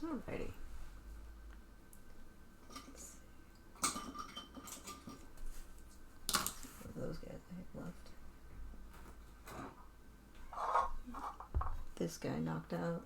Alrighty. Those guys I have left. This guy knocked out.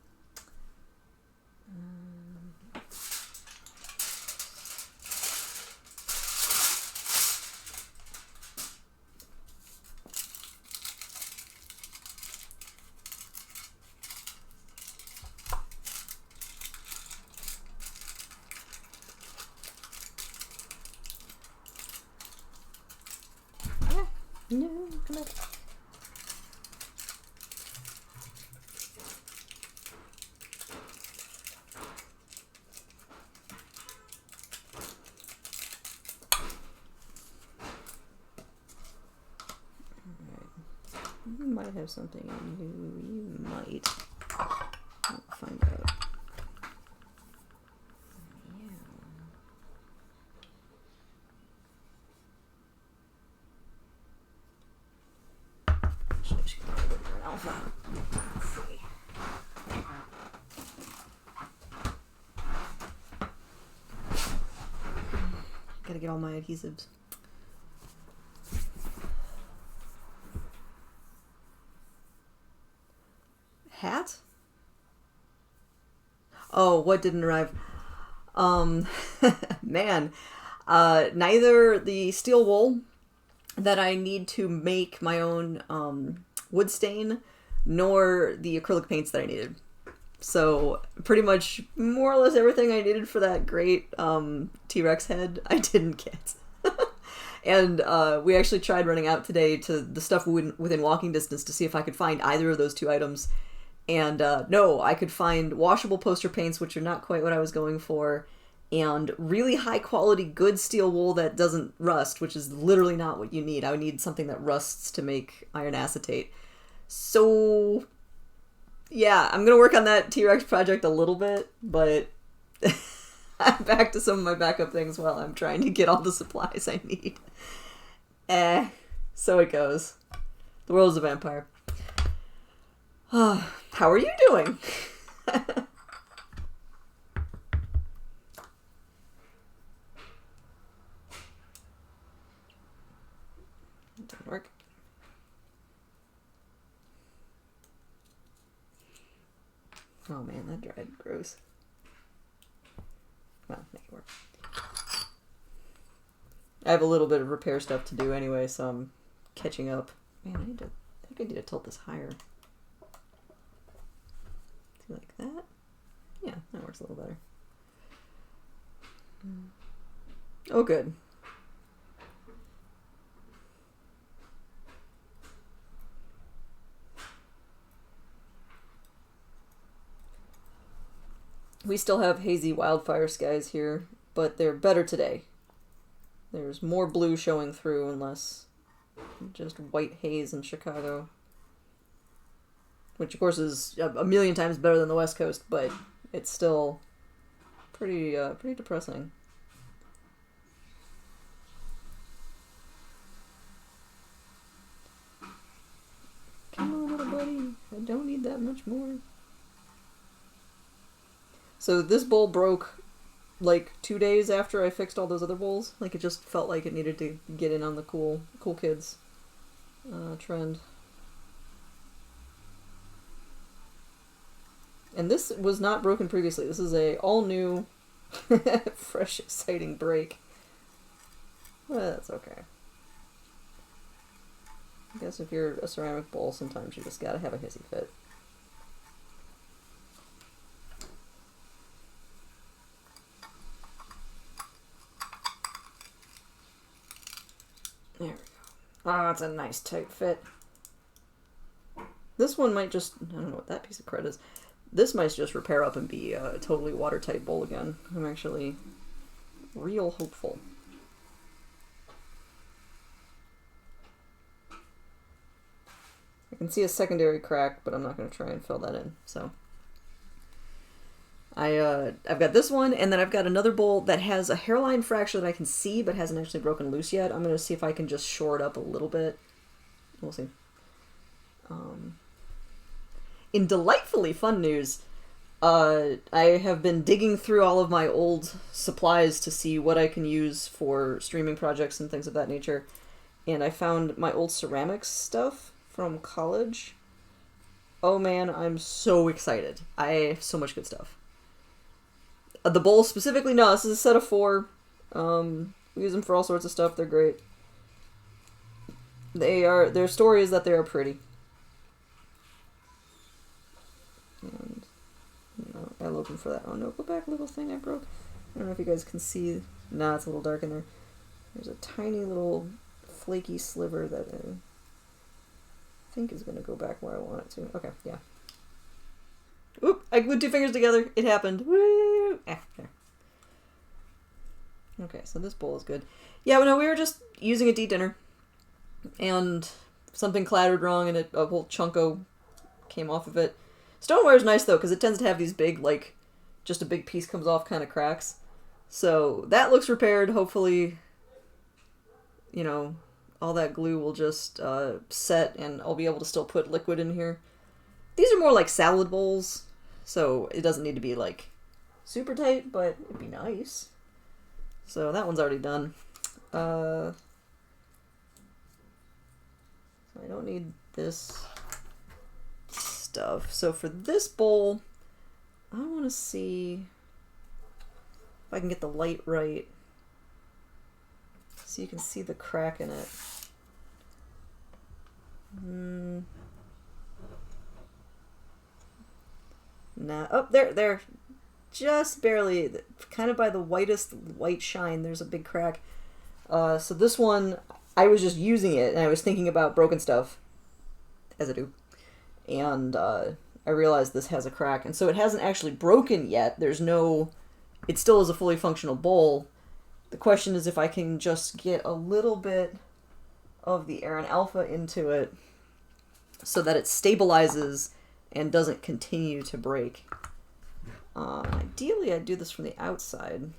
No, come on. You might have something in you. You might. I'll find out. Gotta get all my adhesives. Hat? Oh, what didn't arrive? Man. Neither the steel wool that I need to make my own wood stain, nor the acrylic paints that I needed. So pretty much more or less everything I needed for that great T-Rex head I didn't get. And we actually tried running out today to the stuff within walking distance to see if I could find either of those two items. And no, I could find washable poster paints, which are not quite what I was going for, and really high quality good steel wool that doesn't rust, which is literally not what you need. I would need something that rusts to make iron acetate. So yeah, I'm going to work on that T-Rex project a little bit, but I'm back to some of my backup things while I'm trying to get all the supplies I need. So it goes. The world is a vampire. How are you doing? Didn't work. Oh man, that dried gross. Well, make it work. I have a little bit of repair stuff to do anyway, so I'm catching up. Man, I think I need to tilt this higher. See, like that? Yeah, that works a little better. Oh, good. We still have hazy wildfire skies here, but they're better today. There's more blue showing through and less just white haze in Chicago. Which, of course, is a million times better than the West Coast, but it's still pretty depressing. Come on, little buddy. I don't need that much more. So this bowl broke like 2 days after I fixed all those other bowls. Like it just felt like it needed to get in on the cool kids trend. And this was not broken previously. This is a all new, fresh, exciting break. Well, that's okay. I guess if you're a ceramic bowl, sometimes you just gotta have a hissy fit. There we go. Ah, it's a nice tight fit. This one might just, I don't know what that piece of crud is. This might just repair up and be a totally watertight bowl again. I'm actually real hopeful. I can see a secondary crack, but I'm not going to try and fill that in. So I've got this one, and then I've got another bowl that has a hairline fracture that I can see, but hasn't actually broken loose yet. I'm going to see if I can just shore it up a little bit. We'll see. In delightfully fun news, I have been digging through all of my old supplies to see what I can use for streaming projects and things of that nature. And I found my old ceramics stuff from college. Oh man, I'm so excited. I have so much good stuff. The bowl specifically, no, this is a set of 4. We use them for all sorts of stuff. They're great. Their story is that they are pretty. And no, I'll open for that. Oh no, go back, little thing I broke. I don't know if you guys can see. Nah, it's a little dark in there. There's a tiny little flaky sliver that I think is going to go back where I want it to. Okay, yeah. Oop, I glued 2 fingers together. It happened. Woo! There. Okay, so this bowl is good. Yeah, no, we were just using it to eat dinner. And something clattered wrong and a whole chunko came off of it. Stoneware is nice, though, because it tends to have these big, like, just a big piece comes off kind of cracks. So that looks repaired. Hopefully, you know, all that glue will just set and I'll be able to still put liquid in here. These are more like salad bowls, so it doesn't need to be, like, super tight, but it'd be nice. So that one's already done. So I don't need this stuff. So for this bowl, I want to see if I can get the light right so you can see the crack in it. Nah. Oh, there. Just barely, kind of by the whitest white shine, there's a big crack. So this one, I was just using it, and I was thinking about broken stuff, as I do. And I realized this has a crack. And so it hasn't actually broken yet. There's no... It still is a fully functional bowl. The question is if I can just get a little bit of the Aran Alpha into it so that it stabilizes and doesn't continue to break. Ideally, I'd do this from the outside.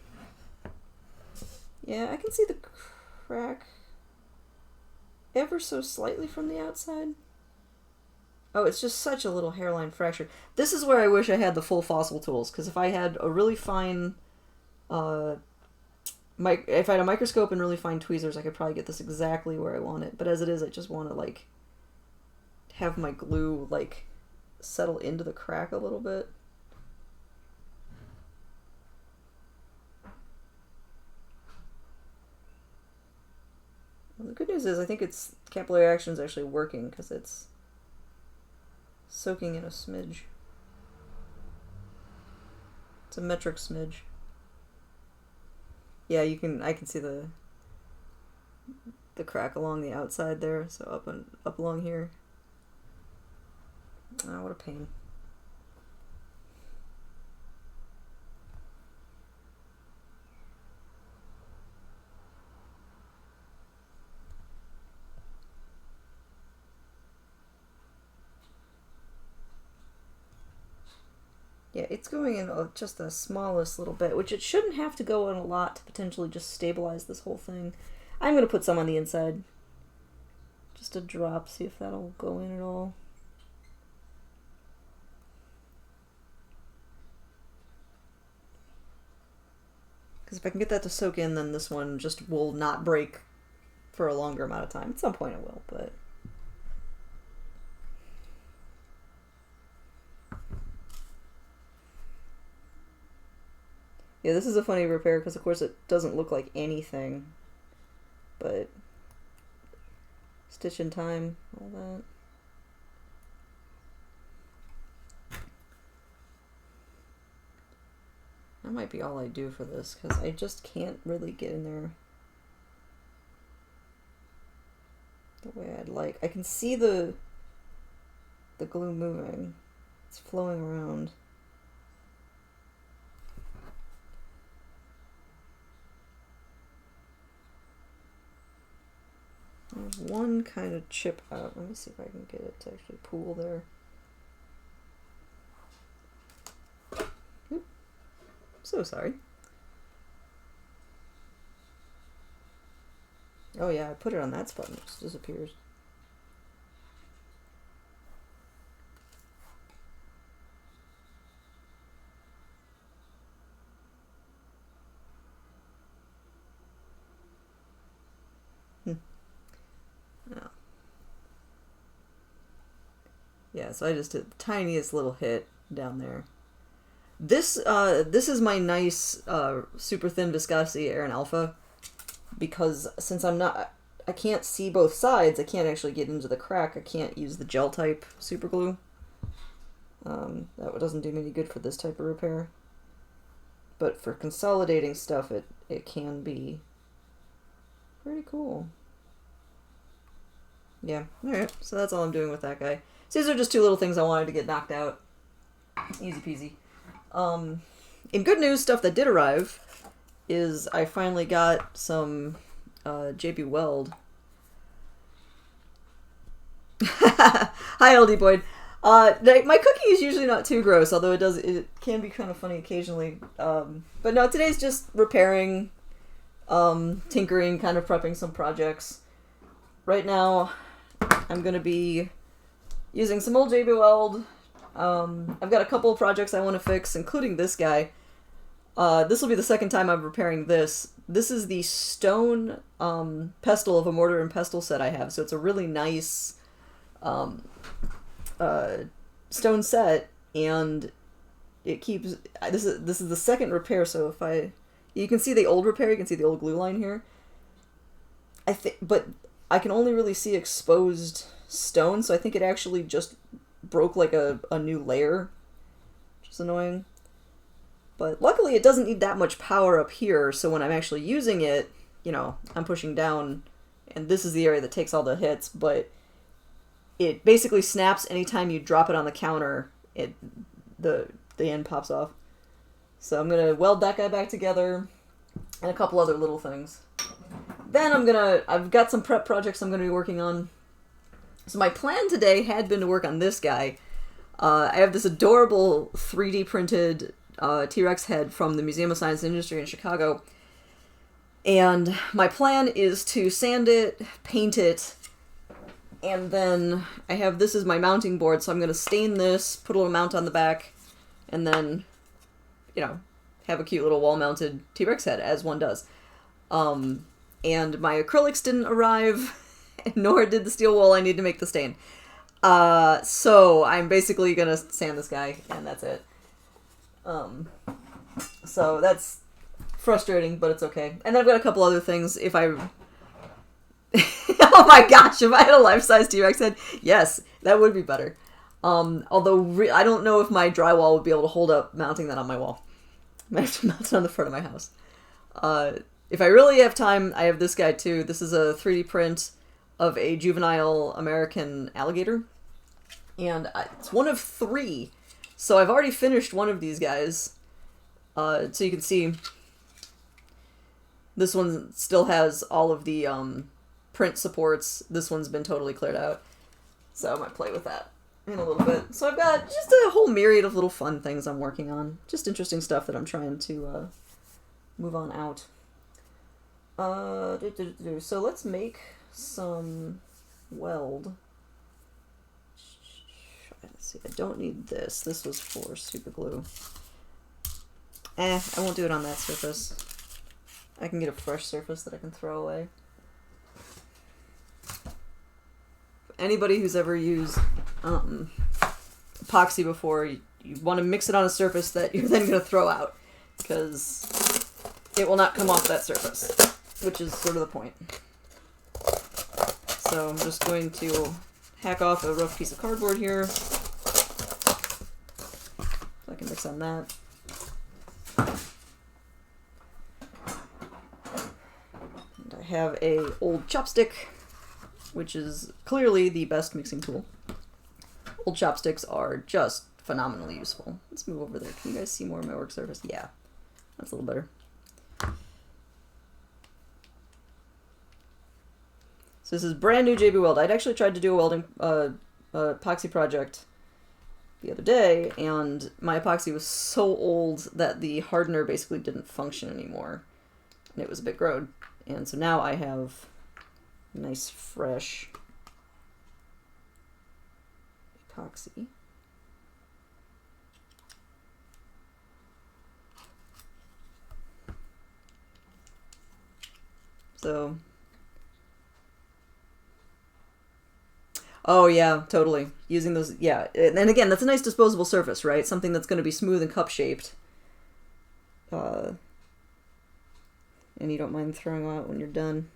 Yeah, I can see the crack ever so slightly from the outside. Oh, it's just such a little hairline fracture. This is where I wish I had the full fossil tools, because if I had a really fine, if I had a microscope and really fine tweezers, I could probably get this exactly where I want it. But as it is, I just want to, like, have my glue, like, settle into the crack a little bit. Well, the good news is I think it's capillary action is actually working because it's soaking in a smidge. It's a metric smidge. Yeah, I can see the crack along the outside there, so up along here. Oh, what a pain. Yeah, it's going in just the smallest little bit, which it shouldn't have to go in a lot to potentially just stabilize this whole thing. I'm going to put some on the inside. Just a drop, see if that'll go in at all. Because if I can get that to soak in, then this one just will not break for a longer amount of time. At some point it will, but... Yeah, this is a funny repair because, of course, it doesn't look like anything. But stitch in time, all that. That might be all I do for this because I just can't really get in there the way I'd like. I can see the glue moving. It's flowing around. There's one kind of chip out. Let me see if I can get it to actually pool there. Oop. So sorry. Oh yeah, I put it on that spot and it just disappears. Yeah, so I just did the tiniest little hit down there. This is my nice super thin viscosity Aran Alpha, because since I can't see both sides, I can't actually get into the crack, I can't use the gel type super glue. That doesn't do me any good for this type of repair. But for consolidating stuff, it can be pretty cool. Yeah, alright, so that's all I'm doing with that guy. So these are just two little things I wanted to get knocked out. Easy peasy. In good news, stuff that did arrive is I finally got some JB Weld. Hi, LD Boyd. My cooking is usually not too gross, although it can be kind of funny occasionally. But no, today's just repairing, tinkering, kind of prepping some projects. Right now, I'm going to be using some old JB Weld. I've got a couple of projects I want to fix, including this guy. This will be the second time I'm repairing this. This is the stone pestle of a mortar and pestle set I have, so it's a really nice stone set, and it keeps... This is the second repair, so you can see the old repair, you can see the old glue line here. But I can only really see exposed stone, so I think it actually just broke like a new layer, which is annoying. But luckily it doesn't need that much power up here, so when I'm actually using it, you know, I'm pushing down, and this is the area that takes all the hits, but it basically snaps anytime you drop it on the counter, the end pops off. So I'm going to weld that guy back together, and a couple other little things. Then I've got some prep projects I'm going to be working on. So my plan today had been to work on this guy. I have this adorable 3D printed T-Rex head from the Museum of Science and Industry in Chicago. And my plan is to sand it, paint it, and then I have this as my mounting board, so I'm going to stain this, put a little mount on the back, and then, you know, have a cute little wall-mounted T-Rex head, as one does. And my acrylics didn't arrive, nor did the steel wool I need to make the stain. So I'm basically going to sand this guy, and that's it. So that's frustrating, but it's okay. And then I've got a couple other things. If I... Oh my gosh, if I had a life-size T-Rex head, yes, that would be better. Although I don't know if my drywall would be able to hold up mounting that on my wall. I might have to mount it on the front of my house. If I really have time, I have this guy too. This is a 3D print of a juvenile American alligator. And it's one of 3. So I've already finished one of these guys. So you can see this one still has all of the print supports. This one's been totally cleared out. So I might play with that in a little bit. So I've got just a whole myriad of little fun things I'm working on. Just interesting stuff that I'm trying to move on out. So let's make some weld. Let's see, I don't need this. This was for super glue. I won't do it on that surface. I can get a fresh surface that I can throw away. Anybody who's ever used epoxy before, you want to mix it on a surface that you're then going to throw out, because it will not come off that surface, which is sort of the point. So I'm just going to hack off a rough piece of cardboard here, so I can mix on that. And I have a old chopstick, which is clearly the best mixing tool. Old chopsticks are just phenomenally useful. Let's move over there. Can you guys see more of my work surface? Yeah, that's a little better. So this is brand new JB Weld. I'd actually tried to do a welding epoxy project the other day, and my epoxy was so old that the hardener basically didn't function anymore, and it was a bit growed. And so now I have nice fresh epoxy. So Oh yeah, totally. Using those, yeah. And again, that's a nice disposable surface, right? Something that's going to be smooth and cup shaped. And you don't mind throwing them out when you're done.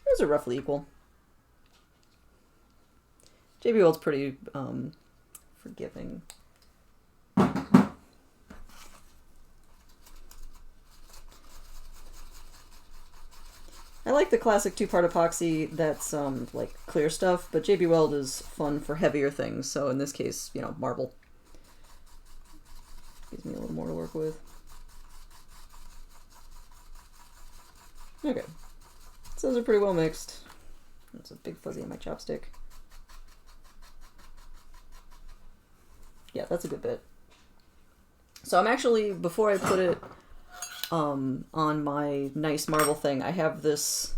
Those are roughly equal. JB Weld's pretty forgiving. I like the classic two-part epoxy that's like clear stuff, but JB Weld is fun for heavier things. So in this case, you know, marble gives me a little more to work with. Okay, so those are pretty well mixed. That's a big fuzzy on my chopstick. Yeah, that's a good bit. So I'm actually, before I put it on my nice marble thing, I have this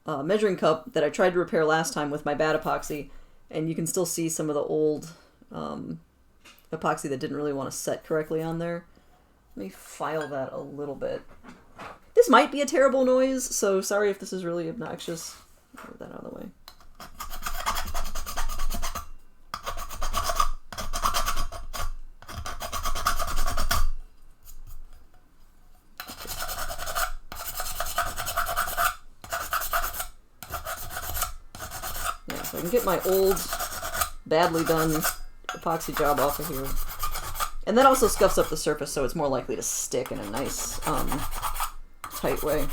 measuring cup that I tried to repair last time with my bad epoxy, and you can still see some of the old epoxy that didn't really want to set correctly on there. Let me file that a little bit. This might be a terrible noise, so sorry if this is really obnoxious. Move that out of the way. So I can get my old, badly done epoxy job off of here. And that also scuffs up the surface, so it's more likely to stick in a nice, tight way.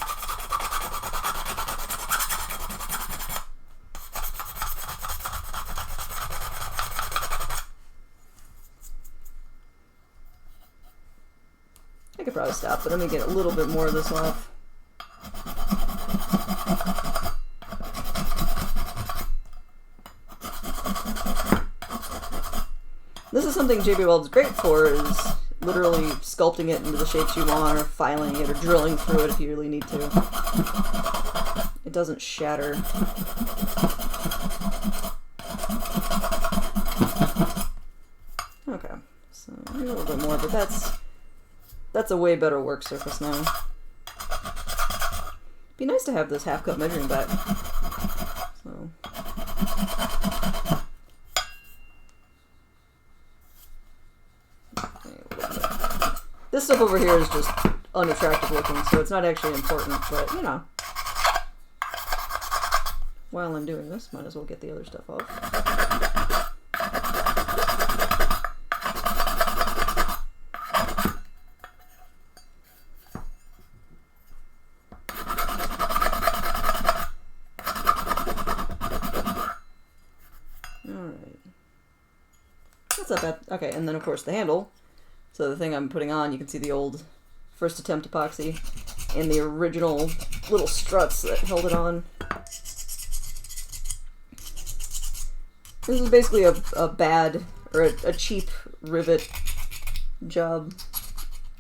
I could probably stop, but let me get a little bit more of this off. This is something JB Weld is great for, is literally sculpting it into the shapes you want, or filing it, or drilling through it if you really need to. It doesn't shatter. Okay, so maybe a little bit more, but that's a way better work surface now. Be nice to have this half-cup measuring back. So. This stuff over here is just unattractive looking, so it's not actually important, but, you know. While I'm doing this, might as well get the other stuff off. Alright. That's not bad. Okay, and then of course the handle. So the thing I'm putting on, you can see the old first attempt epoxy and the original little struts that held it on. This is basically a bad, or a cheap rivet job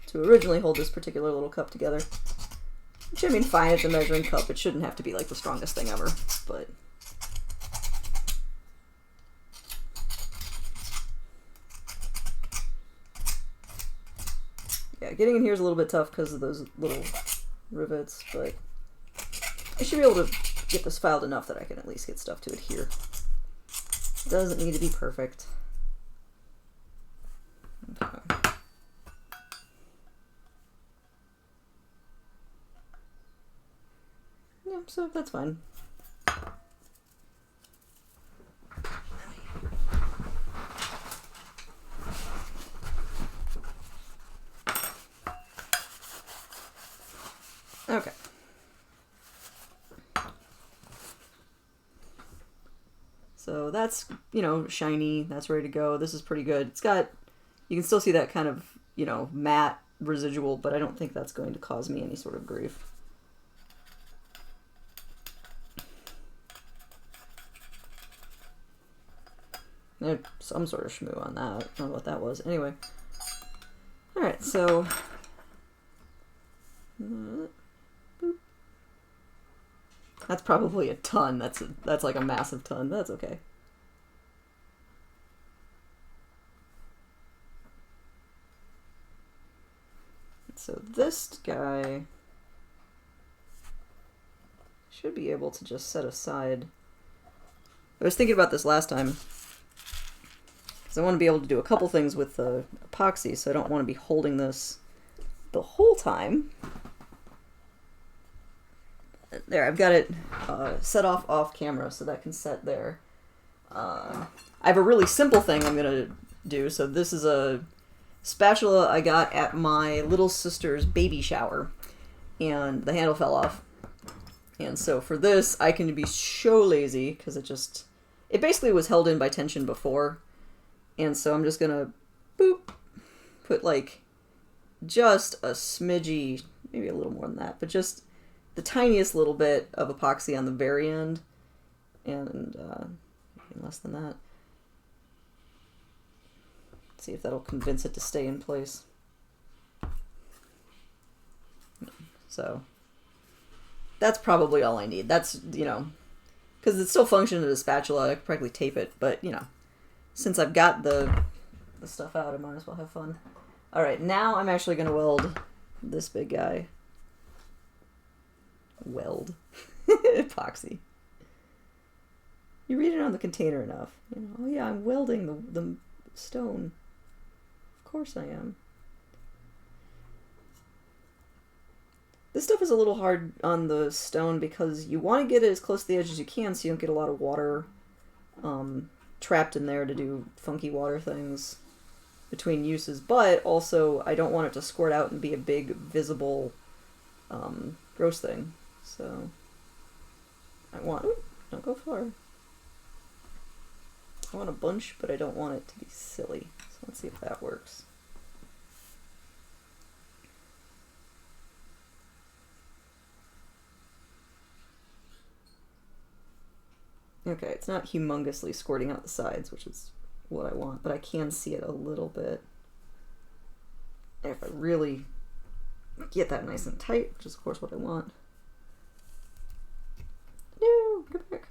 to originally hold this particular little cup together. Which, I mean, fine, it's a measuring cup. It shouldn't have to be like the strongest thing ever, but... Yeah, getting in here is a little bit tough because of those little rivets, but I should be able to get this filed enough that I can at least get stuff to adhere. It doesn't need to be perfect. Okay. Yeah, so that's fine. Okay. So that's, you know, shiny. That's ready to go. This is pretty good. It's got, you can still see that kind of, you know, matte residual, but I don't think that's going to cause me any sort of grief. There's some sort of shmoo on that. I don't know what that was. Anyway. Alright, so... That's probably a ton. That's like a massive ton. That's okay. So this guy should be able to just set aside. I was thinking about this last time, because I want to be able to do a couple things with the epoxy, so I don't want to be holding this the whole time. There, I've got it set off camera, so that can set there. I have a really simple thing I'm going to do. So this is a spatula I got at my little sister's baby shower, and the handle fell off. And so for this, I can be so lazy, because it basically was held in by tension before. And so I'm just going to, boop, put like just a smidgy, maybe a little more than that, but just the tiniest little bit of epoxy on the very end, and less than that. See if that'll convince it to stay in place. So that's probably all I need. That's, because it still functions as a spatula, I could probably tape it, but, since I've got the stuff out, I might as well have fun. Alright, now I'm actually going to weld this big guy. Weld. Epoxy. You read it on the container enough. Oh yeah, I'm welding the stone. Of course I am. This stuff is a little hard on the stone because you want to get it as close to the edge as you can so you don't get a lot of water trapped in there to do funky water things between uses, but also I don't want it to squirt out and be a big visible gross thing. So I want, don't go far. I want a bunch, but I don't want it to be silly. So let's see if that works. Okay, it's not humongously squirting out the sides, which is what I want, but I can see it a little bit. And if I really get that nice and tight, which is of course what I want. No, go back.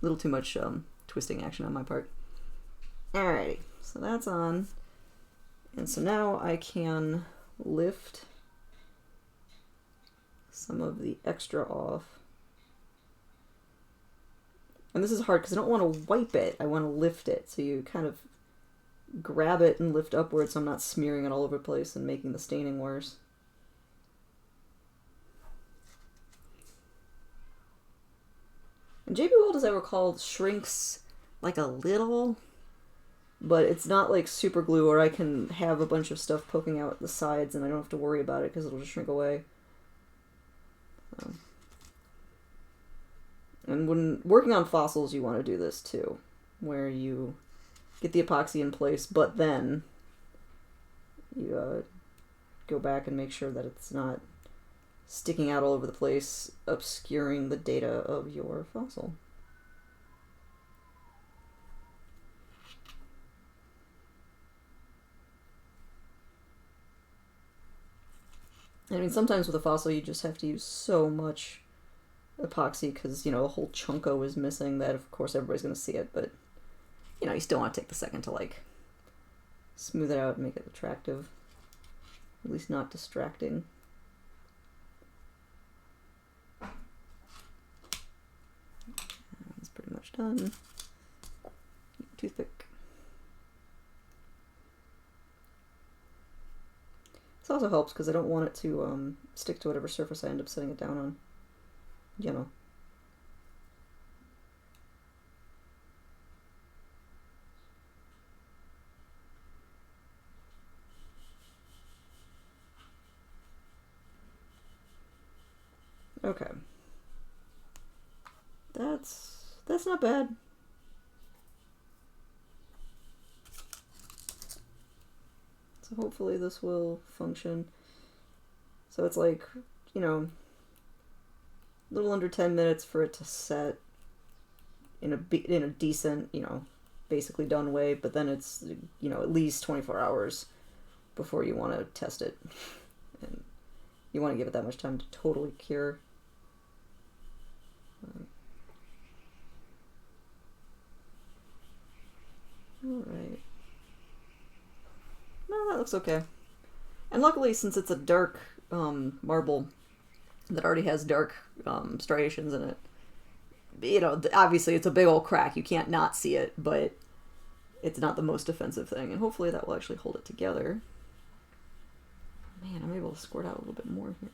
A little too much twisting action on my part. Alrighty, so that's on. And so now I can lift some of the extra off. And this is hard because I don't want to wipe it, I want to lift it. So you kind of grab it and lift upwards so I'm not smearing it all over the place and making the staining worse. And JB Weld, as I recall, shrinks like a little, but it's not like super glue, or I can have a bunch of stuff poking out the sides and I don't have to worry about it because it'll just shrink away. And when working on fossils, you want to do this too, where you get the epoxy in place, but then you go back and make sure that it's not sticking out all over the place, obscuring the data of your fossil. I mean, sometimes with a fossil you just have to use so much epoxy because, a whole chunko is missing that of course everybody's going to see it, but, you still want to take the second to, like, smooth it out and make it attractive. At least not distracting. That's pretty much done. Toothpick. This also helps because I don't want it to stick to whatever surface I end up setting it down on. Okay. That's not bad. So hopefully this will function. So it's like, a little under 10 minutes for it to set in a decent, basically done way, but then it's, at least 24 hours before you want to test it. And you want to give it that much time to totally cure. Alright. No, that looks okay. And luckily, since it's a dark marble, that already has dark striations in it. You know, obviously it's a big old crack. You can't not see it, but it's not the most offensive thing. And hopefully that will actually hold it together. Man, I'm able to squirt out a little bit more here.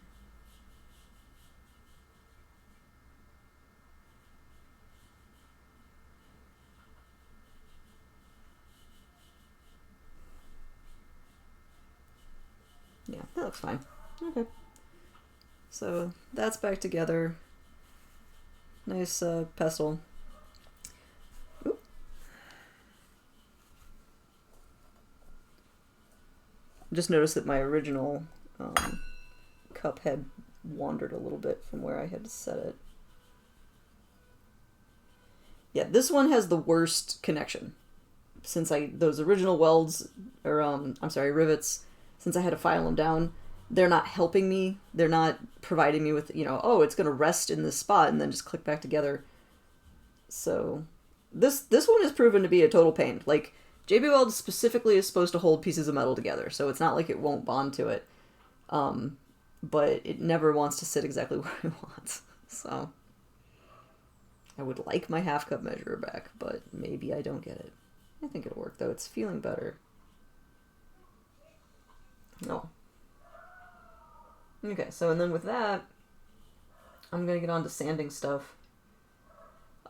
Yeah, that looks fine. Okay. So that's back together. Nice pestle. Oop. Just noticed that my original cup had wandered a little bit from where I had set it. Yeah, this one has the worst connection. Since those original welds, or I'm sorry, rivets, since I had to file them down, they're not helping me. They're not providing me with, oh, it's going to rest in this spot and then just click back together. So this one has proven to be a total pain. Like, JB Weld specifically is supposed to hold pieces of metal together, so it's not like it won't bond to it. But it never wants to sit exactly where it wants. So I would like my half cup measurer back, but maybe I don't get it. I think it'll work, though. It's feeling better. No. Okay, so and then with that, I'm going to get on to sanding stuff.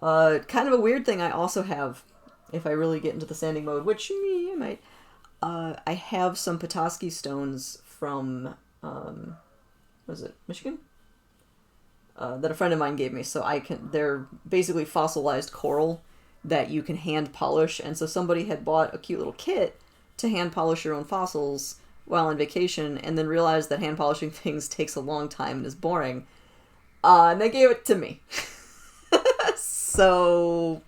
Kind of a weird thing I also have, if I really get into the sanding mode, which I might. I have some Petoskey stones from, was it Michigan? That a friend of mine gave me, so they're basically fossilized coral that you can hand polish, and so somebody had bought a cute little kit to hand polish your own fossils while on vacation, and then realized that hand polishing things takes a long time and is boring. And they gave it to me. So,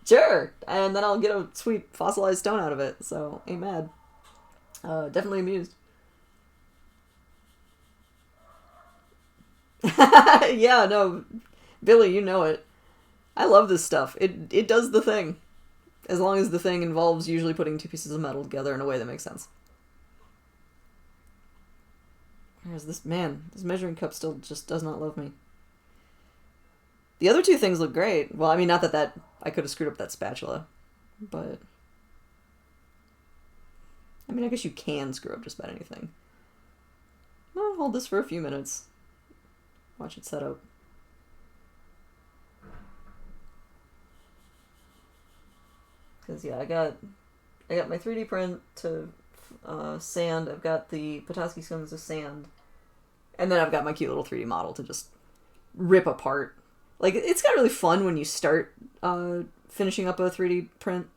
sure. And then I'll get a sweet fossilized stone out of it, so ain't mad. Definitely amused. Yeah, no, Billy, you know it. I love this stuff. It does the thing. As long as the thing involves usually putting two pieces of metal together in a way that makes sense. Whereas this measuring cup still just does not love me. The other two things look great. Well, I mean, not that I could have screwed up that spatula, but I mean, I guess you can screw up just about anything. I'll hold this for a few minutes. Watch it set up. Because, yeah, I got my 3D print to sand. I've got the Petoskey stones to sand. And then I've got my cute little 3D model to just rip apart. Like, it's got really fun when you start finishing up a 3D print,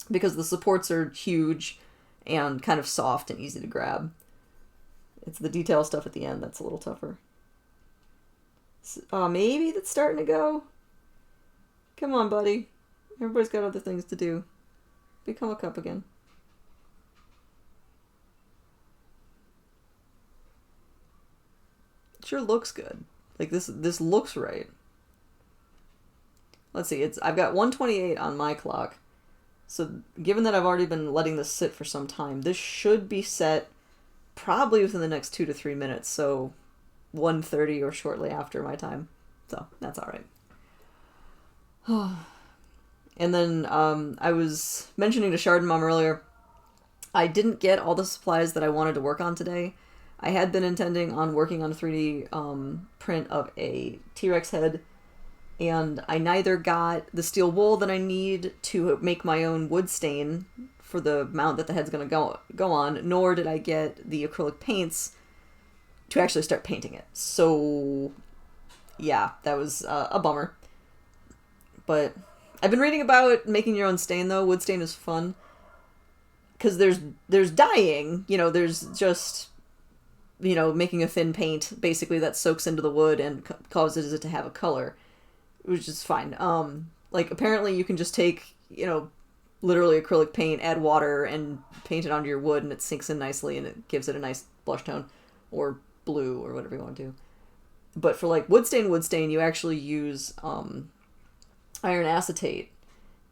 because the supports are huge and kind of soft and easy to grab. It's the detail stuff at the end that's a little tougher. Maybe that's starting to go. Come on, buddy. Everybody's got other things to do. Become a cup again. It sure looks good. Like, this looks right. Let's see, I've got 128 on my clock. So, given that I've already been letting this sit for some time, this should be set probably within the next 2 to 3 minutes. So, 1:30 or shortly after my time. So, that's alright. And then I was mentioning to Shard Mom earlier, I didn't get all the supplies that I wanted to work on today. I had been intending on working on a 3D print of a T-Rex head, and I neither got the steel wool that I need to make my own wood stain for the mount that the head's going to go on, nor did I get the acrylic paints to actually start painting it. So, yeah, that was a bummer. But I've been reading about making your own stain, though. Wood stain is fun. Because there's dyeing, there's just, making a thin paint, basically, that soaks into the wood and causes it to have a color, which is fine. Like, apparently you can just take, literally acrylic paint, add water, and paint it onto your wood, and it sinks in nicely, and it gives it a nice blush tone, or blue, or whatever you want to do. But for, like, wood stain, you actually use iron acetate,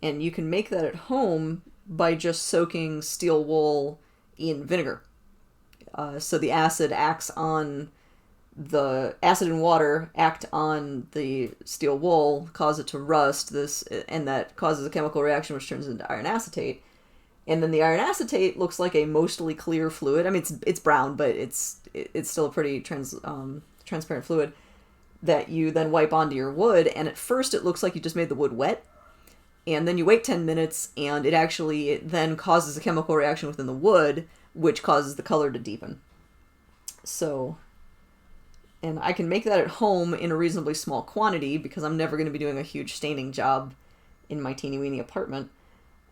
and you can make that at home by just soaking steel wool in vinegar. So the acid acts on the acid and water act on the steel wool, cause it to rust, and that causes a chemical reaction which turns into iron acetate. And then the iron acetate looks like a mostly clear fluid. I mean, it's brown, but it's still a pretty transparent fluid that you then wipe onto your wood. And at first it looks like you just made the wood wet. And then you wait 10 minutes, and it then causes a chemical reaction within the wood, which causes the color to deepen. So, and I can make that at home in a reasonably small quantity because I'm never going to be doing a huge staining job in my teeny weeny apartment.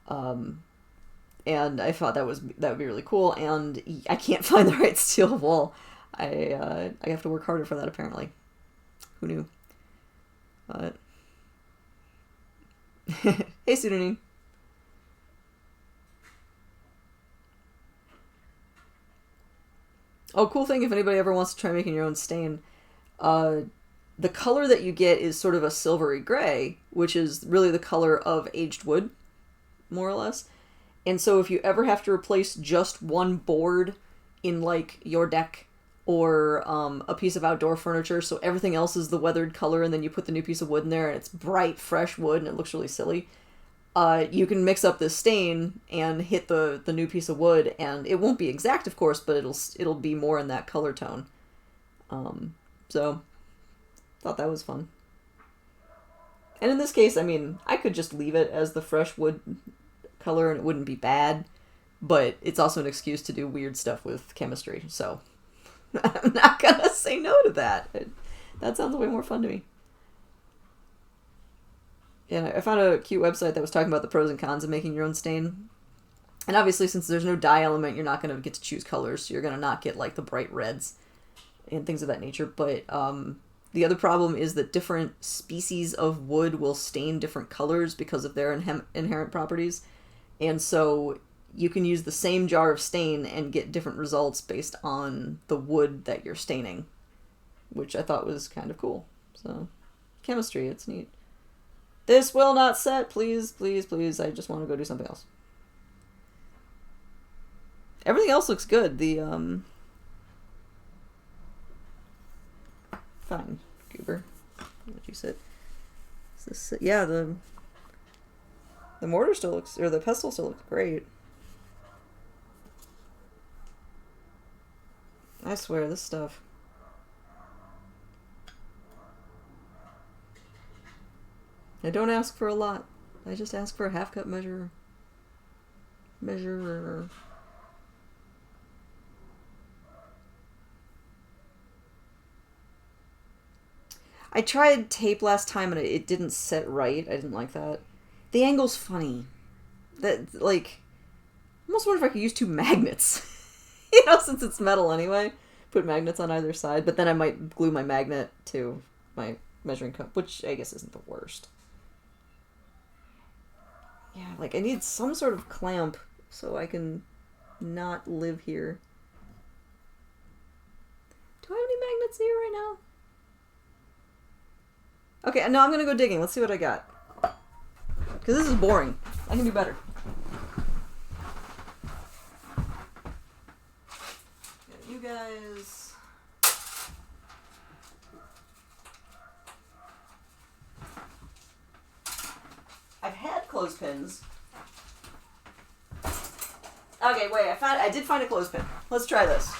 And I thought that would be really cool, and I can't find the right steel wool. I have to work harder for that, apparently. Who knew? But hey, Pseudonine. Oh, cool thing if anybody ever wants to try making your own stain. The color that you get is sort of a silvery gray, which is really the color of aged wood, more or less. And so if you ever have to replace just one board in, like, your deck or a piece of outdoor furniture, so everything else is the weathered color, and then you put the new piece of wood in there, and it's bright, fresh wood, and it looks really silly, you can mix up this stain and hit the new piece of wood, and it won't be exact, of course, but it'll be more in that color tone. So, thought that was fun. And in this case, I mean, I could just leave it as the fresh wood color and it wouldn't be bad, but it's also an excuse to do weird stuff with chemistry, so I'm not gonna say no to that. That sounds way more fun to me. Yeah, I found a cute website that was talking about the pros and cons of making your own stain. And obviously, since there's no dye element, you're not going to get to choose colors, so you're going to not get, like, the bright reds and things of that nature. But the other problem is that different species of wood will stain different colors because of their inherent properties. And so you can use the same jar of stain and get different results based on the wood that you're staining, which I thought was kind of cool. So, chemistry, it's neat. This will not set, please, please, please. I just want to go do something else. Everything else looks good. Fine, Goober. Let you sit. Yeah, the mortar still looks, or the pestle still looks great. I swear, this stuff. I don't ask for a lot. I just ask for a half-cup measure. I tried tape last time and it didn't set right. I didn't like that. The angle's funny. That, like, I almost wonder if I could use two magnets. You know, since it's metal anyway. Put magnets on either side, but then I might glue my magnet to my measuring cup, which I guess isn't the worst. Yeah, like, I need some sort of clamp so I can not live here. Do I have any magnets here right now? Okay, no, I'm gonna go digging. Let's see what I got. Because this is boring. I can do better. You guys... I've had clothespins. Okay, wait, I did find a clothespin. Let's try this.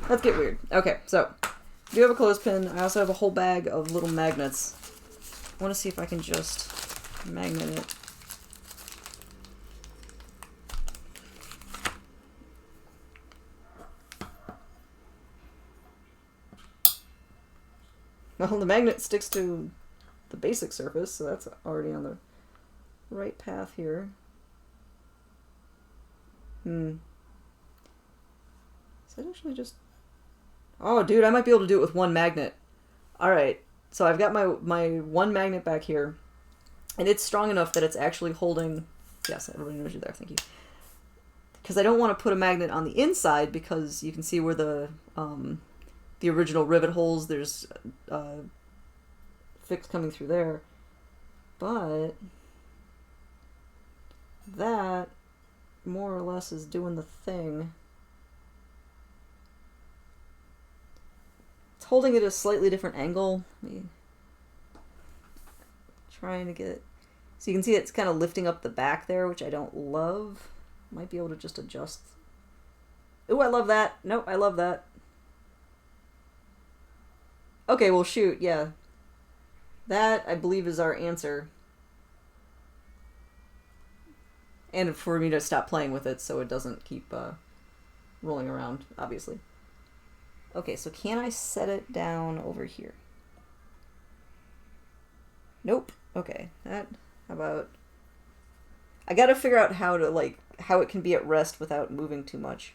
Let's get weird. Okay, so, I do have a clothespin. I also have a whole bag of little magnets. I want to see if I can just magnet it. Well, the magnet sticks to the basic surface, so that's already on the right path here. Is that actually just... Oh, dude, I might be able to do it with one magnet. Alright, so I've got my one magnet back here, and it's strong enough that it's actually holding... Yes, everybody knows you're there, thank you. Because I don't want to put a magnet on the inside, because you can see where the original rivet holes, there's fix coming through there. But that more or less is doing the thing. holding it a slightly different angle. Trying to get... So you can see it's kind of lifting up the back there, which I don't love. Might be able to just adjust. Ooh, I love that. Nope, I love that. Okay, well, shoot, yeah. That, I believe, is our answer. And for me to stop playing with it so it doesn't keep rolling around, obviously. Okay, so can I set it down over here? Nope. Okay, that... How about... I gotta figure out how to, like, how it can be at rest without moving too much.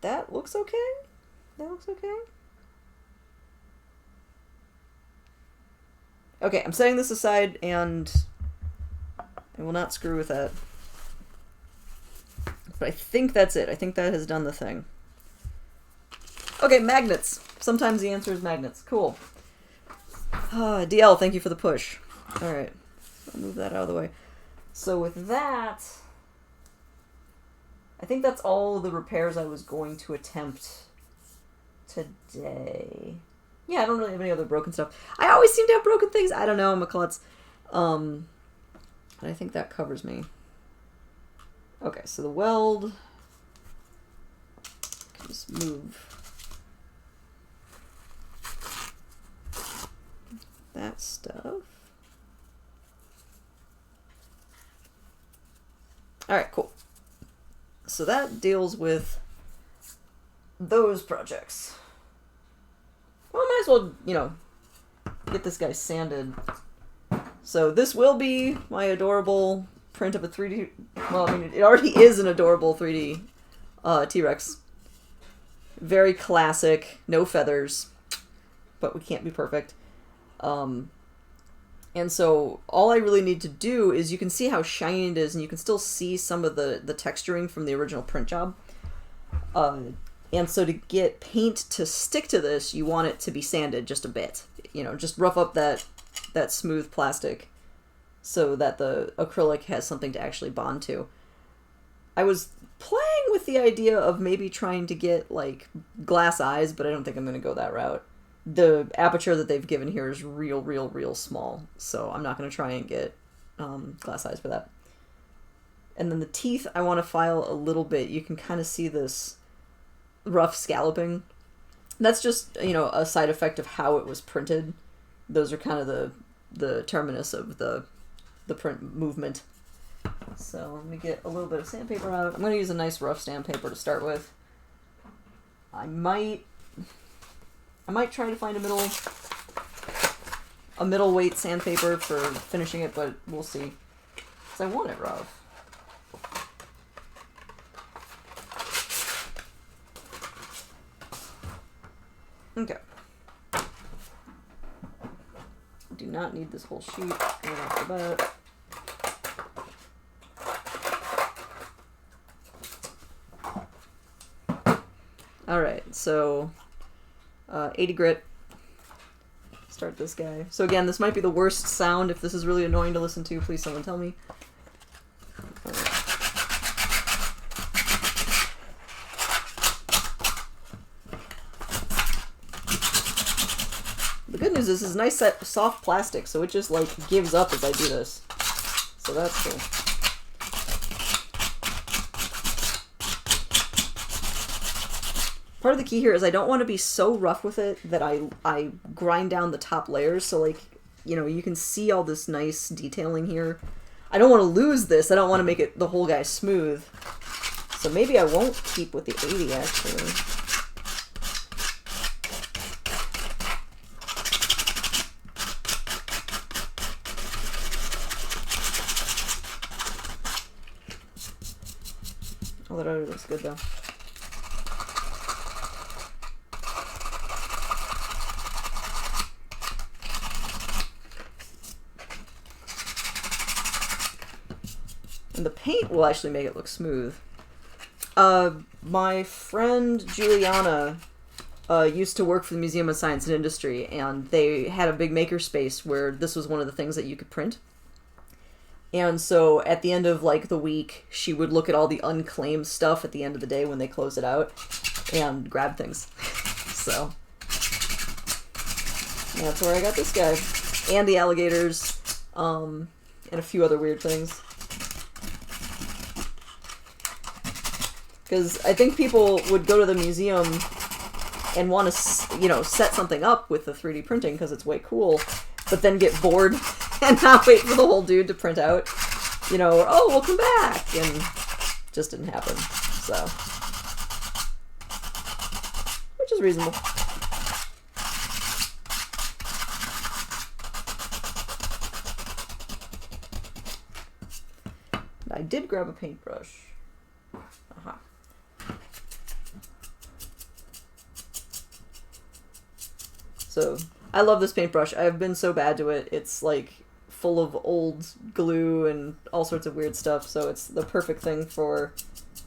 That looks okay? That looks okay? Okay, I'm setting this aside, and I will not screw with that. But I think that's it. I think that has done the thing. Okay, magnets. Sometimes the answer is magnets. Cool. DL, thank you for the push. Alright, I'll move that out of the way. So with that, I think that's all the repairs I was going to attempt today. Yeah, I don't really have any other broken stuff. I always seem to have broken things. I don't know, I'm a klutz. But I think that covers me. Okay, so the weld... I can just move that stuff. Alright, cool. So that deals with those projects. Well, I might as well, you know, get this guy sanded. So this will be my adorable print of a 3D... Well, I mean, it already is an adorable 3D T-Rex. Very classic, no feathers, but we can't be perfect. And so all I really need to do is you can see how shiny it is, and you can still see some of the texturing from the original print job. And so to get paint to stick to this, you want it to be sanded just a bit. You know, just rough up that smooth plastic so that the acrylic has something to actually bond to. I was playing with the idea of maybe trying to get, like, glass eyes, but I don't think I'm going to go that route. The aperture that they've given here is real small, so I'm not going to try and get glass eyes for that. And then the teeth, I want to file a little bit. You can kind of see this rough scalloping. That's just, you know, a side effect of how it was printed. Those are kind of the terminus of the print movement. So let me get a little bit of sandpaper out. I'm going to use a nice rough sandpaper to start with. I might try to find a middleweight sandpaper for finishing it, but we'll see. 'Cause I want it rough. Okay. Do not need this whole sheet right off the bat. Alright, so 80 grit. Start this guy. So again, this might be the worst sound. If this is really annoying to listen to, please someone tell me. The good news is this is nice soft plastic, so it just like gives up as I do this. So that's cool. Part of the key here is I don't want to be so rough with it that I grind down the top layers. So, like, you know, you can see all this nice detailing here. I don't want to lose this. I don't want to make it the whole guy smooth. So maybe I won't keep with the 80, actually. Oh, that already looks good, though. And the paint will actually make it look smooth. My friend Juliana used to work for the Museum of Science and Industry, and they had a big makerspace where this was one of the things that you could print. And so at the end of, like, the week, she would look at all the unclaimed stuff at the end of the day when they closed it out and grab things. So That's where I got this guy. And the alligators, and a few other weird things. Because I think people would go to the museum and want to, you know, set something up with the 3D printing because it's way cool, but then get bored and not wait for the whole dude to print out, you know, or, oh, we'll come back, and just didn't happen, so. Which is reasonable. I did grab a paintbrush. So, I love this paintbrush. I've been so bad to it. It's like full of old glue and all sorts of weird stuff, so it's the perfect thing for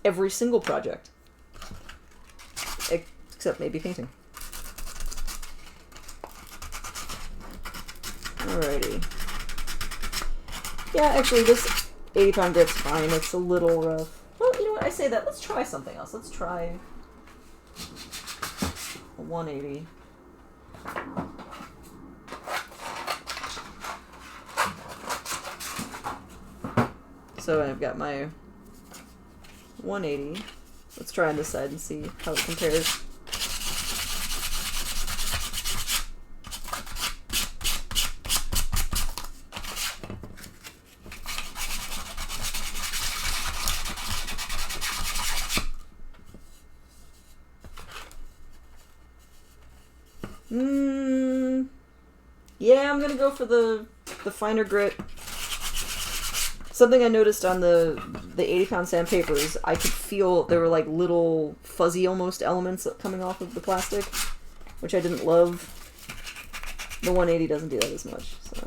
every single project. Except maybe painting. Alrighty. Yeah, actually this 80-pound grit's fine. It's a little rough. Well, you know what? I say that. Let's try something else. Let's try a 180. So I've got my 180. Let's try on this side and see how it compares. Yeah, I'm gonna go for the finer grit. Something I noticed on the 80-pound sandpaper is I could feel there were like little fuzzy almost elements coming off of the plastic, which I didn't love. The 180 doesn't do that as much, so.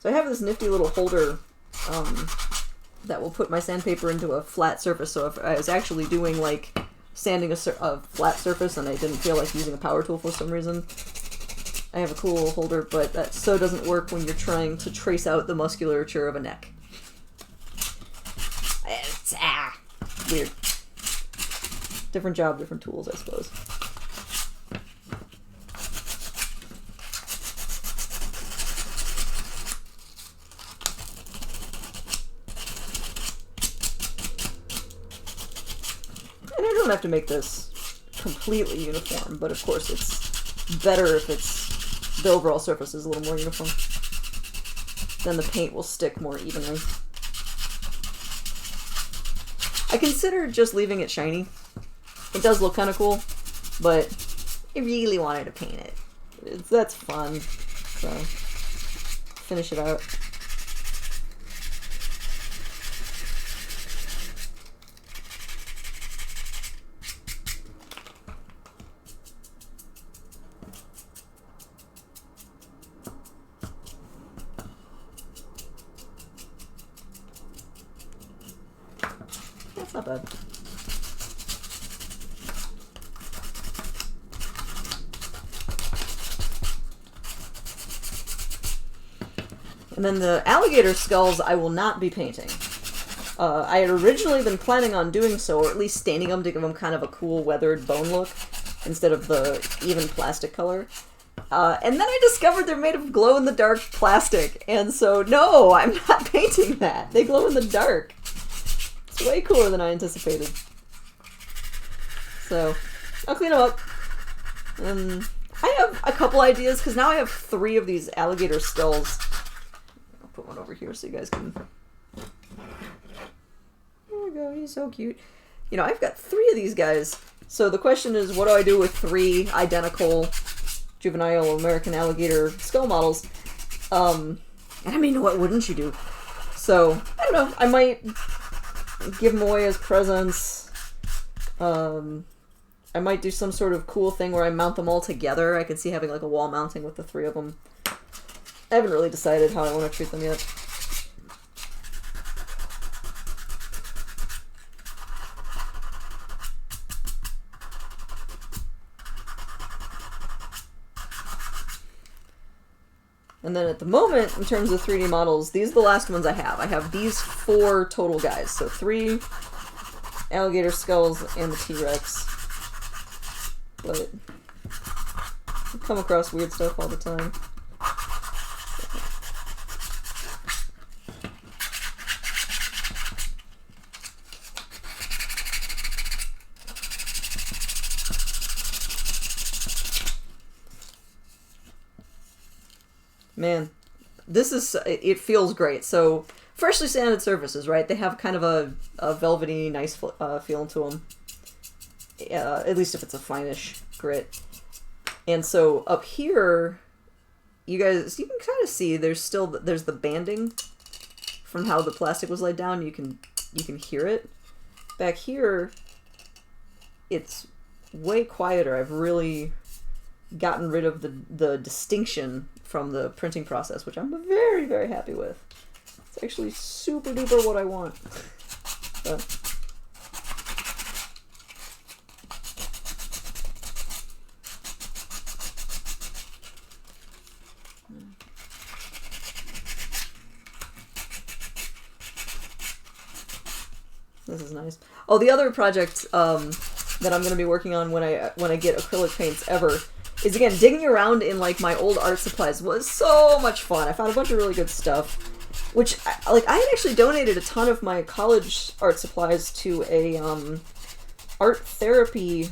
So I have this nifty little holder that will put my sandpaper into a flat surface, so if I was actually doing, like, sanding a flat surface and I didn't feel like using a power tool for some reason, I have a cool little holder, but that so doesn't work when you're trying to trace out the musculature of a neck. It's, weird. Different job, different tools, I suppose. I don't have to make this completely uniform, but of course it's better if the overall surface is a little more uniform. Then the paint will stick more evenly. I considered just leaving it shiny. It does look kind of cool, but I really wanted to paint it. That's fun, so finish it out. Not bad. And then the alligator skulls I will not be painting. I had originally been planning on doing so, or at least staining them to give them kind of a cool weathered bone look instead of the even plastic color. And then I discovered they're made of glow-in-the-dark plastic, and so no, I'm not painting that. They glow in the dark. It's way cooler than I anticipated. So, I'll clean them up. And I have a couple ideas, because now I have 3 of these alligator skulls. I'll put one over here so you guys can... There we go, he's so cute. You know, I've got 3 of these guys. So the question is, what do I do with 3 identical juvenile American alligator skull models? And I mean, what wouldn't you do? So, I don't know, I might give them away as presents. I might do some sort of cool thing where I mount them all together. I could see having like a wall mounting with the 3 of them. I haven't really decided how I want to treat them yet. And then at the moment, in terms of 3D models, these are the last ones I have. I have these 4 total guys. So 3 alligator skulls and the T-Rex. But I come across weird stuff all the time. Man, this is, it feels great. So, freshly sanded surfaces, right? They have kind of a velvety, nice feel to them. At least if it's a fine-ish grit. And so, up here, you can kind of see there's the banding from how the plastic was laid down. You can hear it. Back here, it's way quieter. I've really gotten rid of the distinction from the printing process, which I'm very, very happy with. It's actually super duper what I want. But this is nice. Oh, the other project that I'm going to be working on when I get acrylic paints ever is, again, digging around in, like, my old art supplies was so much fun. I found a bunch of really good stuff, which, like, I had actually donated a ton of my college art supplies to a art therapy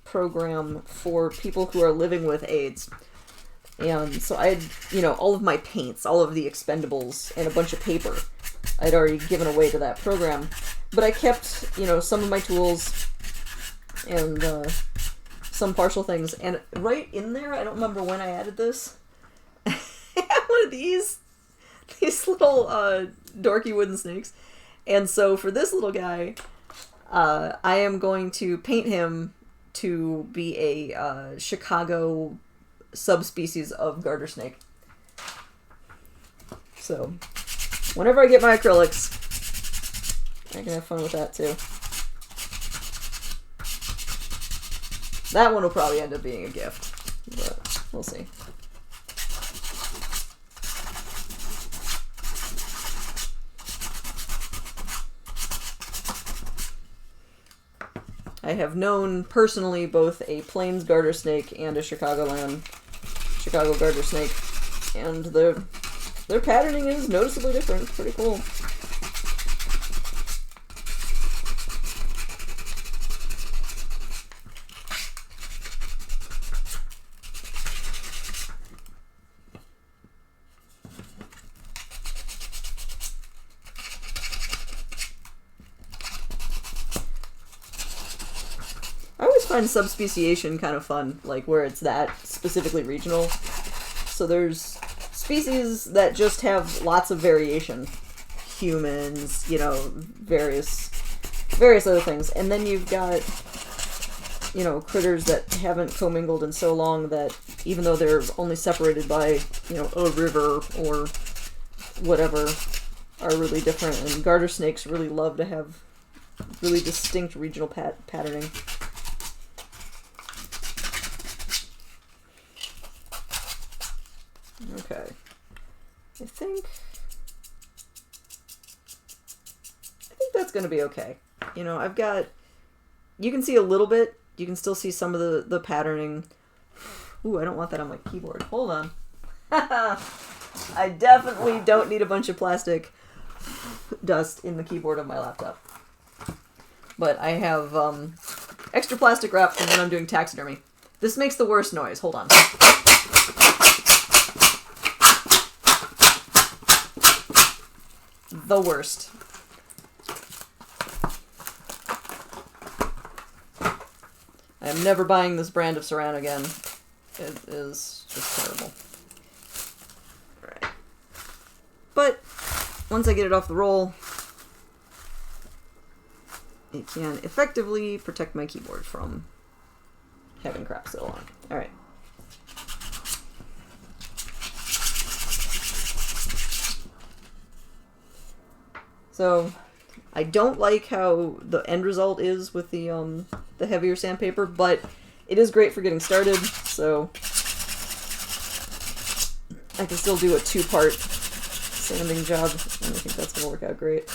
program for people who are living with AIDS. And so I had, you know, all of my paints, all of the expendables, and a bunch of paper I'd already given away to that program. But I kept, you know, some of my tools and some partial things. And right in there, I don't remember when I added this, I had one of these little dorky wooden snakes. And so for this little guy, I am going to paint him to be a Chicago subspecies of garter snake. So whenever I get my acrylics, I can have fun with that too. That one will probably end up being a gift, but we'll see. I have known personally both a Plains garter snake and a Chicago garter snake, and their patterning is noticeably different. It's pretty cool. Find subspeciation kind of fun, like where it's that specifically regional. So there's species that just have lots of variation, humans, you know, various other things, and then you've got, you know, critters that haven't commingled in so long that even though they're only separated by, you know, a river or whatever, are really different. And garter snakes really love to have really distinct regional patterning. Okay, I think that's going to be okay. You know, I've got, you can see a little bit, you can still see some of the patterning. Ooh, I don't want that on my keyboard. Hold on. I definitely don't need a bunch of plastic dust in the keyboard of my laptop. But I have extra plastic wrap from when I'm doing taxidermy. This makes the worst noise. Hold on. The worst. I am never buying this brand of Saran again. It is just terrible. Alright. But once I get it off the roll, it can effectively protect my keyboard from having crap still on. Alright. So, I don't like how the end result is with the heavier sandpaper, but it is great for getting started, so I can still do a 2-part sanding job, and I think that's going to work out great.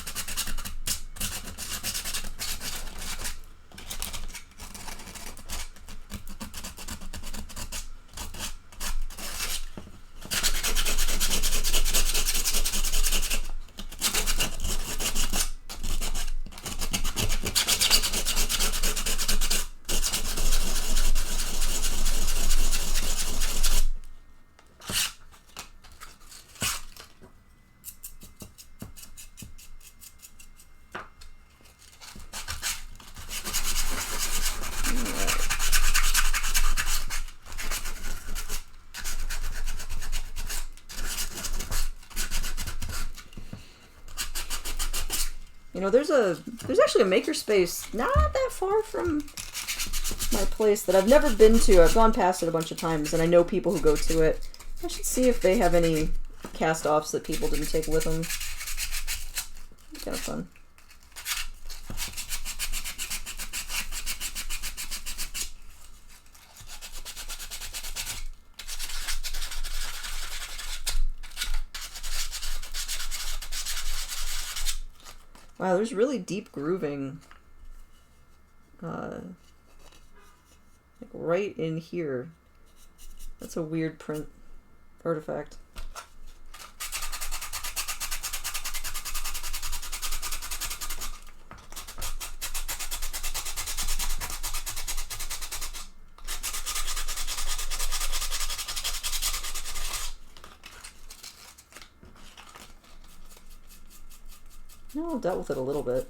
You know, there's actually a makerspace not that far from my place that I've never been to. I've gone past it a bunch of times, and I know people who go to it. I should see if they have any cast-offs that people didn't take with them. It's kind of fun. Wow, there's really deep grooving, like right in here. That's a weird print artifact. No, dealt with it a little bit.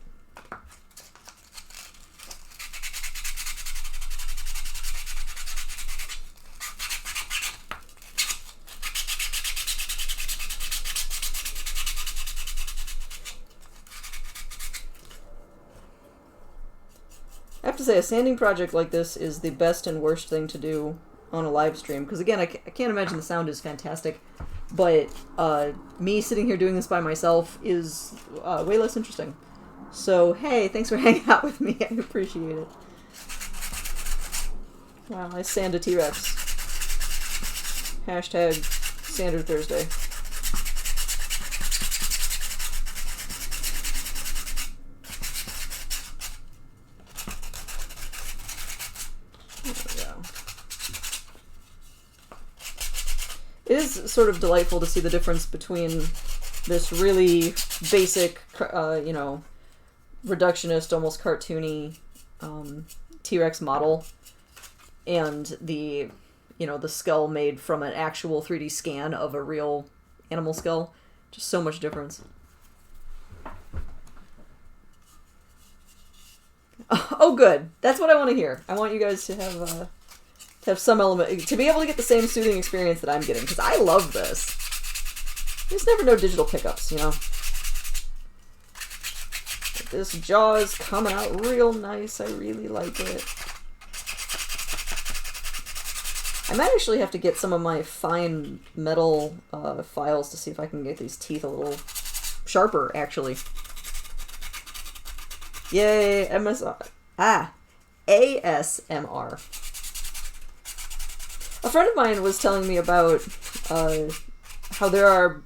I have to say, a sanding project like this is the best and worst thing to do on a live stream, because again, I can't imagine the sound is fantastic, but me sitting here doing this by myself is way less interesting. So, hey, thanks for hanging out with me. I appreciate it. Wow, I sand a T-Rex. Hashtag Sander Thursday. It is sort of delightful to see the difference between this really basic, you know, reductionist, almost cartoony T-Rex model and the, you know, the skull made from an actual 3D scan of a real animal skull. Just so much difference. Oh, good. That's what I want to hear. I want you guys to have some element, to be able to get the same soothing experience that I'm getting, because I love this. You just never know digital pickups, you know? But this jaw is coming out real nice. I really like it. I might actually have to get some of my fine metal files to see if I can get these teeth a little sharper, actually. Yay, ASMR. A friend of mine was telling me about how there are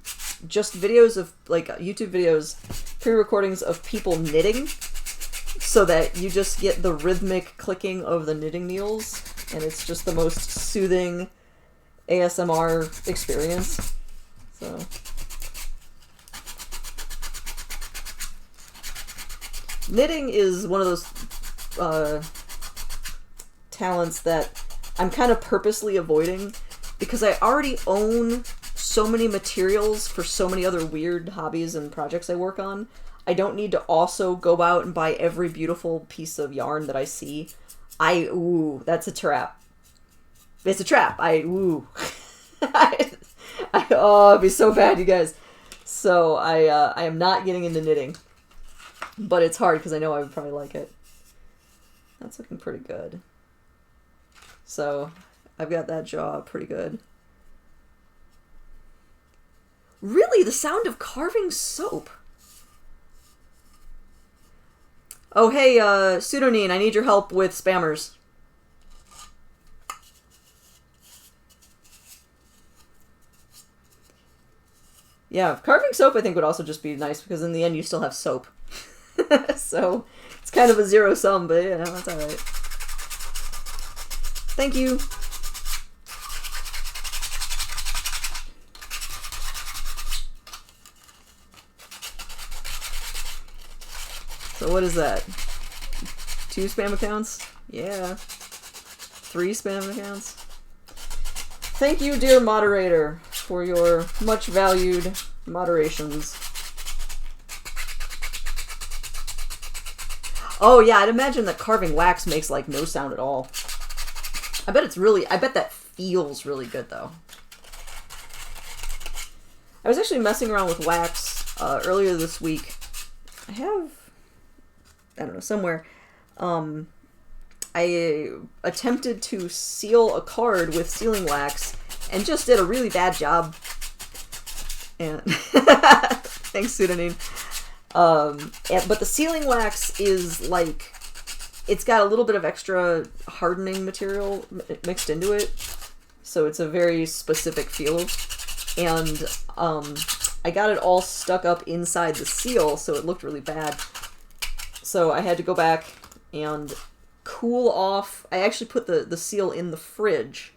just videos of, like, YouTube videos, pre-recordings of people knitting, so that you just get the rhythmic clicking of the knitting needles, and it's just the most soothing ASMR experience. So... knitting is one of those talents that I'm kind of purposely avoiding, because I already own so many materials for so many other weird hobbies and projects I work on. I don't need to also go out and buy every beautiful piece of yarn that I see. Ooh, that's a trap. It's a trap. Ooh. Oh, it'd be so bad, you guys. So I am not getting into knitting. But it's hard because I know I would probably like it. That's looking pretty good. So, I've got that jaw pretty good. Really? The sound of carving soap? Oh, hey, Pseudonine, I need your help with spammers. Yeah, carving soap I think would also just be nice because in the end you still have soap. So it's kind of a zero sum, but yeah, that's alright. Thank you. So what is that? 2 spam accounts? Yeah. 3 spam accounts? Thank you, dear moderator, for your much valued moderations. Oh yeah, I'd imagine that carving wax makes like no sound at all. I bet that feels really good though. I was actually messing around with wax earlier this week. I don't know, somewhere. I attempted to seal a card with sealing wax and just did a really bad job. And thanks, Pseudonym. But the sealing wax is like, it's got a little bit of extra hardening material mixed into it, so it's a very specific feel. And I got it all stuck up inside the seal, so it looked really bad. So I had to go back and cool off. I actually put the seal in the fridge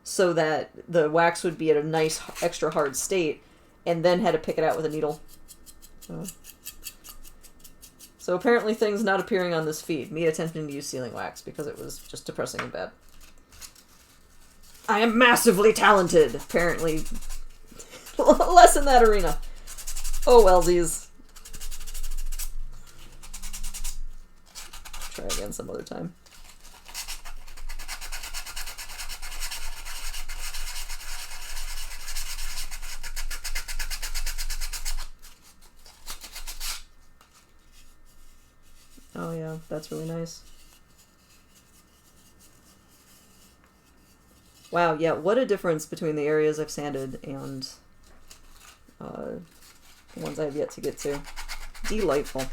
so that the wax would be at a nice extra hard state, and then had to pick it out with a needle. So apparently things not appearing on this feed. Me attempting to use sealing wax because it was just depressing and bad. I am massively talented, apparently. Less in that arena. Oh well, these. Try again some other time. Oh yeah, that's really nice. Wow, yeah, what a difference between the areas I've sanded and the ones I've yet to get to. Delightful.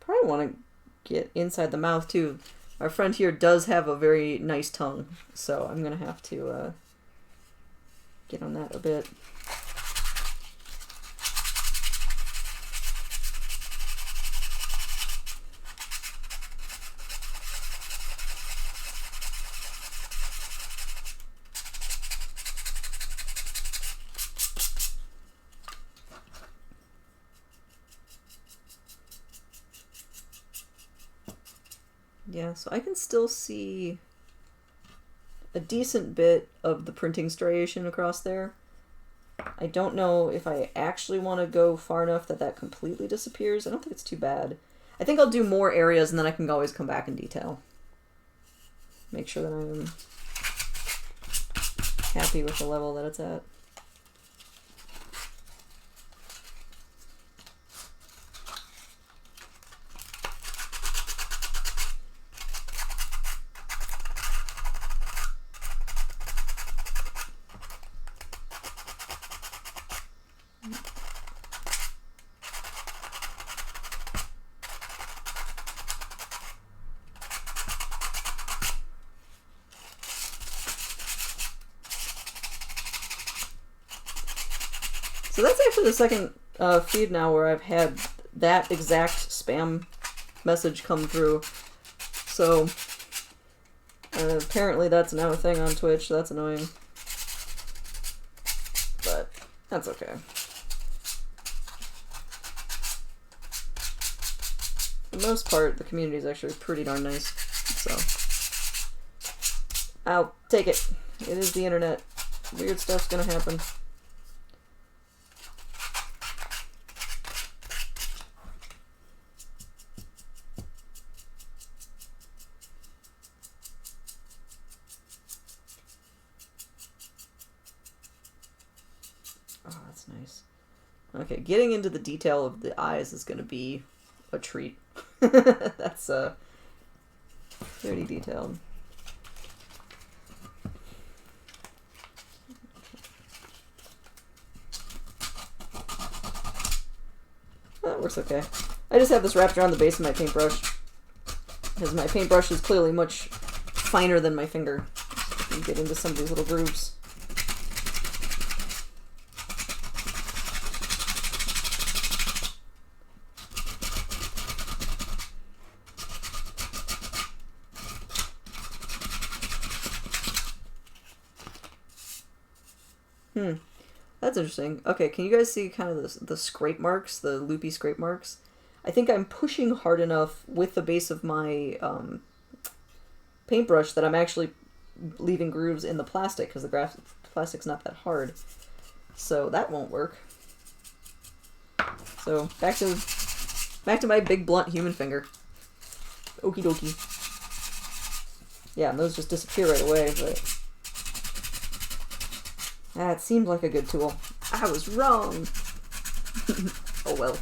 Probably want to get inside the mouth too. Our friend here does have a very nice tongue, so I'm going to have to get on that a bit. Yeah, so I can still see a decent bit of the printing striation across there. I don't know if I actually want to go far enough that that completely disappears. I don't think it's too bad. I think I'll do more areas and then I can always come back in detail. Make sure that I'm happy with the level that it's at. So that's actually the second feed now where I've had that exact spam message come through. So apparently that's now a thing on Twitch. That's annoying. But that's okay. For the most part, the community is actually pretty darn nice. So I'll take it. It is the internet. Weird stuff's gonna happen. Oh, that's nice. Okay, getting into the detail of the eyes is going to be a treat. That's pretty detailed. that works okay. I just have this wrapped around the base of my paintbrush, because my paintbrush is clearly much finer than my finger. I can get into some of these little grooves. That's interesting. Okay, can you guys see kind of the scrape marks, the loopy scrape marks? I think I'm pushing hard enough with the base of my paintbrush that I'm actually leaving grooves in the plastic, because the plastic's not that hard. So that won't work. So back to my big blunt human finger. Okie dokie. Yeah, and those just disappear right away, but... it seemed like a good tool. I was wrong! Oh well.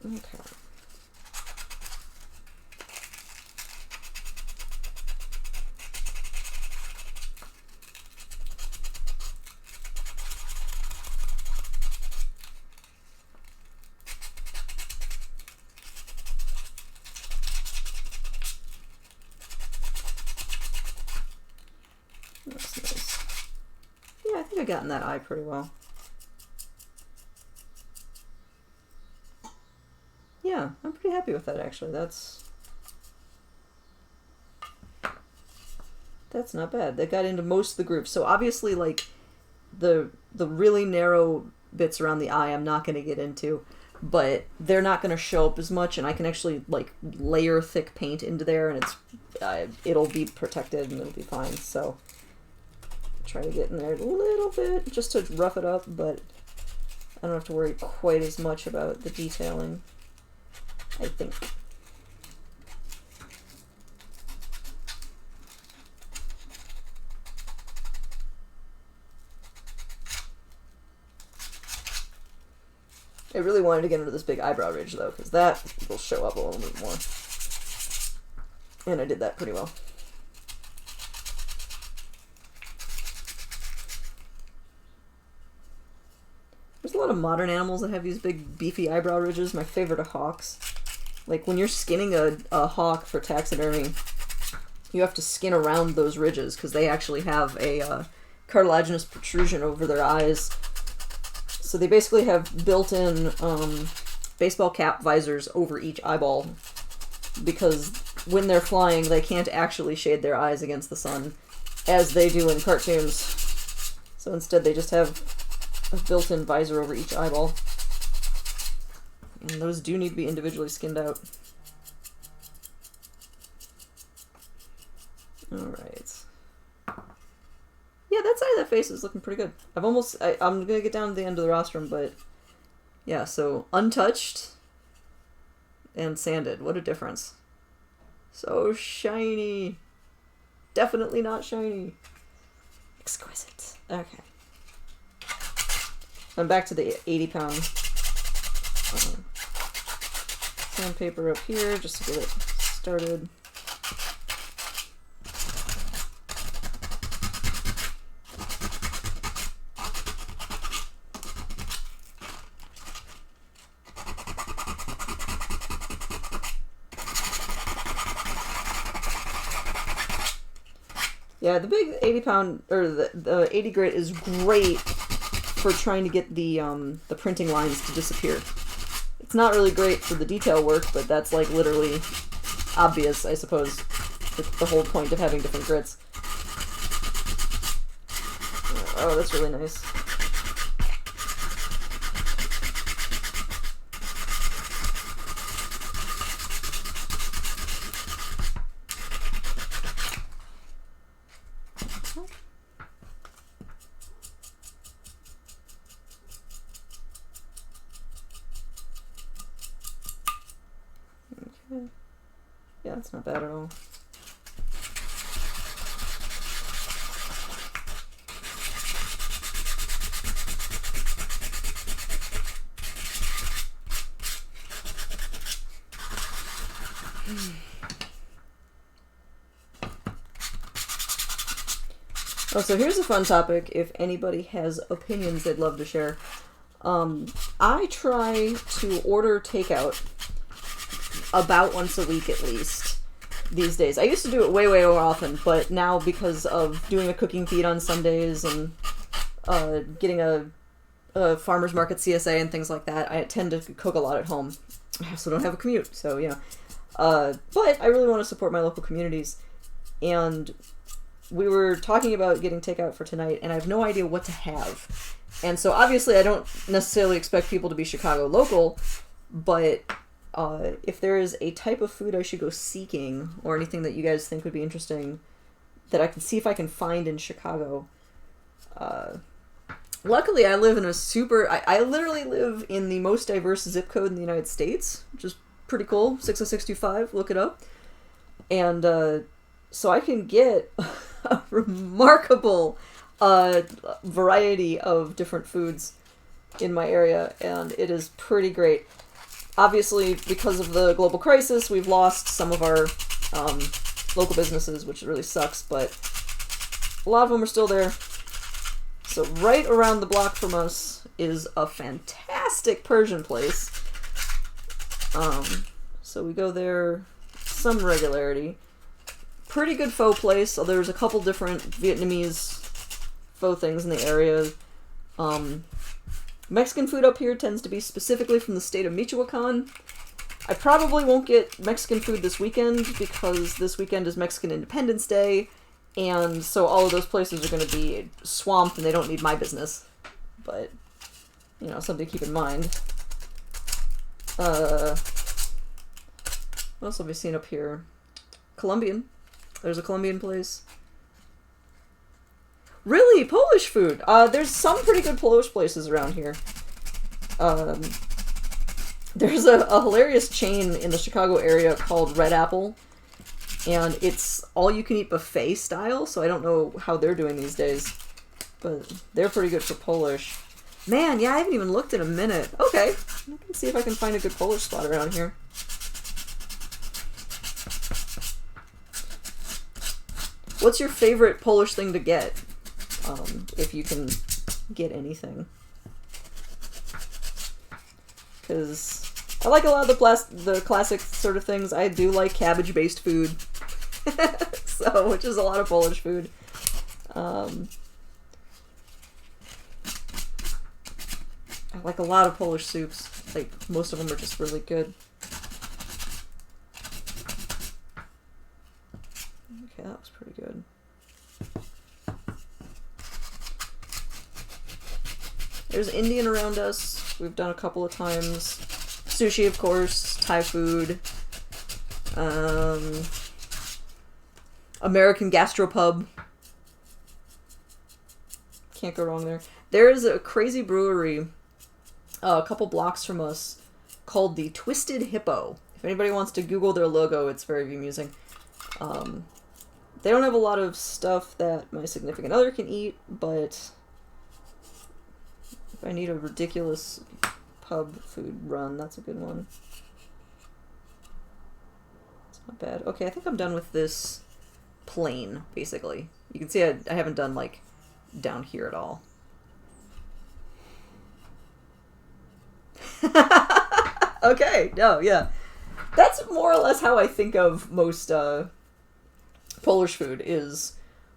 Okay. That's nice. Yeah, I think I've gotten that eye pretty well. Yeah, I'm pretty happy with that actually. That's not bad. They got into most of the groups. So obviously, like, the really narrow bits around the eye I'm not going to get into, but they're not going to show up as much, and I can actually, like, layer thick paint into there, and it'll be protected and it'll be fine. So try to get in there a little bit just to rough it up, but I don't have to worry quite as much about the detailing, I think. I really wanted to get into this big eyebrow ridge though, because that will show up a little bit more. And I did that pretty well. There's a lot of modern animals that have these big beefy eyebrow ridges. My favorite are hawks. Like when you're skinning a hawk for taxidermy, you have to skin around those ridges because they actually have a cartilaginous protrusion over their eyes. So they basically have built-in baseball cap visors over each eyeball because when they're flying, they can't actually shade their eyes against the sun as they do in cartoons. So instead they just have a built-in visor over each eyeball. And those do need to be individually skinned out. Alright. Yeah, that side of that face is looking pretty good. I'm gonna get down to the end of the rostrum, but yeah, so untouched and sanded. What a difference. So shiny. Definitely not shiny. Exquisite. Okay. I'm back to the 80-pound sandpaper up here just to get it started. Yeah, the big 80-pound, or the 80 grit is great for trying to get the printing lines to disappear. It's not really great for the detail work, but that's like literally obvious, I suppose. The whole point of having different grits. Oh, that's really nice. Yeah, it's not bad at all. Oh, so here's a fun topic if anybody has opinions they'd love to share. I try to order takeout about once a week at least these days. I used to do it way, way more often, but now because of doing a cooking feed on Sundays and getting a farmer's market CSA and things like that, I tend to cook a lot at home. I also don't have a commute, so yeah. But I really want to support my local communities, and we were talking about getting takeout for tonight, and I have no idea what to have. And so obviously I don't necessarily expect people to be Chicago local, but if there is a type of food I should go seeking, or anything that you guys think would be interesting that I can see if I can find in Chicago. Luckily, I live in a I literally live in the most diverse zip code in the United States, which is pretty cool. 60625, look it up. And so I can get a remarkable variety of different foods in my area, and it is pretty great. Obviously, because of the global crisis, we've lost some of our local businesses, which really sucks, but a lot of them are still there. So right around the block from us is a fantastic Persian place. So we go there some regularity. Pretty good pho place. So there's a couple different Vietnamese pho things in the area. Mexican food up here tends to be specifically from the state of Michoacan. I probably won't get Mexican food this weekend because this weekend is Mexican Independence Day, and so all of those places are going to be swamped and they don't need my business. But, you know, something to keep in mind. What else have we seen up here? Colombian. There's a Colombian place. Really? Polish food? There's some pretty good Polish places around here. There's a hilarious chain in the Chicago area called Red Apple, and it's all-you-can-eat buffet style, so I don't know how they're doing these days, but they're pretty good for Polish. Man, yeah, I haven't even looked in a minute. Okay, I can see if I can find a good Polish spot around here. What's your favorite Polish thing to get? If you can get anything. Because I like a lot of the classic sort of things. I do like cabbage-based food. So, which is a lot of Polish food. I like a lot of Polish soups. Like, most of them are just really good. Okay, that was pretty good. There's Indian around us. We've done a couple of times. Sushi, of course. Thai food. American gastropub. Can't go wrong there. There is a crazy brewery a couple blocks from us called the Twisted Hippo. If anybody wants to Google their logo, it's very amusing. They don't have a lot of stuff that my significant other can eat, but if I need a ridiculous pub food run, that's a good one. It's not bad. Okay, I think I'm done with this plane, basically. You can see I haven't done, like, down here at all. Okay, no, yeah. That's more or less how I think of most Polish food, is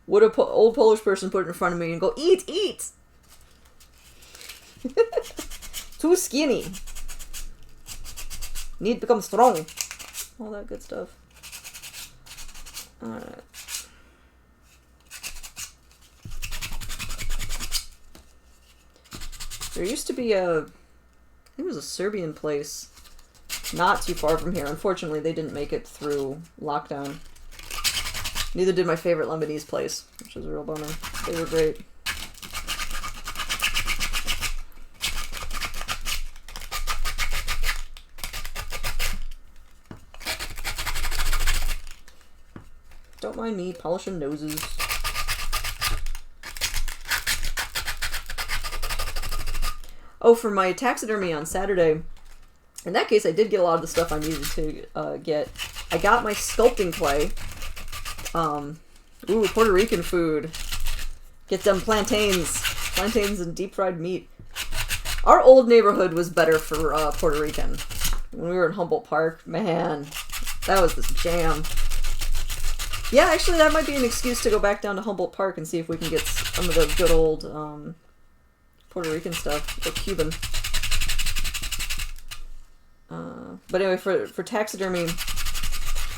would a old Polish person put it in front of me and go, eat, eat! Too skinny. Need to become strong. All that good stuff. Alright. There used to be I think it was a Serbian place not too far from here. Unfortunately, they didn't make it through lockdown. Neither did my favorite Lebanese place, which was a real bummer. They were great. Don't mind me polishing noses. Oh, for my taxidermy on Saturday, in that case, I did get a lot of the stuff I needed to get. I got my sculpting clay. Ooh, Puerto Rican food. Get them plantains. Plantains and deep-fried meat. Our old neighborhood was better for Puerto Rican. When we were in Humboldt Park, man, that was the jam. Yeah, actually, that might be an excuse to go back down to Humboldt Park and see if we can get some of the good old Puerto Rican stuff, or Cuban. But anyway, for taxidermy,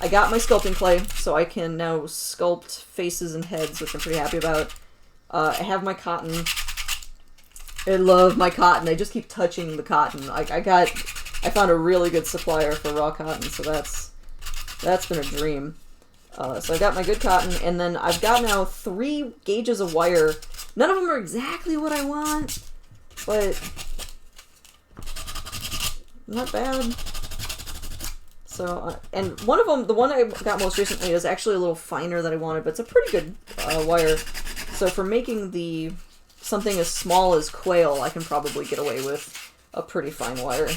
I got my sculpting clay, so I can now sculpt faces and heads, which I'm pretty happy about. I have my cotton. I love my cotton. I just keep touching the cotton. I found a really good supplier for raw cotton, so that's been a dream. So I got my good cotton, and then I've got now 3 gauges of wire. None of them are exactly what I want, but not bad. So, and one of them, the one I got most recently, is actually a little finer than I wanted, but it's a pretty good wire. So for making something as small as quail, I can probably get away with a pretty fine wire.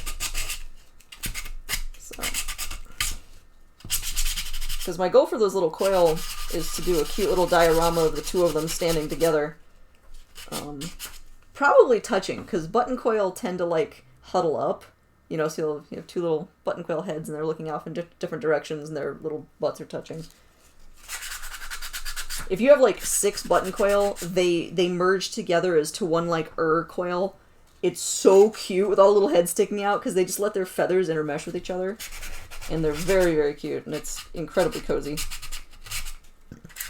So, because my goal for those little quail is to do a cute little diorama of the 2 of them standing together. Probably touching, because button quail tend to, like, huddle up. You know, so you have 2 little button quail heads, and they're looking off in different directions, and their little butts are touching. If you have, like, 6 button quail, they merge together as to one, like, quail. It's so cute with all the little heads sticking out, because they just let their feathers intermesh with each other. And they're very, very cute, and it's incredibly cozy.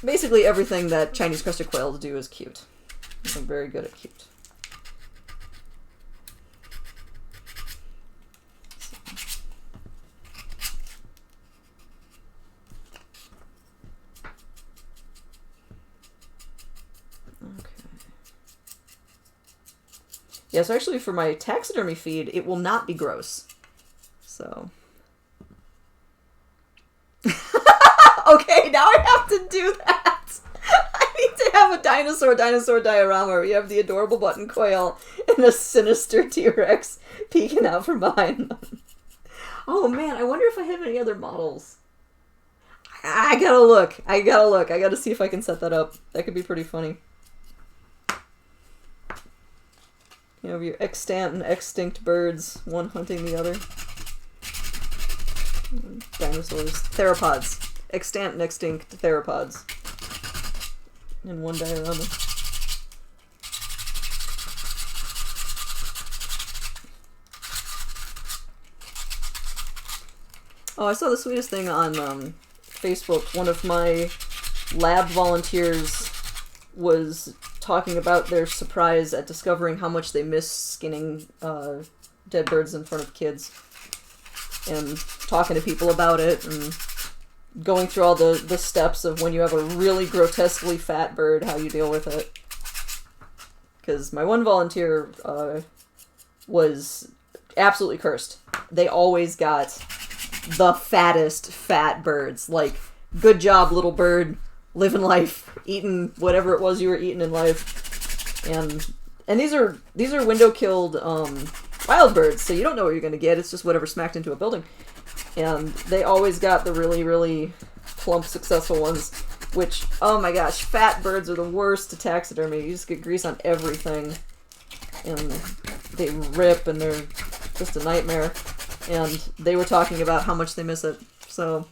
Basically, everything that Chinese crested quails do is cute. I'm very good at cute. Yeah, so actually for my taxidermy feed, it will not be gross. So. Okay, now I have to do that. I need to have a dinosaur diorama where you have the adorable button quail and a sinister T-Rex peeking out from behind them. Oh man, I wonder if I have any other models. I gotta look. I gotta see if I can set that up. That could be pretty funny. You know, your extant and extinct birds, one hunting the other. Dinosaurs. Theropods. Extant and extinct theropods. In one diorama. Oh, I saw the sweetest thing on Facebook. One of my lab volunteers was talking about their surprise at discovering how much they miss skinning dead birds in front of kids, and talking to people about it, and going through all the steps of when you have a really grotesquely fat bird, how you deal with it. Because my one volunteer was absolutely cursed. They always got the fattest fat birds. Like, good job, little bird, living life, eating whatever it was you were eating in life. And these are window killed wild birds, so you don't know what you're gonna get. It's just whatever smacked into a building. And they always got the really, really plump, successful ones, which, oh my gosh, fat birds are the worst to taxidermy. You just get grease on everything, and they rip, and they're just a nightmare. And they were talking about how much they miss it, so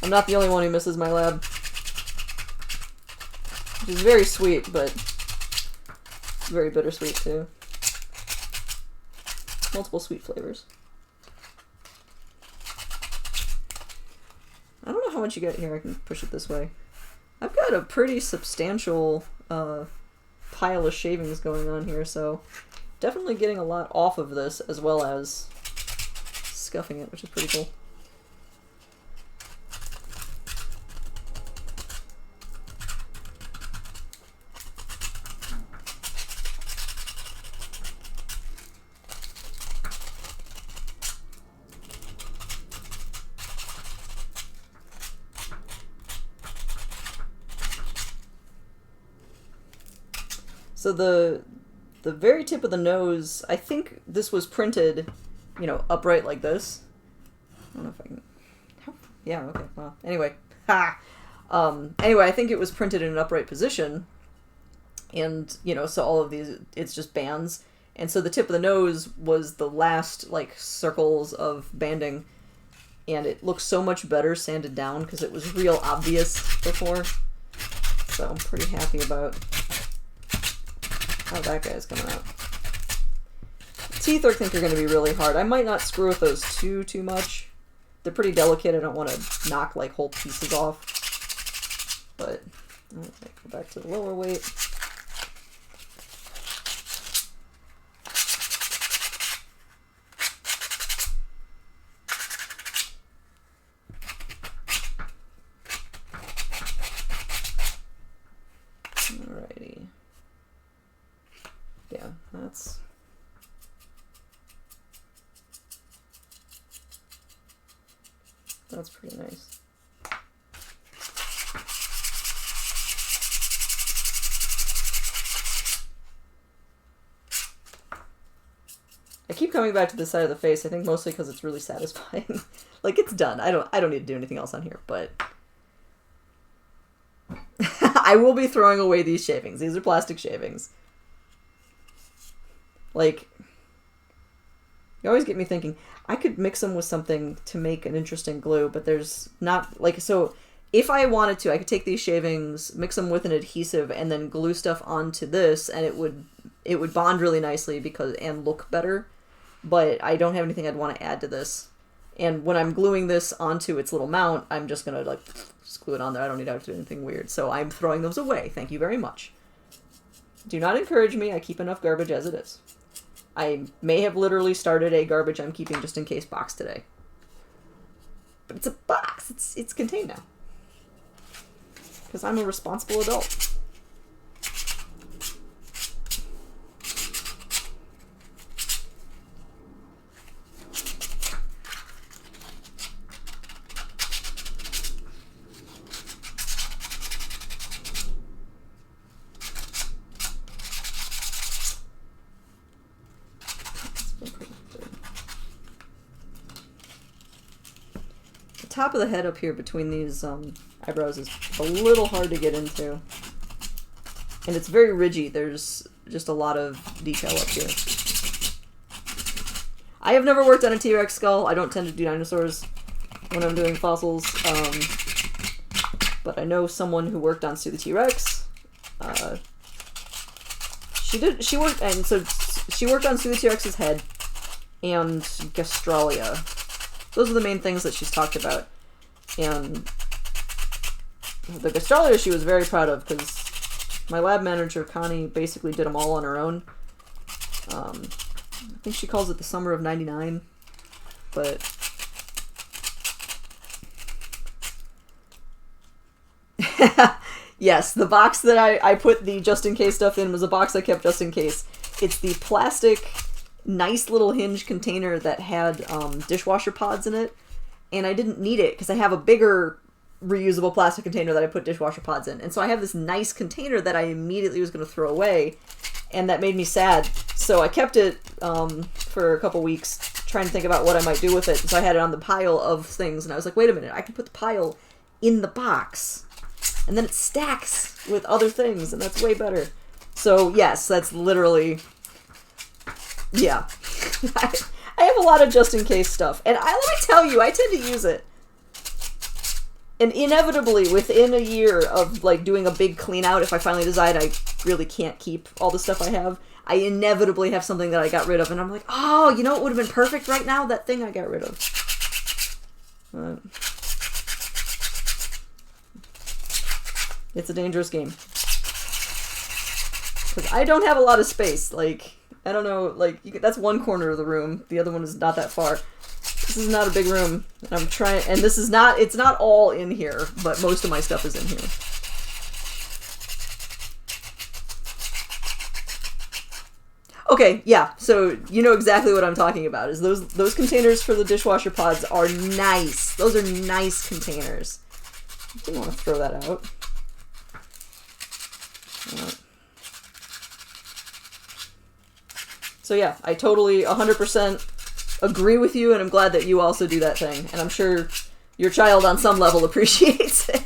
I'm not the only one who misses my lab. Which is very sweet, but very bittersweet too. Multiple sweet flavors. I don't know how much you get here. I can push it this way. I've got a pretty substantial pile of shavings going on here, so definitely getting a lot off of this as well as scuffing it, which is pretty cool. So the very tip of the nose, I think this was printed, you know, upright like this. I don't know if I can... Yeah, okay, well, anyway. Ha! Anyway, I think it was printed in an upright position. And, you know, so all of these, it's just bands. And so the tip of the nose was the last, like, circles of banding. And it looks so much better sanded down because it was real obvious before. So I'm pretty happy about how that guy's coming out. Teeth I think are going to be really hard. I might not screw with those too much. They're pretty delicate. I don't want to knock like whole pieces off. But okay, go back to the lower weight. Alrighty. Yeah, that's pretty nice. I keep coming back to this side of the face, I think mostly because it's really satisfying. Like, it's done. I don't need to do anything else on here, but I will be throwing away these shavings. These are plastic shavings. Like, you always get me thinking, I could mix them with something to make an interesting glue, but there's not, like, so if I wanted to, I could take these shavings, mix them with an adhesive, and then glue stuff onto this, and it would bond really nicely and look better, but I don't have anything I'd want to add to this. And when I'm gluing this onto its little mount, I'm just going to, like, just glue it on there. I don't need to do anything weird, so I'm throwing those away. Thank you very much. Do not encourage me. I keep enough garbage as it is. I may have literally started a garbage I'm keeping just in case box today. But it's a box. It's contained now. Because I'm a responsible adult. Top of the head up here between these eyebrows is a little hard to get into. And it's very ridgy. There's just a lot of detail up here. I have never worked on a T-Rex skull. I don't tend to do dinosaurs when I'm doing fossils. But I know someone who worked on Sue the T-Rex. She worked on Sue the T-Rex's head and gastralia. Those are the main things that she's talked about. And the gastralia she was very proud of because my lab manager, Connie, basically did them all on her own. I think she calls it the summer of '99. But yes, the box that I put the just-in-case stuff in was a box I kept just in case. It's the plastic nice little hinge container that had dishwasher pods in it, and I didn't need it because I have a bigger reusable plastic container that I put dishwasher pods in, and so I have this nice container that I immediately was going to throw away, and that made me sad. So I kept it for a couple weeks trying to think about what I might do with it, so I had it on the pile of things, and I was like, wait a minute, I can put the pile in the box, and then it stacks with other things, and that's way better. So yes, that's literally... yeah. I have a lot of just-in-case stuff. And let me tell you, I tend to use it. And inevitably, within a year of, like, doing a big clean-out, if I finally decide I really can't keep all the stuff I have, I inevitably have something that I got rid of. And I'm like, oh, you know what would have been perfect right now? That thing I got rid of. It's a dangerous game. Because I don't have a lot of space, like... I don't know, like, that's one corner of the room. The other one is not that far. This is not a big room. I'm trying, and this is not, it's not all in here, but most of my stuff is in here. Okay, yeah, so you know exactly what I'm talking about. Is those containers for the dishwasher pods are nice. Those are nice containers. I didn't want to throw that out. So yeah, I totally 100% agree with you, and I'm glad that you also do that thing. And I'm sure your child on some level appreciates it.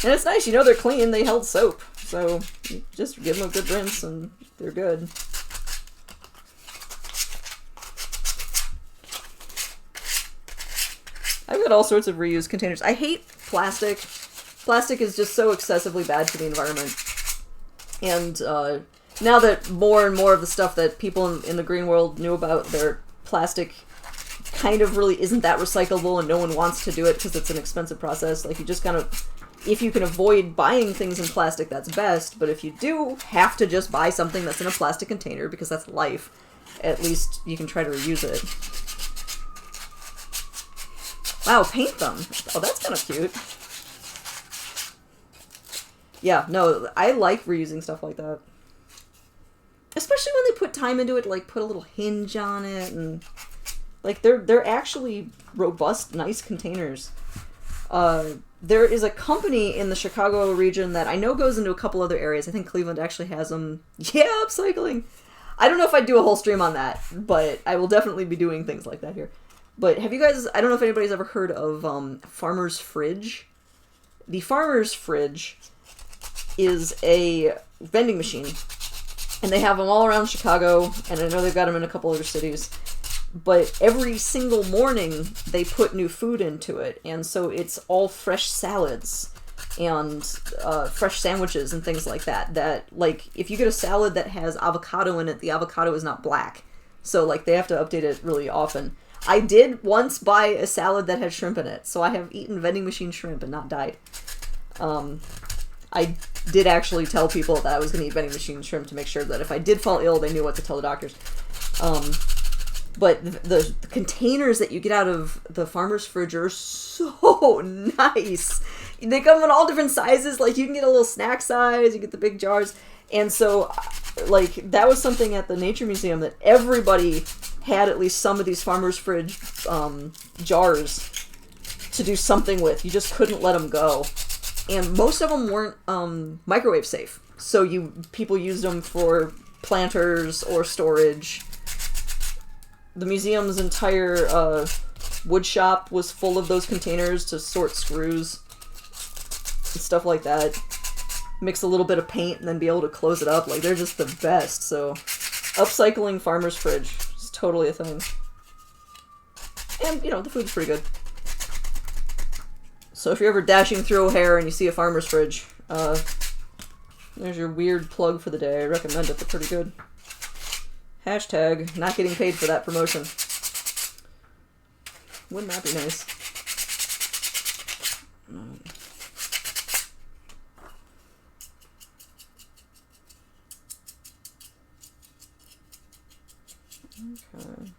And it's nice, you know they're clean, they held soap. So you just give them a good rinse and they're good. I've got all sorts of reused containers. I hate plastic. Plastic is just so excessively bad for the environment. And now that more and more of the stuff that people in the green world knew about, their plastic kind of really isn't that recyclable, and no one wants to do it because it's an expensive process. Like, you just kind of, if you can avoid buying things in plastic, that's best. But if you do have to just buy something that's in a plastic container because that's life, at least you can try to reuse it. Wow, paint them. Oh, that's kind of cute. Yeah, no, I like reusing stuff like that. Especially when they put time into it, like put a little hinge on it, and like they're actually robust, nice containers. There is a company in the Chicago region that I know goes into a couple other areas. I think Cleveland actually has them. Yeah, upcycling. I don't know if I'd do a whole stream on that, but I will definitely be doing things like that here. But have you guys, I don't know if anybody's ever heard of Farmer's Fridge. The Farmer's Fridge is a vending machine, and they have them all around Chicago, and I know they've got them in a couple other cities. But every single morning, they put new food into it, and so it's all fresh salads and fresh sandwiches and things like that. That, like, if you get a salad that has avocado in it, the avocado is not black. So, like, they have to update it really often. I did once buy a salad that had shrimp in it, so I have eaten vending machine shrimp and not died. I did actually tell people that I was going to eat vending machine shrimp to make sure that if I did fall ill, they knew what to tell the doctors. But the containers that you get out of the Farmer's Fridge are so nice. They come in all different sizes. Like, you can get a little snack size, you get the big jars. And so, like, that was something at the Nature Museum that everybody had at least some of these Farmer's Fridge jars to do something with. You just couldn't let them go. And most of them weren't microwave safe. So people used them for planters or storage. The museum's entire wood shop was full of those containers to sort screws and stuff like that. Mix a little bit of paint and then be able to close it up. Like, they're just the best. So, upcycling Farmer's Fridge is totally a thing. And, you know, the food's pretty good. So if you're ever dashing through O'Hare and you see a Farmer's Fridge, there's your weird plug for the day. I recommend it. They're pretty good. Hashtag not getting paid for that promotion. Wouldn't that be nice? Okay.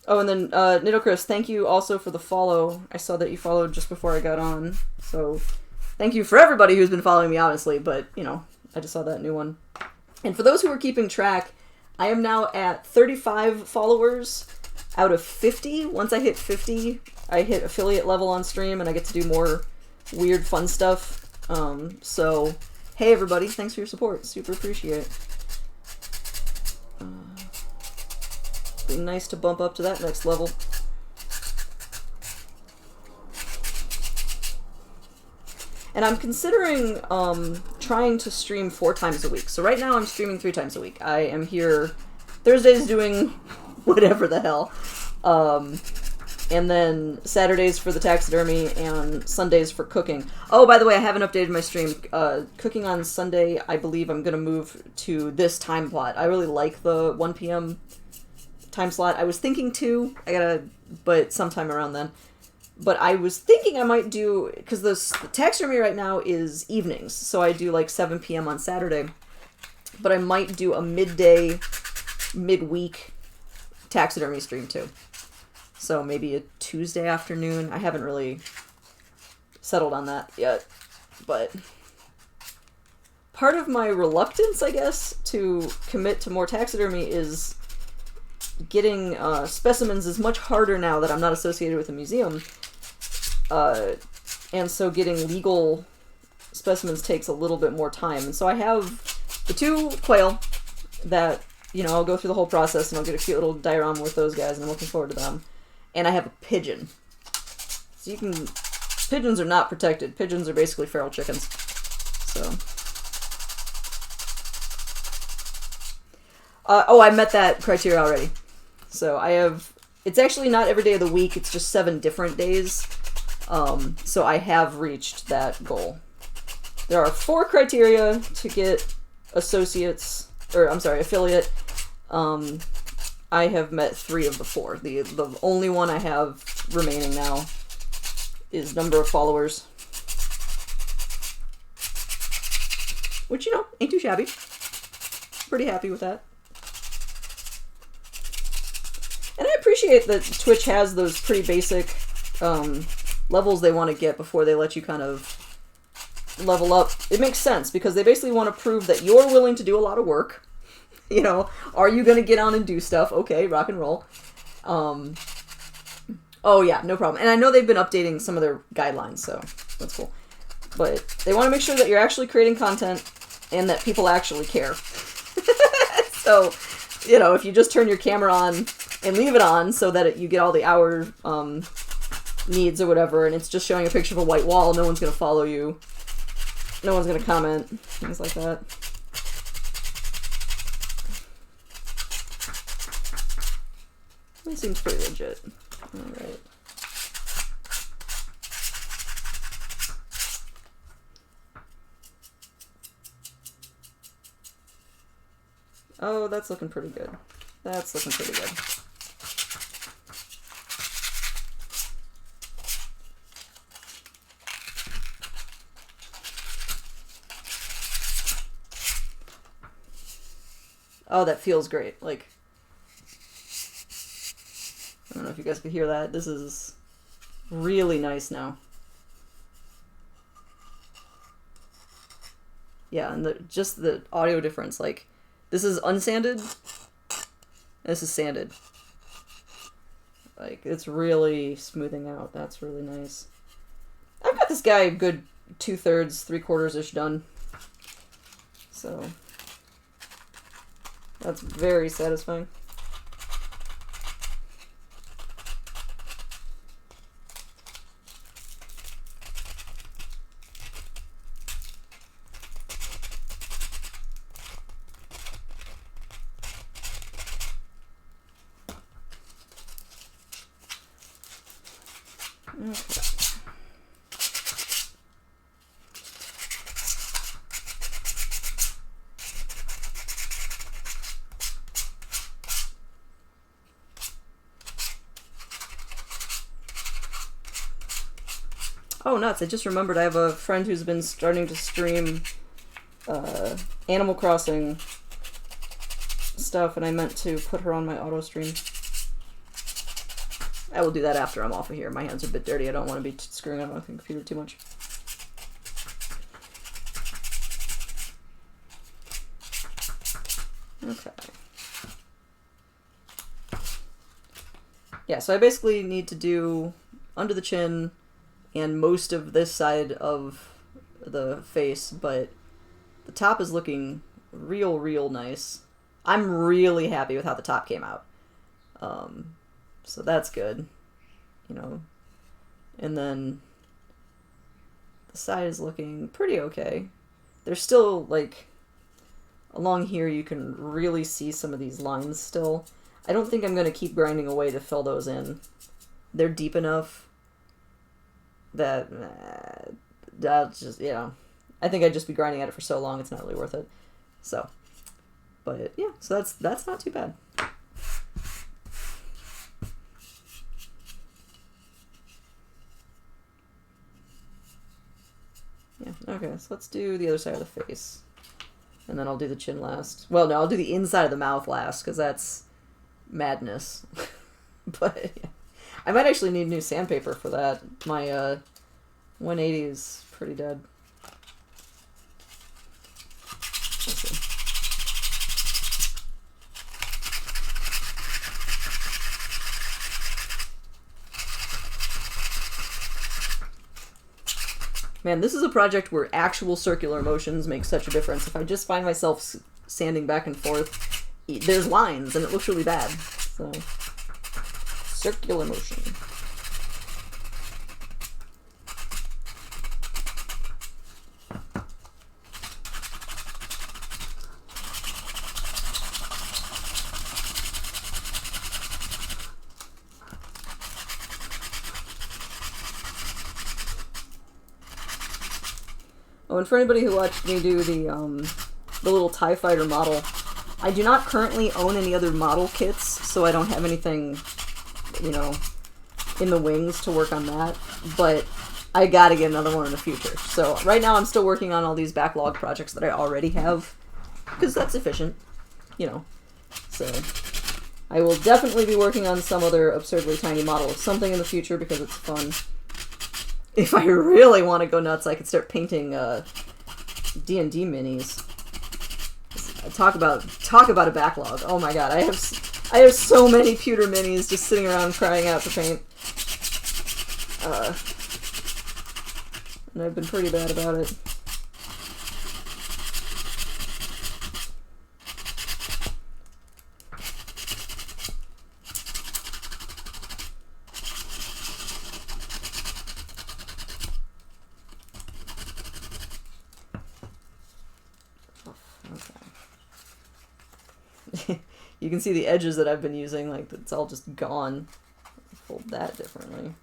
Oh, and then, Nidocris, thank you also for the follow. I saw that you followed just before I got on, so thank you for everybody who's been following me, honestly, but, you know, I just saw that new one. And for those who are keeping track, I am now at 35 followers out of 50. Once I hit 50, I hit affiliate level on stream, and I get to do more weird, fun stuff. So, hey everybody, thanks for your support. Super appreciate it. Be nice to bump up to that next level. And I'm considering trying to stream 4 times a week. So right now I'm streaming 3 times a week. I am here Thursdays doing whatever the hell. And then Saturdays for the taxidermy and Sundays for cooking. Oh, by the way, I haven't updated my stream. Cooking on Sunday, I believe I'm going to move to this time slot. I really like the 1 p.m. time slot. I was thinking 2, but sometime around then. But I was thinking I might do, because the taxidermy right now is evenings, so I do like 7 p.m. on Saturday. But I might do a midday, midweek taxidermy stream too. So maybe a Tuesday afternoon. I haven't really settled on that yet. But part of my reluctance, I guess, to commit to more taxidermy is getting specimens is much harder now that I'm not associated with a museum. And so getting legal specimens takes a little bit more time. And so I have the 2 quail that, you know, I'll go through the whole process and I'll get a cute little diorama with those guys, and I'm looking forward to them. And I have a pigeon. So you can... Pigeons are not protected. Pigeons are basically feral chickens. So... Oh, I met that criteria already. So I have... It's actually not every day of the week. It's just 7 different days. So I have reached that goal. There are 4 criteria to get associates... Or, I'm sorry, affiliate. I have met 3 of the 4. The only one I have remaining now is number of followers. Which, you know, ain't too shabby. Pretty happy with that. And I appreciate that Twitch has those pretty basic levels they want to get before they let you kind of level up. It makes sense, because they basically want to prove that you're willing to do a lot of work. You know, are you going to get on and do stuff? Okay, rock and roll. Oh yeah, no problem. And I know they've been updating some of their guidelines, so that's cool. But they want to make sure that you're actually creating content and that people actually care. So, you know, if you just turn your camera on and leave it on so that you get all the hour needs or whatever, and it's just showing a picture of a white wall, no one's going to follow you. No one's going to comment. Things like that. That seems pretty legit. Alright. Oh, that's looking pretty good. That's looking pretty good. Oh, that feels great. Like, I don't know if you guys could hear that. This is really nice now. Yeah, and just the audio difference, like, this is unsanded, this is sanded. Like, it's really smoothing out. That's really nice. I've got this guy a good 2/3, 3/4-ish done. So, that's very satisfying. Okay. Oh, nuts. I just remembered I have a friend who's been starting to stream Animal Crossing stuff, and I meant to put her on my auto stream. I will do that after I'm off of here. My hands are a bit dirty. I don't want to be screwing up my computer too much. Okay. Yeah, so I basically need to do under the chin and most of this side of the face, but the top is looking real nice. I'm really happy with how the top came out. So that's good, you know. And then the side is looking pretty okay. There's still, like, along here you can really see some of these lines still. I don't think I'm going to keep grinding away to fill those in. They're deep enough that, that's just, you know, I think I'd just be grinding at it for so long, it's not really worth it. So, but yeah, so that's not too bad. Yeah, okay, so let's do the other side of the face. And then I'll do the chin last. Well, no, I'll do the inside of the mouth last, because that's madness. But, yeah. I might actually need new sandpaper for that. My 180 is pretty dead. Let's see. Man, this is a project where actual circular motions make such a difference. If I just find myself sanding back and forth, there's lines, and it looks really bad. So, circular motion. Oh, and for anybody who watched me do the little TIE Fighter model, I do not currently own any other model kits, so I don't have anything, you know, in the wings to work on that, but I gotta get another one in the future. So right now I'm still working on all these backlog projects that I already have, because that's efficient, you know. So I will definitely be working on some other absurdly tiny model of something in the future because it's fun. If I really want to go nuts, I could start painting D&D minis. Talk about a backlog. Oh my god, I have so many pewter minis just sitting around crying out to paint. And I've been pretty bad about it. You can see the edges that I've been using, like, it's all just gone. Fold that differently.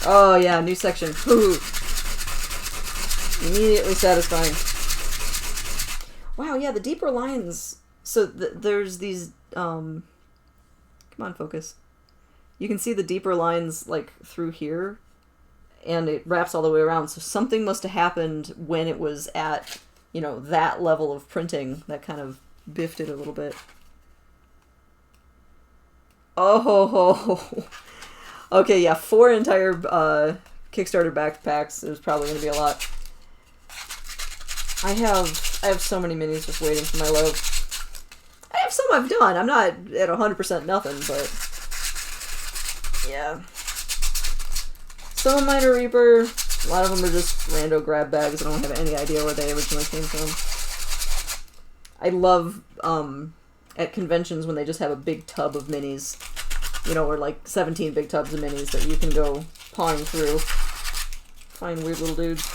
Oh yeah, new section. Ooh. Immediately satisfying. Wow, yeah, the deeper lines. So there's these, come on, focus. You can see the deeper lines, like, through here. And it wraps all the way around. So something must have happened when it was at, you know, that level of printing that kind of biffed it a little bit. Oh ho ho. Okay, yeah, 4 entire Kickstarter backpacks. There's probably going to be a lot. I have so many minis just waiting for my load. I have some I've done. I'm not at 100% nothing, but yeah. Some of mine are Reaper. A lot of them are just rando grab bags. I don't have any idea where they originally came from. I love at conventions when they just have a big tub of minis. You know, or like 17 big tubs of minis that you can go pawing through. Find weird little dudes.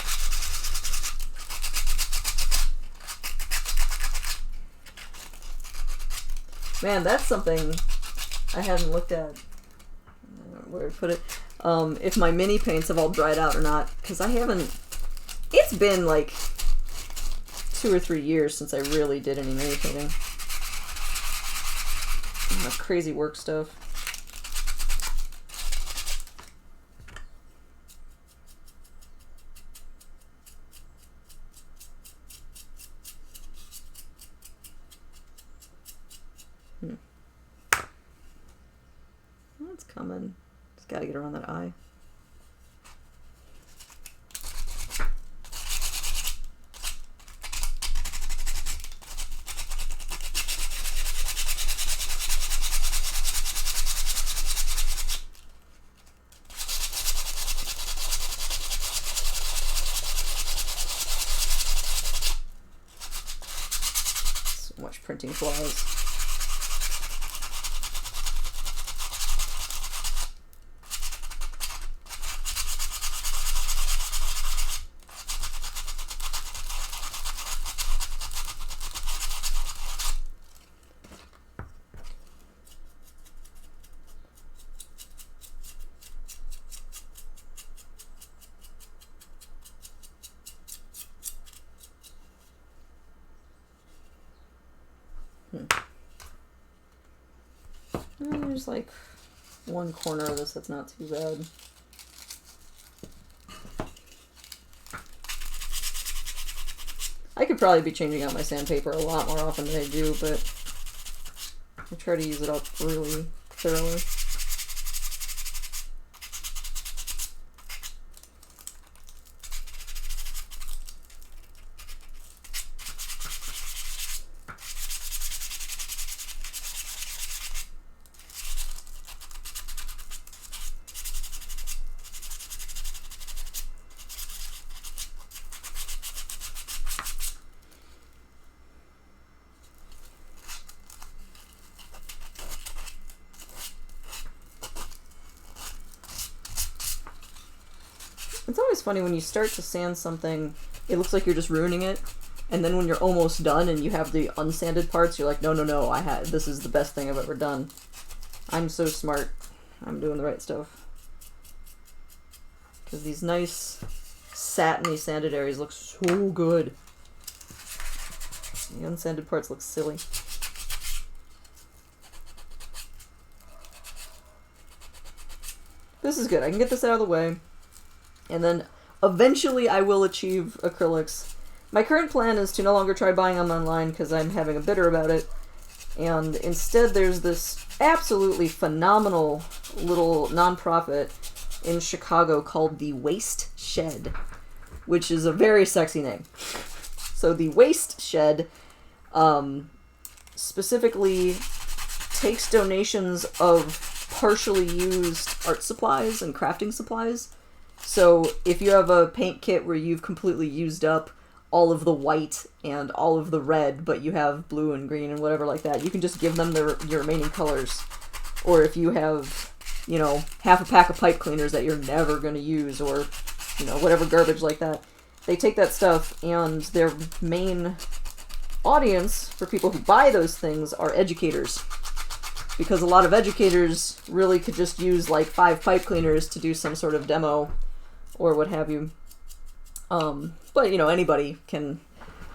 Man, that's something I haven't looked at. I don't know where to put it. If my mini paints have all dried out or not, because I haven't. It's been like 2 or 3 years since I really did any mini painting. Crazy work stuff. That's coming. Just gotta get around that eye. So much printing flaws. There's like one corner of this that's not too bad. I could probably be changing out my sandpaper a lot more often than I do, but I try to use it up really thoroughly. It's always funny when you start to sand something, it looks like you're just ruining it, and then when you're almost done and you have the unsanded parts, you're like, no, this is the best thing I've ever done. I'm so smart. I'm doing the right stuff. Because these nice satiny sanded areas look so good. The unsanded parts look silly. This is good. I can get this out of the way. And then eventually I will achieve acrylics. My current plan is to no longer try buying them online because I'm having a bitter about it. And instead there's this absolutely phenomenal little nonprofit in Chicago called the Waste Shed, which is a very sexy name. So the Waste Shed specifically takes donations of partially used art supplies and crafting supplies. So if you have a paint kit where you've completely used up all of the white and all of the red, but you have blue and green and whatever like that, you can just give them your remaining colors. Or if you have, you know, half a pack of pipe cleaners that you're never going to use, or, you know, whatever garbage like that, they take that stuff, and their main audience for people who buy those things are educators. Because a lot of educators really could just use like 5 pipe cleaners to do some sort of demo or what have you. But, you know, anybody can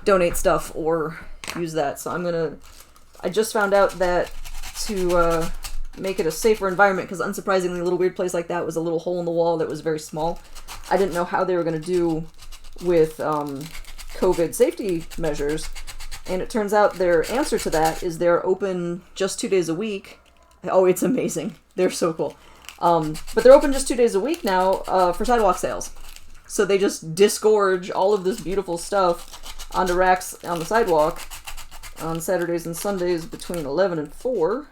donate stuff or use that. So I just found out that to make it a safer environment, because unsurprisingly a little weird place like that was a little hole in the wall that was very small. I didn't know how they were going to do with COVID safety measures. And it turns out their answer to that is they're open just 2 days a week. Oh, it's amazing. They're so cool. But they're open just 2 days a week now for sidewalk sales. So they just disgorge all of this beautiful stuff onto racks on the sidewalk on Saturdays and Sundays between 11 and 4.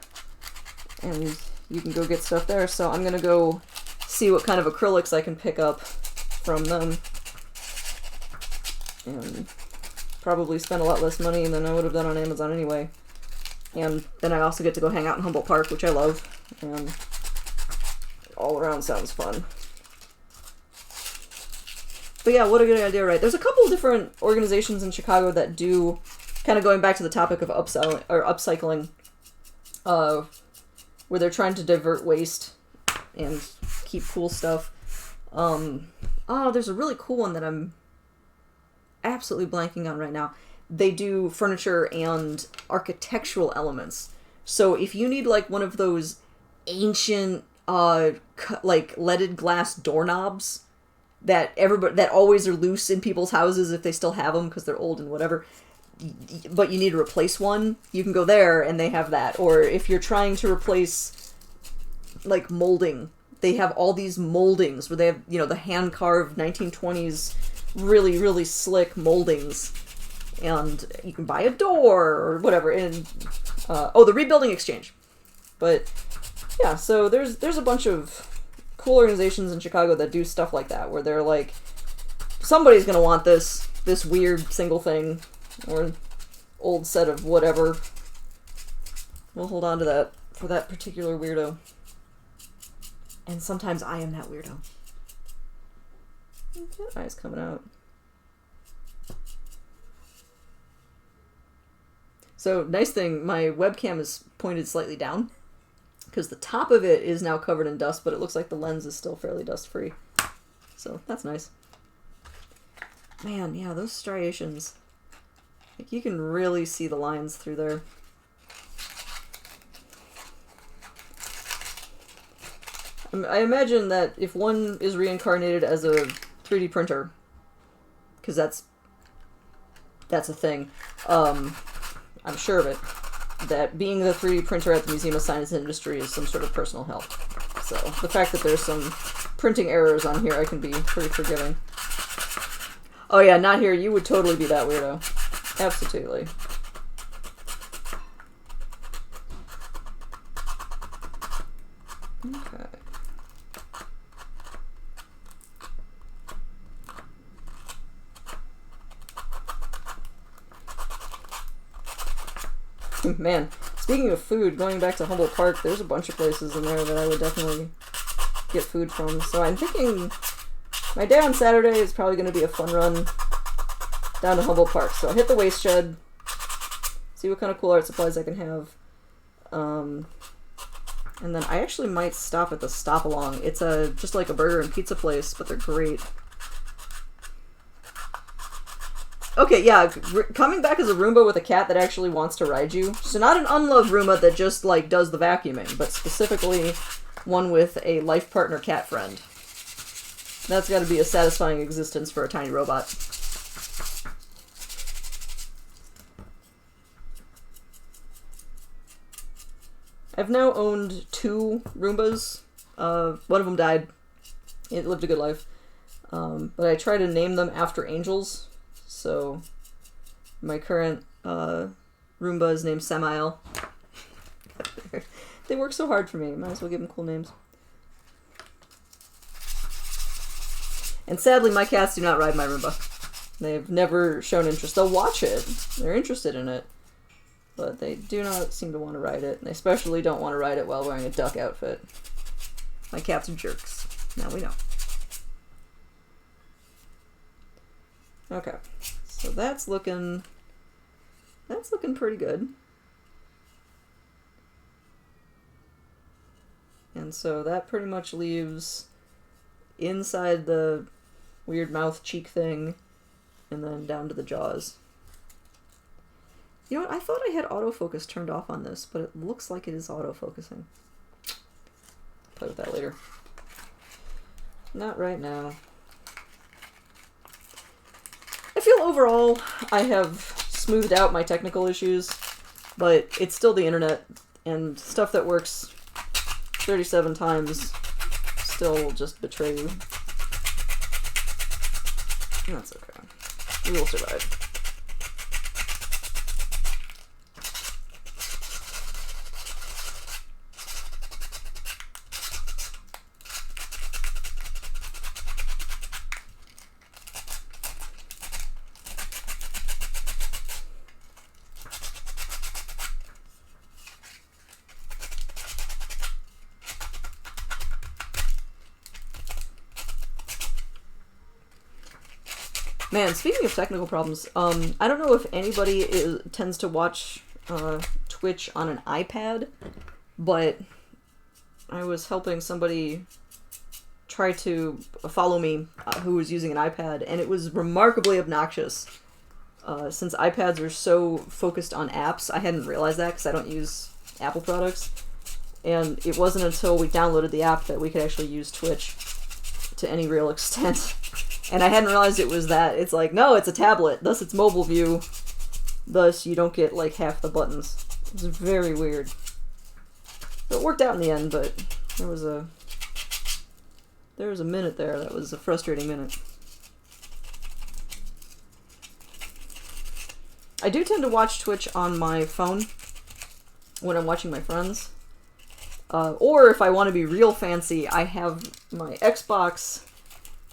And you can go get stuff there. So I'm going to go see what kind of acrylics I can pick up from them. And probably spend a lot less money than I would have done on Amazon anyway. And then I also get to go hang out in Humboldt Park, which I love. And all around sounds fun. But yeah, what a good idea, right? There's a couple different organizations in Chicago that do, kind of going back to the topic of upcycling, where they're trying to divert waste and keep cool stuff. There's a really cool one that I'm absolutely blanking on right now. They do furniture and architectural elements. So if you need like one of those ancient like leaded glass doorknobs that always are loose in people's houses if they still have them because they're old and whatever, but you need to replace one, you can go there and they have that. Or if you're trying to replace like molding, they have all these moldings where they have, you know, the hand carved 1920s really, really slick moldings, and you can buy a door or whatever. And the Rebuilding Exchange. But yeah, so there's a bunch of cool organizations in Chicago that do stuff like that, where they're like, somebody's gonna want this weird single thing or old set of whatever. We'll hold on to that for that particular weirdo. And sometimes I am that weirdo. Eyes coming out. So, nice thing, my webcam is pointed slightly down, because the top of it is now covered in dust, but it looks like the lens is still fairly dust-free. So, that's nice. Man, yeah, those striations. Like, you can really see the lines through there. I imagine that if one is reincarnated as a 3D printer, because that's a thing, I'm sure of it, that being the 3D printer at the Museum of Science and Industry is some sort of personal help. So the fact that there's some printing errors on here, I can be pretty forgiving. Oh yeah, not here. You would totally be that weirdo. Absolutely. Okay. Man, speaking of food, going back to Humboldt Park, there's a bunch of places in there that I would definitely get food from. So I'm thinking my day on Saturday is probably going to be a fun run down to Humboldt Park. So I'll hit the Waste Shed, see what kind of cool art supplies I can have. And then I actually might stop at the Stop Along. It's just like a burger and pizza place, but they're great. Okay, yeah, coming back as a Roomba with a cat that actually wants to ride you. So not an unloved Roomba that just, like, does the vacuuming, but specifically one with a life partner cat friend. That's got to be a satisfying existence for a tiny robot. I've now owned 2 Roombas. One of them died. It lived a good life. But I try to name them after angels. So my current Roomba is named Samael. They work so hard for me. Might as well give them cool names. And sadly, my cats do not ride my Roomba. They've never shown interest. They'll watch it. They're interested in it. But they do not seem to want to ride it. And they especially don't want to ride it while wearing a duck outfit. My cats are jerks. Now we know. Okay. So that's looking pretty good. And so that pretty much leaves inside the weird mouth cheek thing and then down to the jaws. You know what? I thought I had autofocus turned off on this, but it looks like it is autofocusing. Play with that later. Not right now. I feel overall I have smoothed out my technical issues, but it's still the internet, and stuff that works 37 times still will just betray you. That's okay. We will survive. Man, speaking of technical problems, I don't know if anybody tends to watch Twitch on an iPad, but I was helping somebody try to follow me who was using an iPad, and it was remarkably obnoxious. Since iPads are so focused on apps, I hadn't realized that because I don't use Apple products, and it wasn't until we downloaded the app that we could actually use Twitch to any real extent. And I hadn't realized it was that. It's like, no, it's a tablet, thus it's mobile view, thus you don't get, like, half the buttons. It's very weird. It worked out in the end, but there was a minute there that was a frustrating minute. I do tend to watch Twitch on my phone when I'm watching my friends. Or if I want to be real fancy, I have my Xbox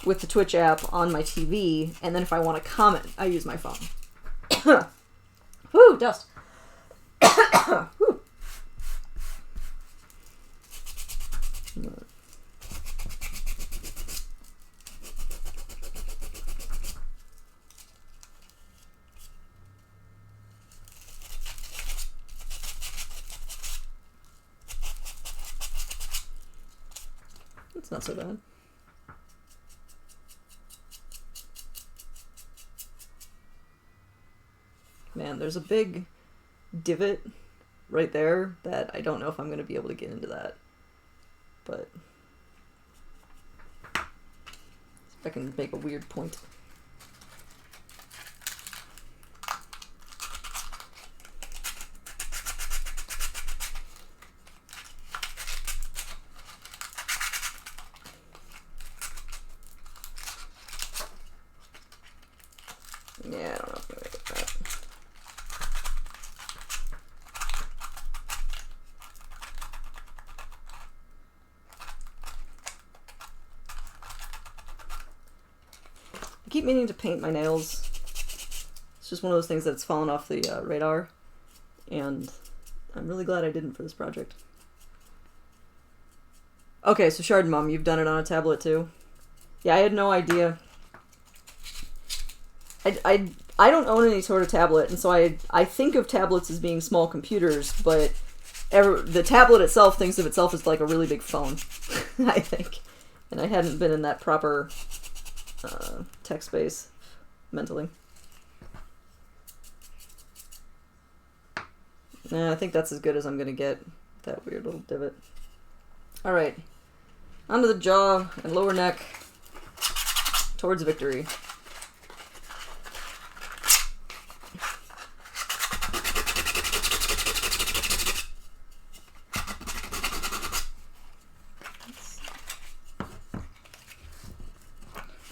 with the Twitch app on my TV, and then if I want to comment, I use my phone. Whew, dust. Whew. That's not so bad. Man, there's a big divot right there that I don't know if I'm going to be able to get into that. But if I can make a weird point. Yeah, I don't know if I'm going to get that. I keep meaning to paint my nails. It's just one of those things that's fallen off the radar, and I'm really glad I didn't for this project. Okay, so Shard Mom, you've done it on a tablet too? Yeah, I had no idea. I don't own any sort of tablet, and so I think of tablets as being small computers, but the tablet itself thinks of itself as like a really big phone, I think. And I hadn't been in that proper tech space mentally. Nah, I think that's as good as I'm going to get. That weird little divot. Alright. Onto the jaw and lower neck. Towards victory.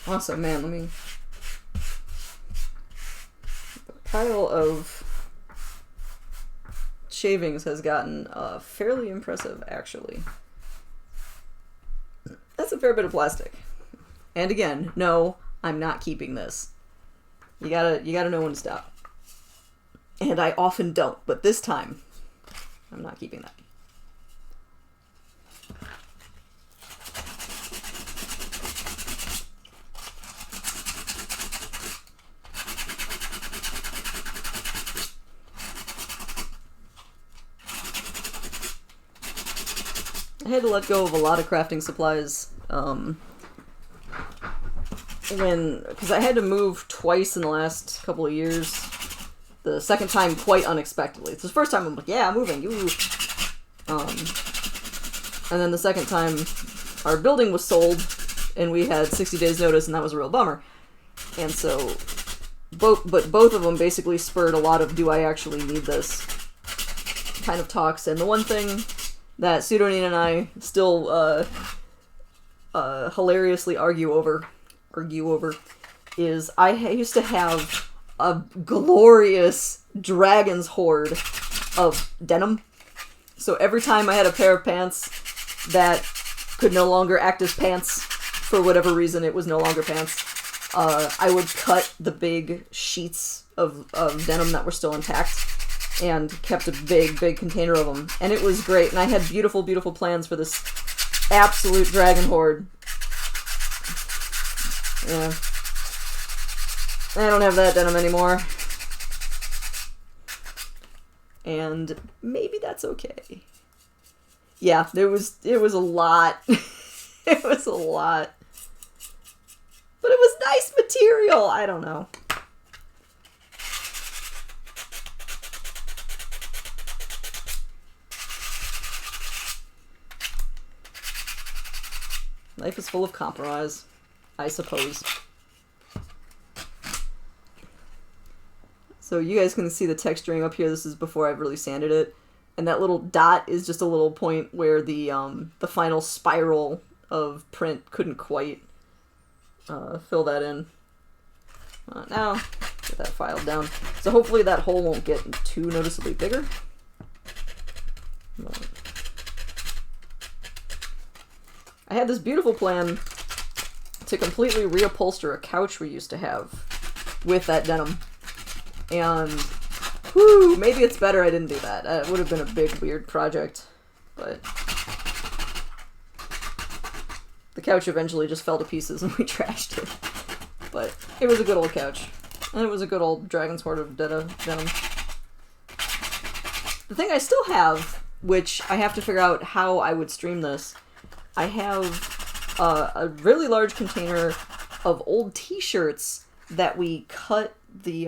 Awesome, man. Let me... The pile of shavings has gotten fairly impressive, actually. That's a fair bit of plastic. And again, no, I'm not keeping this. You gotta know when to stop. And I often don't, but this time, I'm not keeping that. I had to let go of a lot of crafting supplies because I had to move twice in the last couple of years. The second time quite unexpectedly. It's the first time I'm like, yeah, I'm moving. And then the second time our building was sold and we had 60 days notice, and that was a real bummer. And so both of them basically spurred a lot of do I actually need this kind of talks. And the one thing that Pseudonine and I still hilariously argue over is I used to have a glorious dragon's hoard of denim. So every time I had a pair of pants that could no longer act as pants, for whatever reason it was no longer pants, I would cut the big sheets of denim that were still intact and kept a big container of them. And it was great. And I had beautiful plans for this absolute dragon hoard. Yeah. I don't have that denim anymore. And maybe that's okay. Yeah, it was a lot. It was a lot. But it was nice material. I don't know. Life is full of compromise, I suppose. So you guys can see the texturing up here. This is before I've really sanded it. And that little dot is just a little point where the final spiral of print couldn't quite fill that in. Now, get that filed down. So hopefully that hole won't get too noticeably bigger. But I had this beautiful plan to completely reupholster a couch we used to have with that denim. And, whew, maybe it's better I didn't do that. It would have been a big, weird project. But the couch eventually just fell to pieces and we trashed it. But it was a good old couch. And it was a good old dragon's hoard of denim. The thing I still have, which I have to figure out how I would stream this, I have a really large container of old t-shirts that we cut the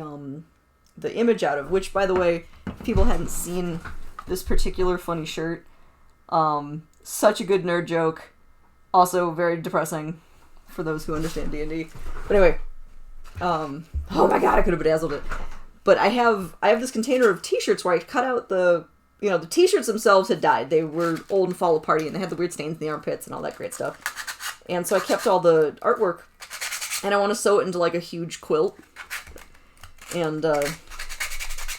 image out of, which, by the way, if people hadn't seen this particular funny shirt, such a good nerd joke, also very depressing for those who understand D&D. But anyway, oh my god, I could have bedazzled it. But I have this container of t-shirts where I cut out the t-shirts themselves had died. They were old and fall apart, and they had the weird stains in the armpits and all that great stuff. And so I kept all the artwork, and I want to sew it into like a huge quilt. And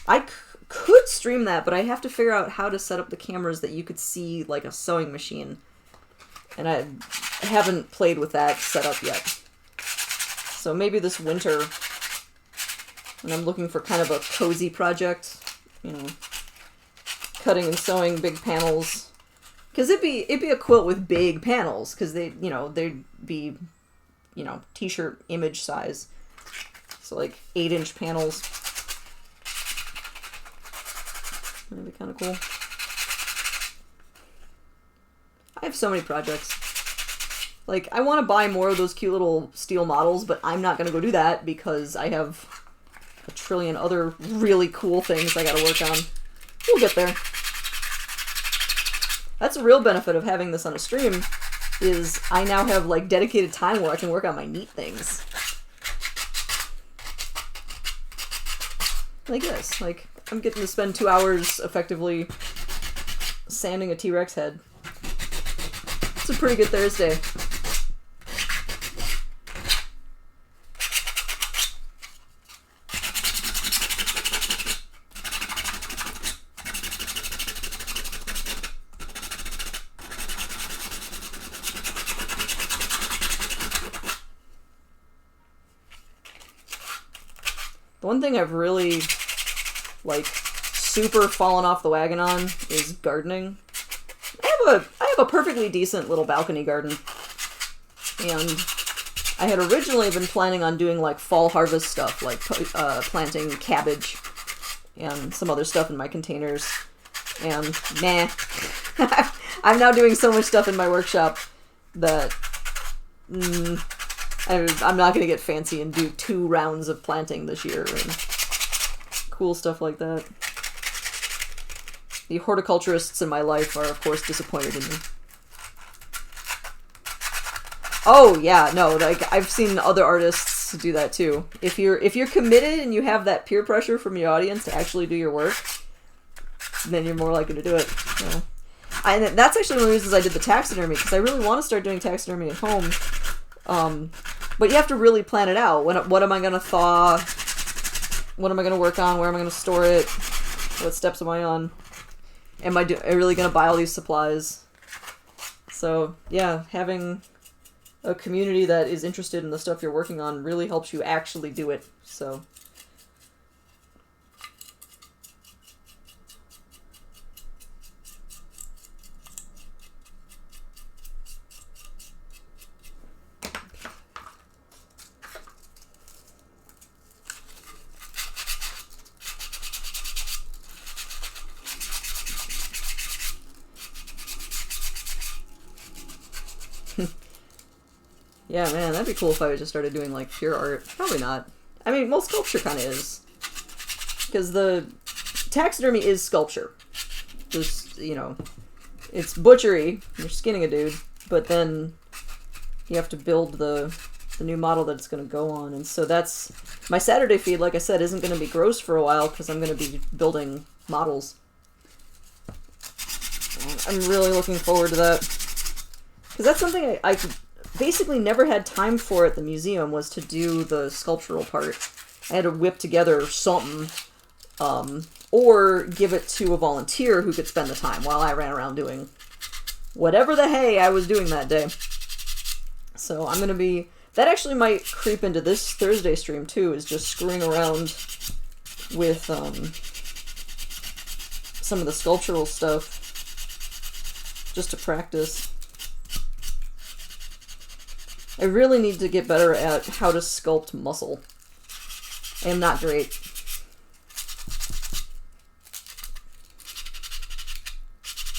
I could stream that, but I have to figure out how to set up the cameras that you could see like a sewing machine. And I haven't played with that setup yet. So maybe this winter, when I'm looking for kind of a cozy project, cutting and sewing big panels, because it'd be a quilt with big panels, because they'd be t-shirt image size, so like 8-inch panels. That'd be kind of cool. I have so many projects. Like, I want to buy more of those cute little steel models, but I'm not going to go do that because I have a trillion other really cool things I got to work on. We'll get there. That's a real benefit of having this on a stream, is I now have, like, dedicated time where I can work on my neat things. Like this. Like, I'm getting to spend 2 hours effectively sanding a T-Rex head. It's a pretty good Thursday. The one thing I've really, like, super fallen off the wagon on is gardening. I have a perfectly decent little balcony garden. And I had originally been planning on doing, like, fall harvest stuff, like planting cabbage and some other stuff in my containers. And, nah. I'm now doing so much stuff in my workshop that I'm not going to get fancy and do 2 rounds of planting this year and cool stuff like that. The horticulturists in my life are, of course, disappointed in me. Oh, yeah, no, like, I've seen other artists do that, too. If you're committed and you have that peer pressure from your audience to actually do your work, then you're more likely to do it. Yeah. And that's actually one of the reasons I did the taxidermy, because I really want to start doing taxidermy at home. But you have to really plan it out. What am I going to thaw? What am I going to work on? Where am I going to store it? What steps am I on? Am I really going to buy all these supplies? So, yeah, having a community that is interested in the stuff you're working on really helps you actually do it. So... Yeah, man, that'd be cool if I just started doing, like, pure art. Probably not. I mean, well, sculpture kind of is. Because the taxidermy is sculpture. Just, you know, it's butchery. You're skinning a dude. But then you have to build the new model that it's going to go on. And so that's... My Saturday feed, like I said, isn't going to be gross for a while because I'm going to be building models. I'm really looking forward to that. Because that's something I basically never had time for at the museum, was to do the sculptural part. I had to whip together something, or give it to a volunteer who could spend the time while I ran around doing whatever the hey I was doing that day. So I'm going to be... That actually might creep into this Thursday stream, too, is just screwing around with some of the sculptural stuff just to practice. I really need to get better at how to sculpt muscle. I am not great.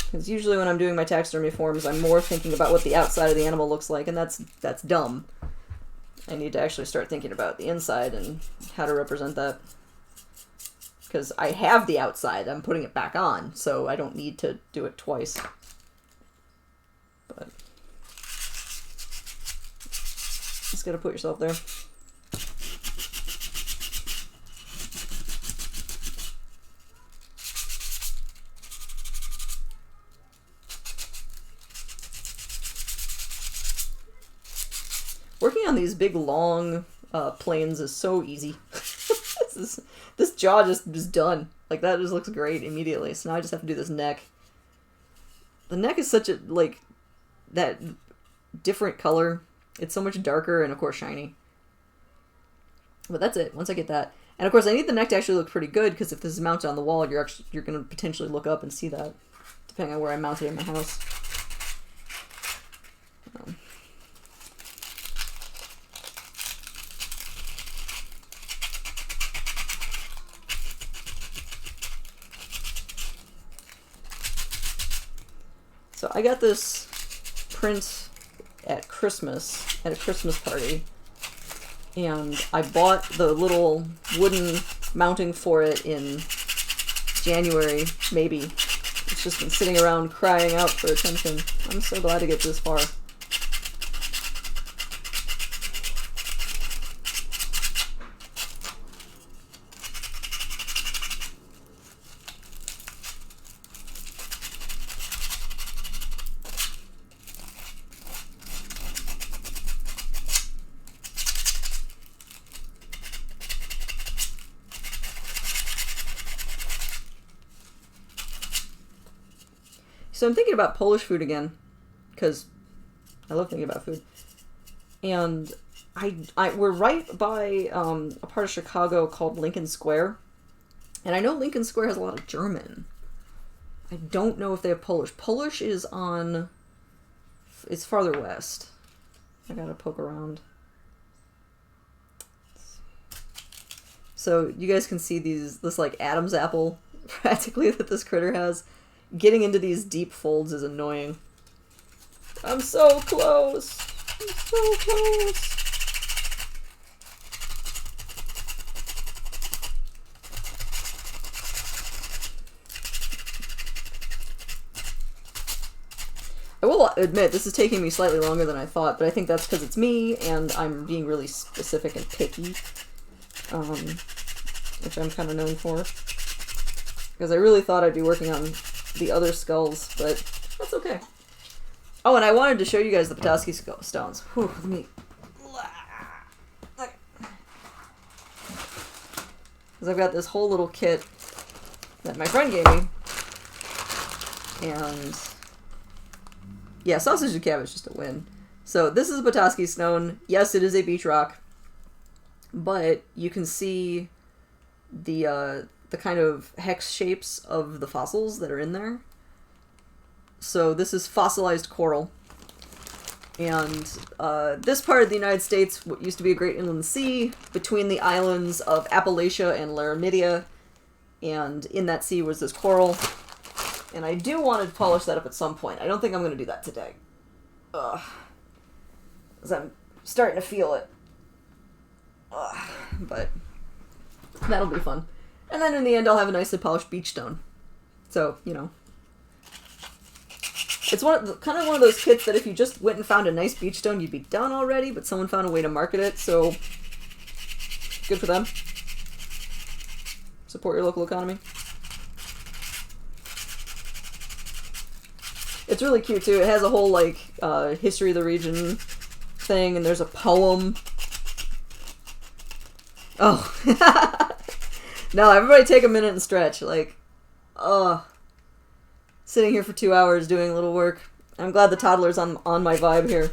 Because usually when I'm doing my taxidermy forms, I'm more thinking about what the outside of the animal looks like, and that's dumb. I need to actually start thinking about the inside and how to represent that. Because I have the outside, I'm putting it back on, so I don't need to do it twice. But... just gotta put yourself there. Working on these big, long planes is so easy. This jaw just is done. Like, that just looks great immediately. So now I just have to do this neck. The neck is such a, like, that different color. It's so much darker and, of course, shiny. But that's it. Once I get that. And, of course, I need the neck to actually look pretty good, because if this is mounted on the wall, you're going to potentially look up and see that, depending on where I mount it in my house. So I got this print at Christmas, at a Christmas party. And I bought the little wooden mounting for it in January, maybe. It's just been sitting around crying out for attention. I'm so glad to get this far. So I'm thinking about Polish food again, because I love thinking about food. And we're right by a part of Chicago called Lincoln Square. And I know Lincoln Square has a lot of German. I don't know if they have Polish. Polish is on... It's farther west. I gotta poke around. So you guys can see this like Adam's apple, practically, that this critter has. Getting into these deep folds is annoying. I'm so close. I'm so close. I will admit, this is taking me slightly longer than I thought, but I think that's because it's me, and I'm being really specific and picky. Which I'm kind of known for. Because I really thought I'd be working on the other skulls, but that's okay. Oh, and I wanted to show you guys the Petoskey stones. Whew, let me... Because I've got this whole little kit that my friend gave me. And... yeah, sausage and cabbage, just a win. So this is a Petoskey stone. Yes, it is a beach rock. But you can see the kind of hex shapes of the fossils that are in there. So this is fossilized coral. And this part of the United States, what used to be a great inland sea, between the islands of Appalachia and Laramidia. And in that sea was this coral. And I do want to polish that up at some point. I don't think I'm going to do that today. Ugh. Because I'm starting to feel it. Ugh. But that'll be fun. And then in the end, I'll have a nicely polished beach stone. So, you know. It's kind of one of those kits that if you just went and found a nice beach stone, you'd be done already, but someone found a way to market it, so good for them. Support your local economy. It's really cute, too. It has a whole, like, history of the region thing, and there's a poem. Oh. No, everybody take a minute and stretch. Like, sitting here for 2 hours doing a little work. I'm glad the toddler's on my vibe here.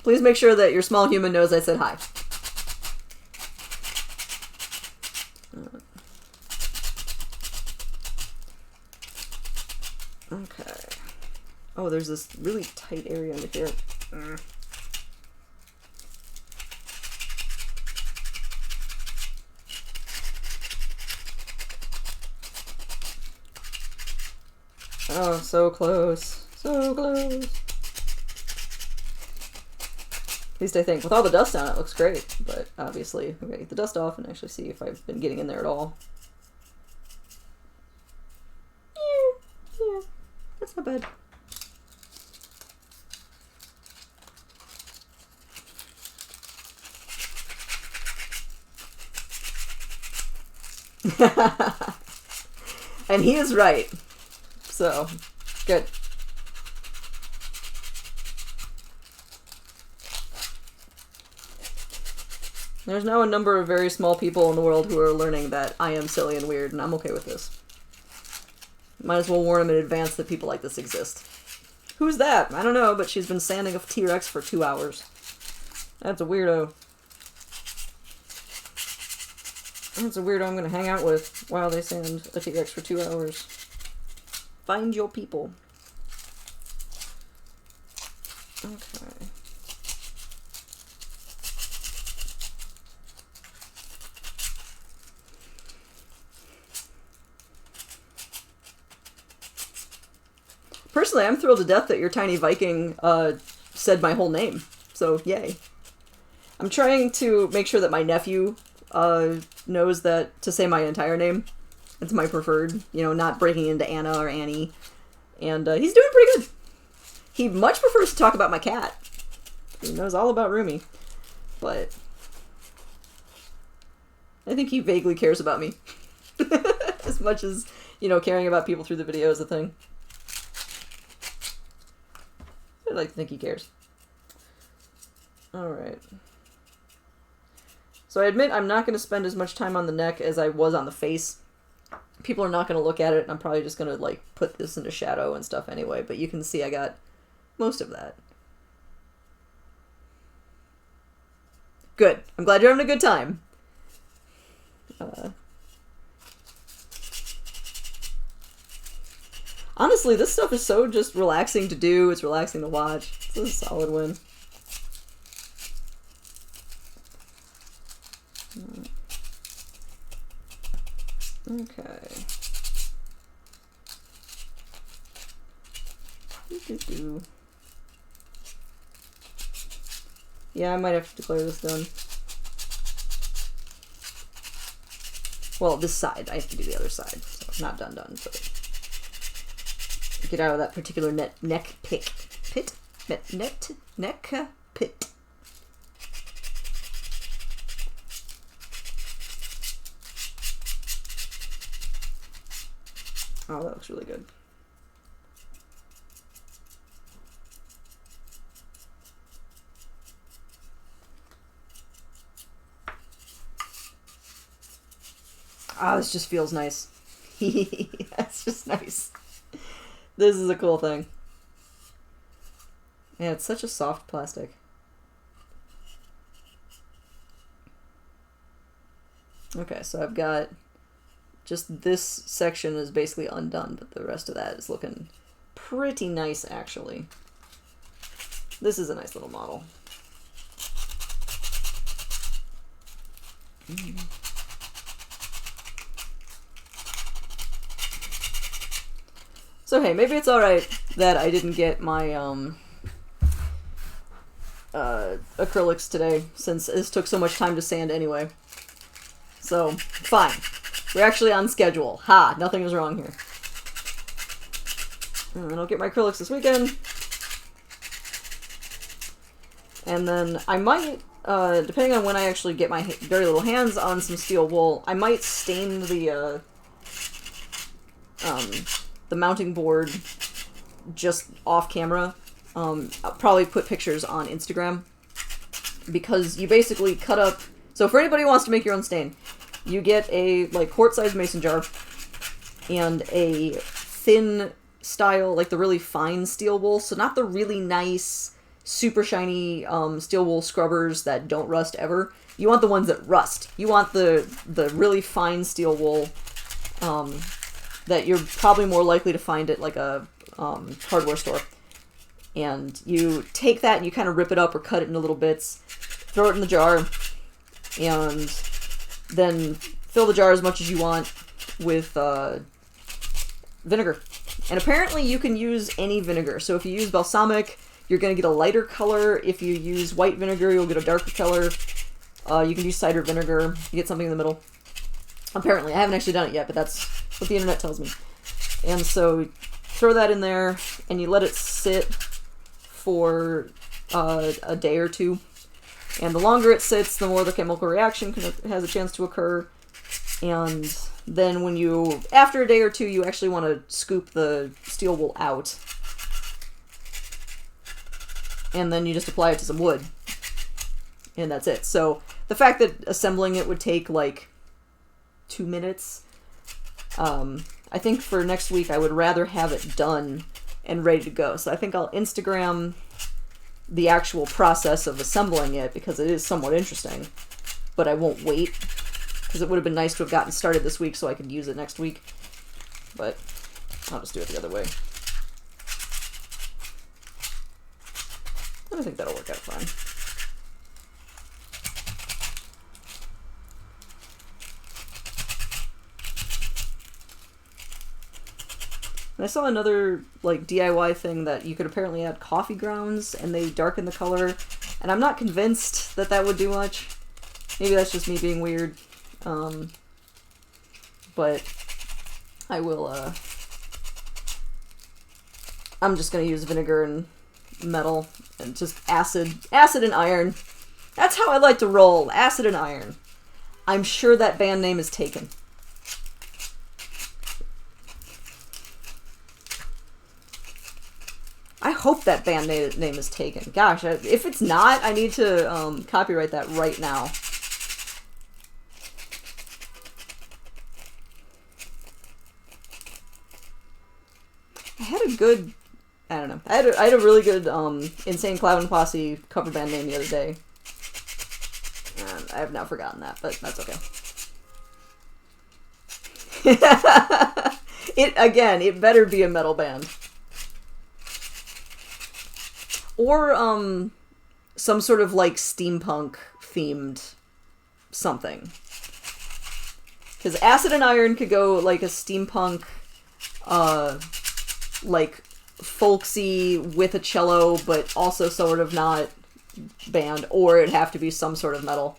Please make sure that your small human knows I said hi. Okay. Oh, there's this really tight area under here. Oh, so close. So close. At least I think. With all the dust on it, it looks great. But obviously, I'm gonna get the dust off and actually see if I've been getting in there at all. Yeah. That's not bad. And he is right. So, good. There's now a number of very small people in the world who are learning that I am silly and weird, and I'm okay with this. Might as well warn them in advance that people like this exist. Who's that? I don't know, but she's been sanding a T-Rex for 2 hours. That's a weirdo. That's a weirdo I'm gonna hang out with while they sand a T-Rex for 2 hours. Find your people. Okay. personally, I'm thrilled to death that your tiny Viking said my whole name. So, yay. I'm trying to make sure that my nephew knows that to say my entire name. It's my preferred, you know, not breaking into Anna or Annie. And he's doing pretty good. He much prefers to talk about my cat. He knows all about Rumi. But I think he vaguely cares about me. As much as, you know, caring about people through the video is a thing. I'd like to think he cares. Alright. So I admit I'm not going to spend as much time on the neck as I was on the face. People are not going to look at it, and I'm probably just going to, like, put this into shadow and stuff anyway, but you can see I got most of that. Good. I'm glad you're having a good time. Honestly, this stuff is so just relaxing to do. It's relaxing to watch. It's a solid win. Okay. Yeah, I might have to declare this done. Well, this side. I have to do the other side. So not done, but get out of that particular neck pit. Neck pit. Oh, that looks really good. Ah, this just feels nice. That's just nice. This is a cool thing. Yeah, it's such a soft plastic. Okay, so I've got just this section is basically undone, but the rest of that is looking pretty nice, actually. This is a nice little model. So hey, maybe it's alright that I didn't get my acrylics today, since this took so much time to sand anyway. So, fine. We're actually on schedule. Ha! Nothing is wrong here. And I'll get my acrylics this weekend. And then I might, depending on when I actually get my very little hands on some steel wool, I might stain the mounting board just off camera. I'll probably put pictures on Instagram. Because you basically cut up... So for anybody who wants to make your own stain, you get a, like, quart-sized mason jar and a thin style, like the really fine steel wool. So not the really nice, super shiny steel wool scrubbers that don't rust ever. You want the ones that rust. You want the really fine steel wool that you're probably more likely to find at, like, a hardware store. And you take that and you kind of rip it up or cut it into little bits, throw it in the jar, and then fill the jar as much as you want with vinegar. And apparently you can use any vinegar. So if you use balsamic, you're going to get a lighter color. If you use white vinegar, you'll get a darker color. You can use cider vinegar. You get something in the middle. Apparently. I haven't actually done it yet, but that's what the internet tells me. And so throw that in there, and you let it sit for a day or two. And the longer it sits, the more the chemical reaction has a chance to occur. And then when you, after a day or two, you actually want to scoop the steel wool out. And then you just apply it to some wood. And that's it. So the fact that assembling it would take like 2 minutes, I think for next week I would rather have it done and ready to go. So I think I'll Instagram the actual process of assembling it, because it is somewhat interesting, but I won't wait, because it would have been nice to have gotten started this week so I could use it next week, but I'll just do it the other way. And I think that'll work out fine. And I saw another like DIY thing that you could apparently add coffee grounds and they darken the color, and I'm not convinced that that would do much. Maybe that's just me being weird. But I will, I'm just gonna use vinegar and metal and just acid and iron. That's how I like to roll, acid and iron. I'm sure that band name is taken. I hope that band name is taken. Gosh, if it's not, I need to copyright that right now. I had a good, I don't know, I had a really good Insane Clown and Posse cover band name the other day. And I have now forgotten that, but that's okay. It better be a metal band. Or, some sort of, like, steampunk-themed something. Because Acid and Iron could go, like, a steampunk, like, folksy with a cello, but also sort of not band, or it'd have to be some sort of metal.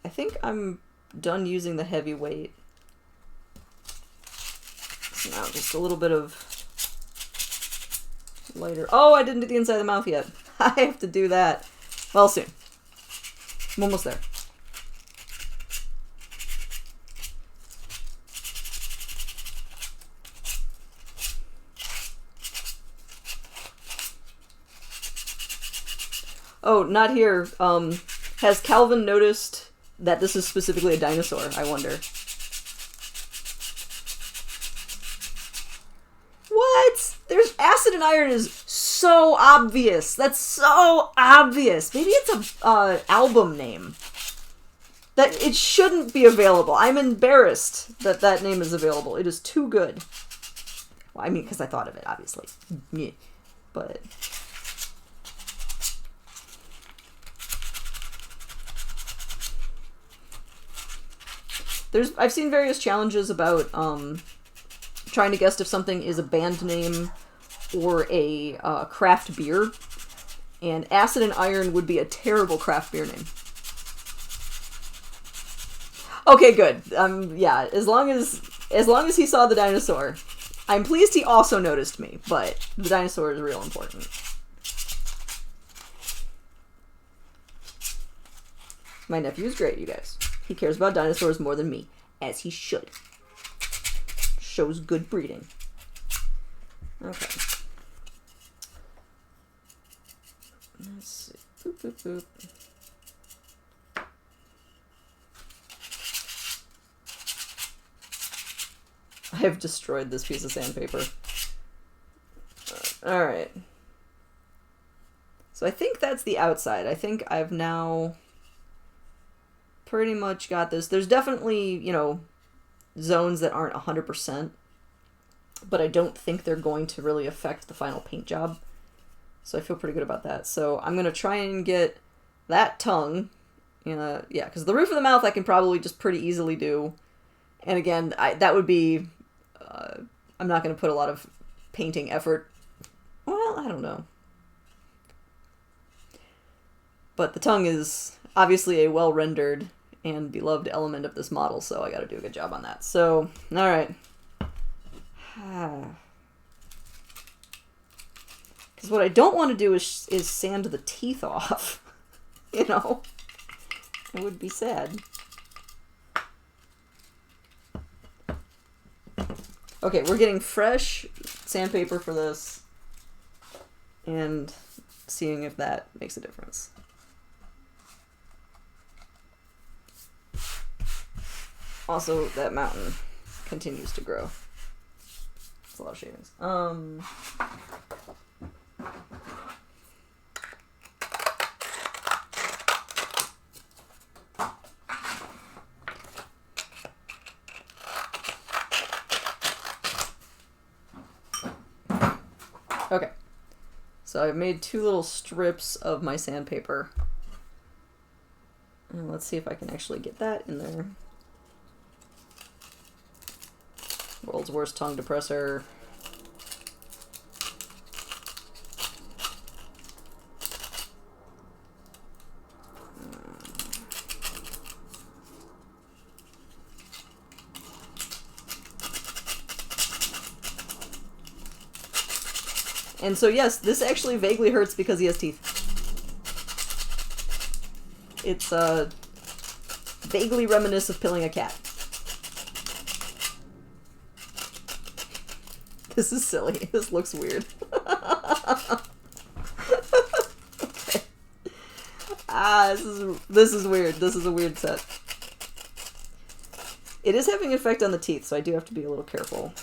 I think I'm done using the heavyweight. So now just a little bit of lighter. Oh, I didn't do the inside of the mouth yet. I have to do that. Well, soon. I'm almost there. Oh, not here. Has Calvin noticed that this is specifically a dinosaur, I wonder? What? There's Acid and Iron is so obvious. That's so obvious. Maybe it's a album name. That it shouldn't be available. I'm embarrassed that that name is available. It is too good. Well, I mean, because I thought of it, obviously. Yeah. But... I've seen various challenges about trying to guess if something is a band name or a craft beer, and Acid and Iron would be a terrible craft beer name. Okay, good. Yeah, as long as he saw the dinosaur, I'm pleased he also noticed me. But the dinosaur is real important. My nephew's great, you guys. He cares about dinosaurs more than me, as he should. Shows good breeding. Okay. Let's see. Boop, boop, boop. I have destroyed this piece of sandpaper. Alright. So I think that's the outside. I think I've now pretty much got this. There's definitely, you know, zones that aren't 100%, but I don't think they're going to really affect the final paint job. So I feel pretty good about that. So I'm going to try and get that tongue. Yeah, because the roof of the mouth I can probably just pretty easily do. And again, that would be... I'm not going to put a lot of painting effort. Well, I don't know. But the tongue is obviously a well-rendered and beloved element of this model, so I gotta do a good job on that. So, alright. Because what I don't want to do is sand the teeth off. You know? It would be sad. Okay, we're getting fresh sandpaper for this. And seeing if that makes a difference. Also, that mountain continues to grow. It's a lot of shavings. Okay. So I've made 2 little strips of my sandpaper. And let's see if I can actually get that in there. World's worst tongue depressor. And so yes, this actually vaguely hurts because he has teeth. It's vaguely reminiscent of killing a cat. This is silly. This looks weird. Okay. This is weird. This is a weird set. It is having an effect on the teeth, so I do have to be a little careful.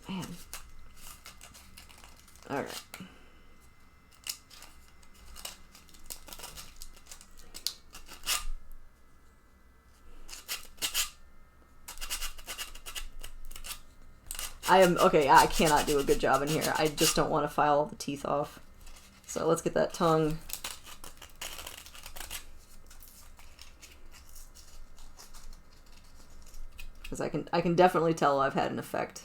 Man. Alright. I cannot do a good job in here. I just don't want to file all the teeth off. So let's get that tongue. Because I can definitely tell I've had an effect.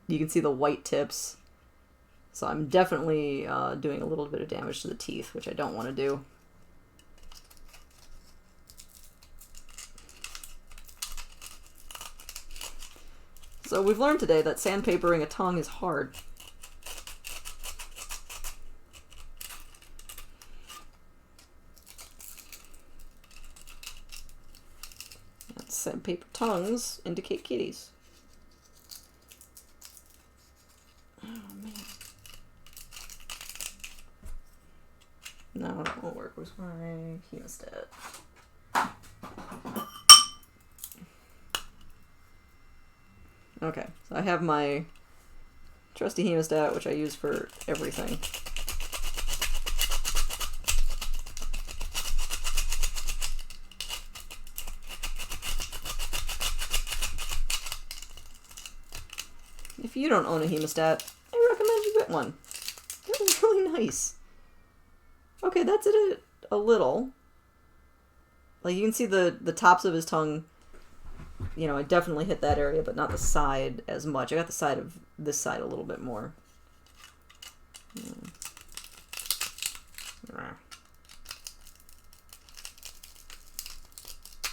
You can see the white tips. So I'm definitely doing a little bit of damage to the teeth, which I don't want to do. So we've learned today that sandpapering a tongue is hard. And sandpaper tongues indicate kitties. Oh man. No, that won't work with my hemostat. Okay, so I have my trusty hemostat, which I use for everything. If you don't own a hemostat, I recommend you get one. They're really nice. Okay, that's it a little. Like, you can see the tops of his tongue. You know, I definitely hit that area, but not the side as much. I got the side of this side a little bit more.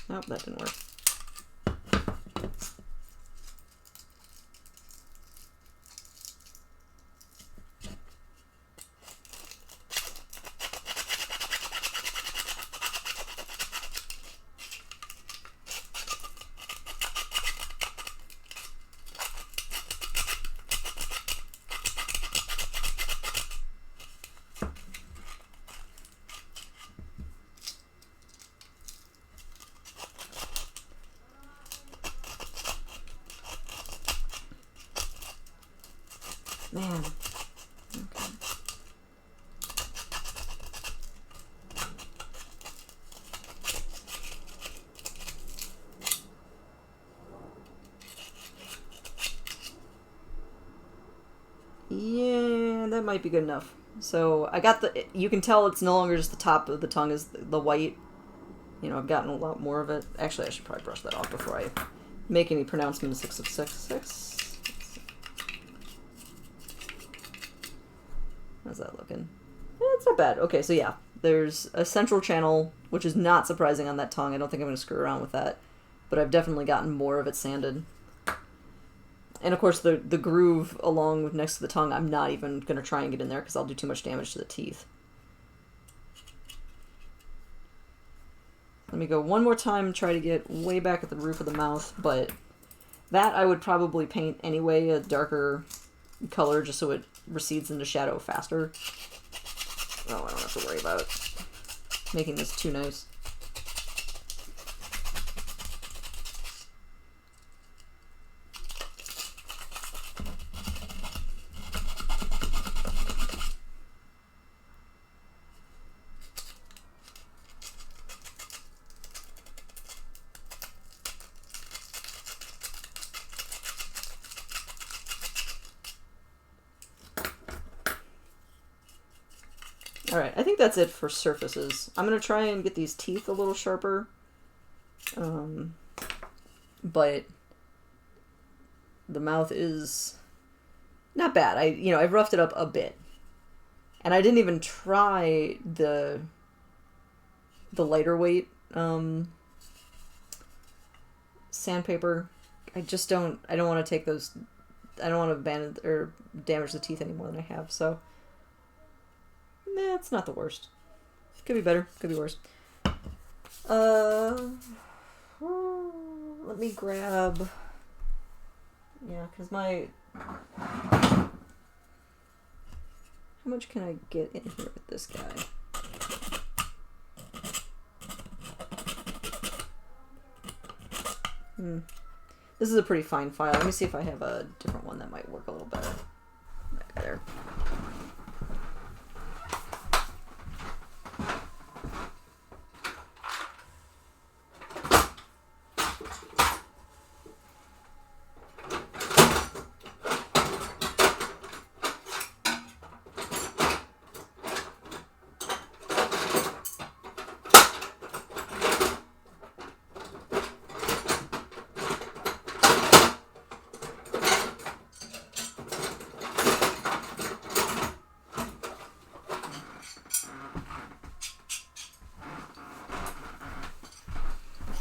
Nope, that didn't work. Man. Okay. Yeah, that might be good enough. So I got you can tell it's no longer just the top of the tongue is the white. You know, I've gotten a lot more of it. Actually, I should probably brush that off before I make any pronouncement of 666. How's that looking? It's not bad. Okay, so yeah, there's a central channel, which is not surprising on that tongue. I don't think I'm going to screw around with that. But I've definitely gotten more of it sanded. And of course, the groove along with next to the tongue, I'm not even going to try and get in there because I'll do too much damage to the teeth. Let me go one more time and try to get way back at the roof of the mouth, but that I would probably paint anyway, a darker color, just so it recedes into shadow faster. Oh, I don't have to worry about making this too nice. Alright, I think that's it for surfaces. I'm going to try and get these teeth a little sharper. But the mouth is not bad. I've roughed it up a bit. And I didn't even try the lighter weight sandpaper. I don't want to take those, I don't want to abandon or damage the teeth any more than I have, so it's not the worst. Could be better, could be worse. Let me grab, because how much can I get in here with this guy? This is a pretty fine file. Let me see if I have a different one that might work a little better. Right there.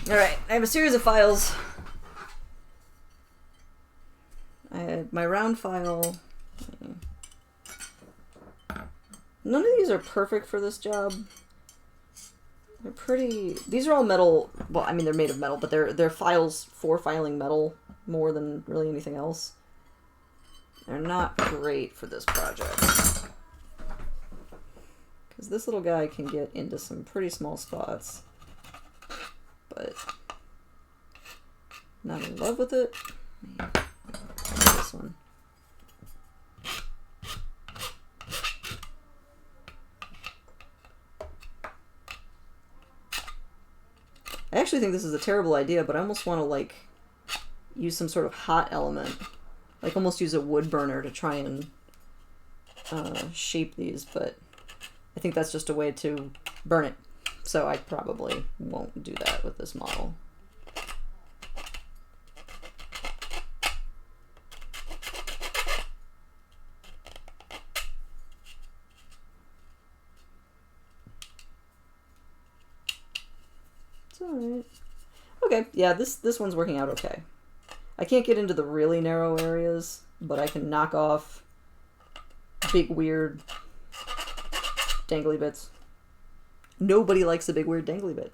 Alright, I have a series of files. I had my round file. None of these are perfect for this job. They're pretty... These are all metal. Well, I mean, they're made of metal, but they're files for filing metal more than really anything else. They're not great for this project. Because this little guy can get into some pretty small spots. But not in love with it. This one. I actually think this is a terrible idea, but I almost want to like use some sort of hot element, like almost use a wood burner to try and shape these, but I think that's just a way to burn it. So I probably won't do that with this model. It's alright. Okay, yeah, this one's working out okay. I can't get into the really narrow areas, but I can knock off big, weird, dangly bits. Nobody likes a big, weird, dangly bit.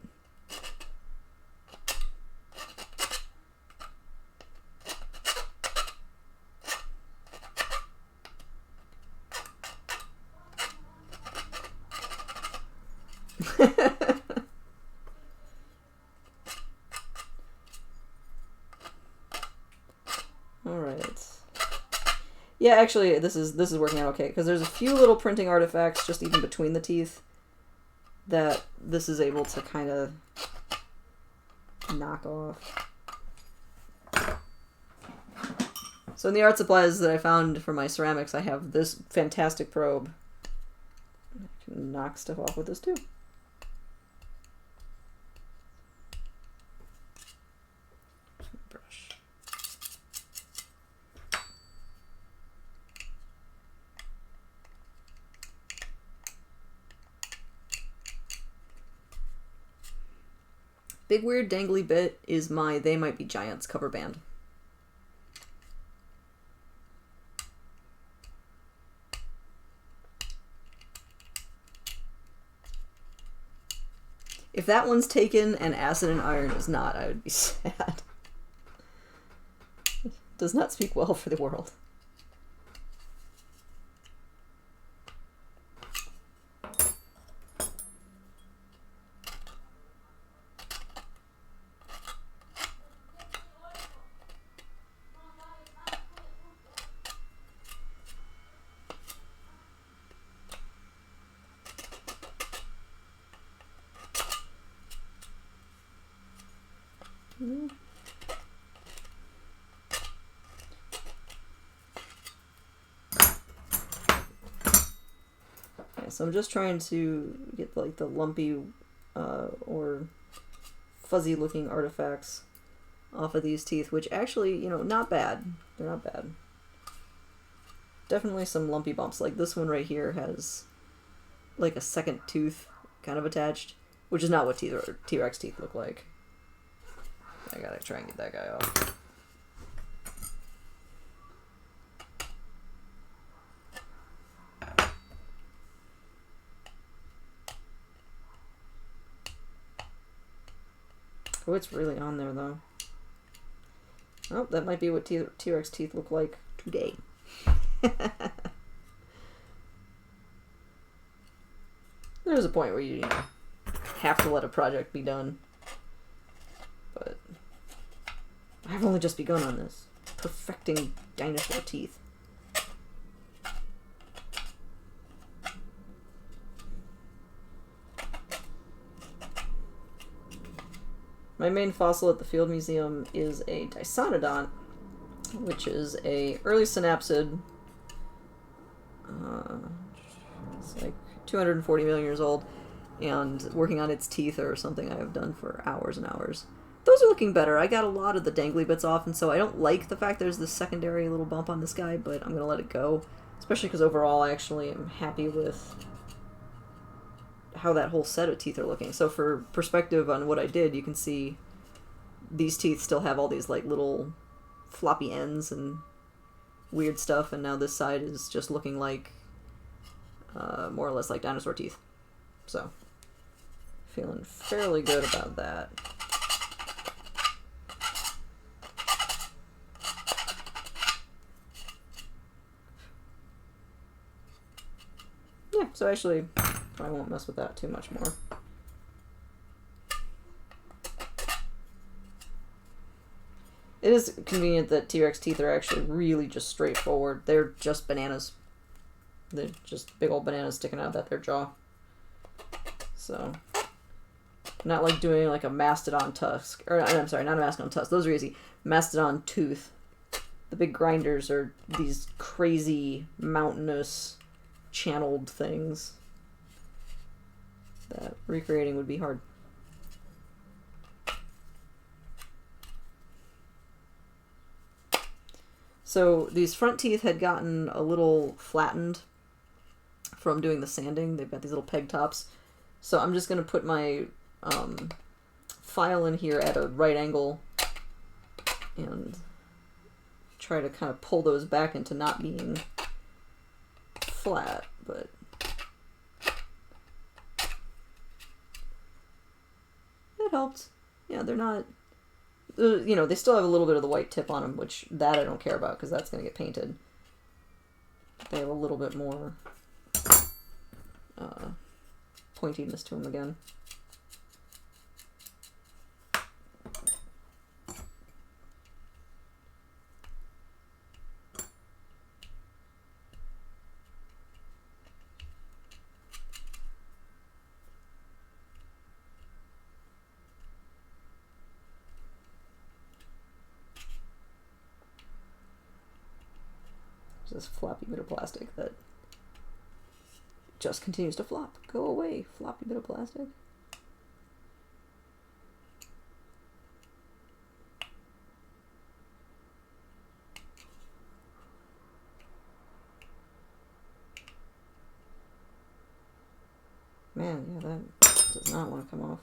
Alright. Yeah, actually, this is working out okay, because there's a few little printing artifacts just even between the teeth that this is able to kind of knock off. So in the art supplies that I found for my ceramics, I have this fantastic probe. I can knock stuff off with this too. Brush. Big Weird Dangly Bit is my They Might Be Giants cover band. If that one's taken and Acid and Iron is not, I would be sad. It does not speak well for the world. so I'm just trying to get like the lumpy or fuzzy looking artifacts off of these teeth, which actually, you know, not bad. They're not bad. Definitely some lumpy bumps. Like this one right here has like a second tooth kind of attached, which is not what T-Rex teeth look like. I gotta try and get that guy off. Oh, it's really on there though. Oh, that might be what T-Rex teeth look like today. There's a point where you know, have to let a project be done. But I've only just begun on this. Perfecting dinosaur teeth. My main fossil at the Field Museum is a Dysonodont, which is a early synapsid. It's like 240 million years old, and working on its teeth or something I have done for hours and hours. Those are looking better. I got a lot of the dangly bits off, and so I don't like the fact there's this secondary little bump on this guy, but I'm going to let it go. Especially because overall I actually am happy with how that whole set of teeth are looking. So for perspective on what I did, you can see these teeth still have all these like little floppy ends and weird stuff, and now this side is just looking like more or less like dinosaur teeth. So feeling fairly good about that. Yeah, so actually I won't mess with that too much more. It is convenient that T-Rex teeth are actually really just straightforward. They're just bananas. They're just big old bananas sticking out of their jaw. So, not like doing like a mastodon tusk. Or, I'm sorry, not a mastodon tusk. Those are easy. Mastodon tooth. The big grinders are these crazy, mountainous, channeled things that recreating would be hard. So these front teeth had gotten a little flattened from doing the sanding. They've got these little peg tops. So I'm just going to put my file in here at a right angle and try to kind of pull those back into not being flat, but it helped. Yeah, they're not, you know, they still have a little bit of the white tip on them, which that I don't care about because that's going to get painted. They have a little bit more pointiness to them again. This floppy bit of plastic that just continues to flop. Go away, floppy bit of plastic. Man, yeah, that does not want to come off.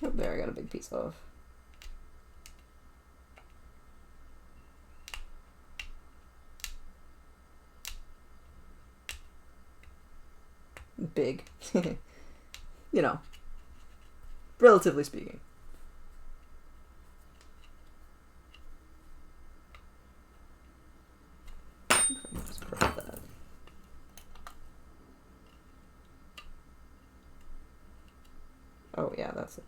Oh, there, I got a big piece off. Big. You know, relatively speaking. Just correct that. Oh yeah, that's it.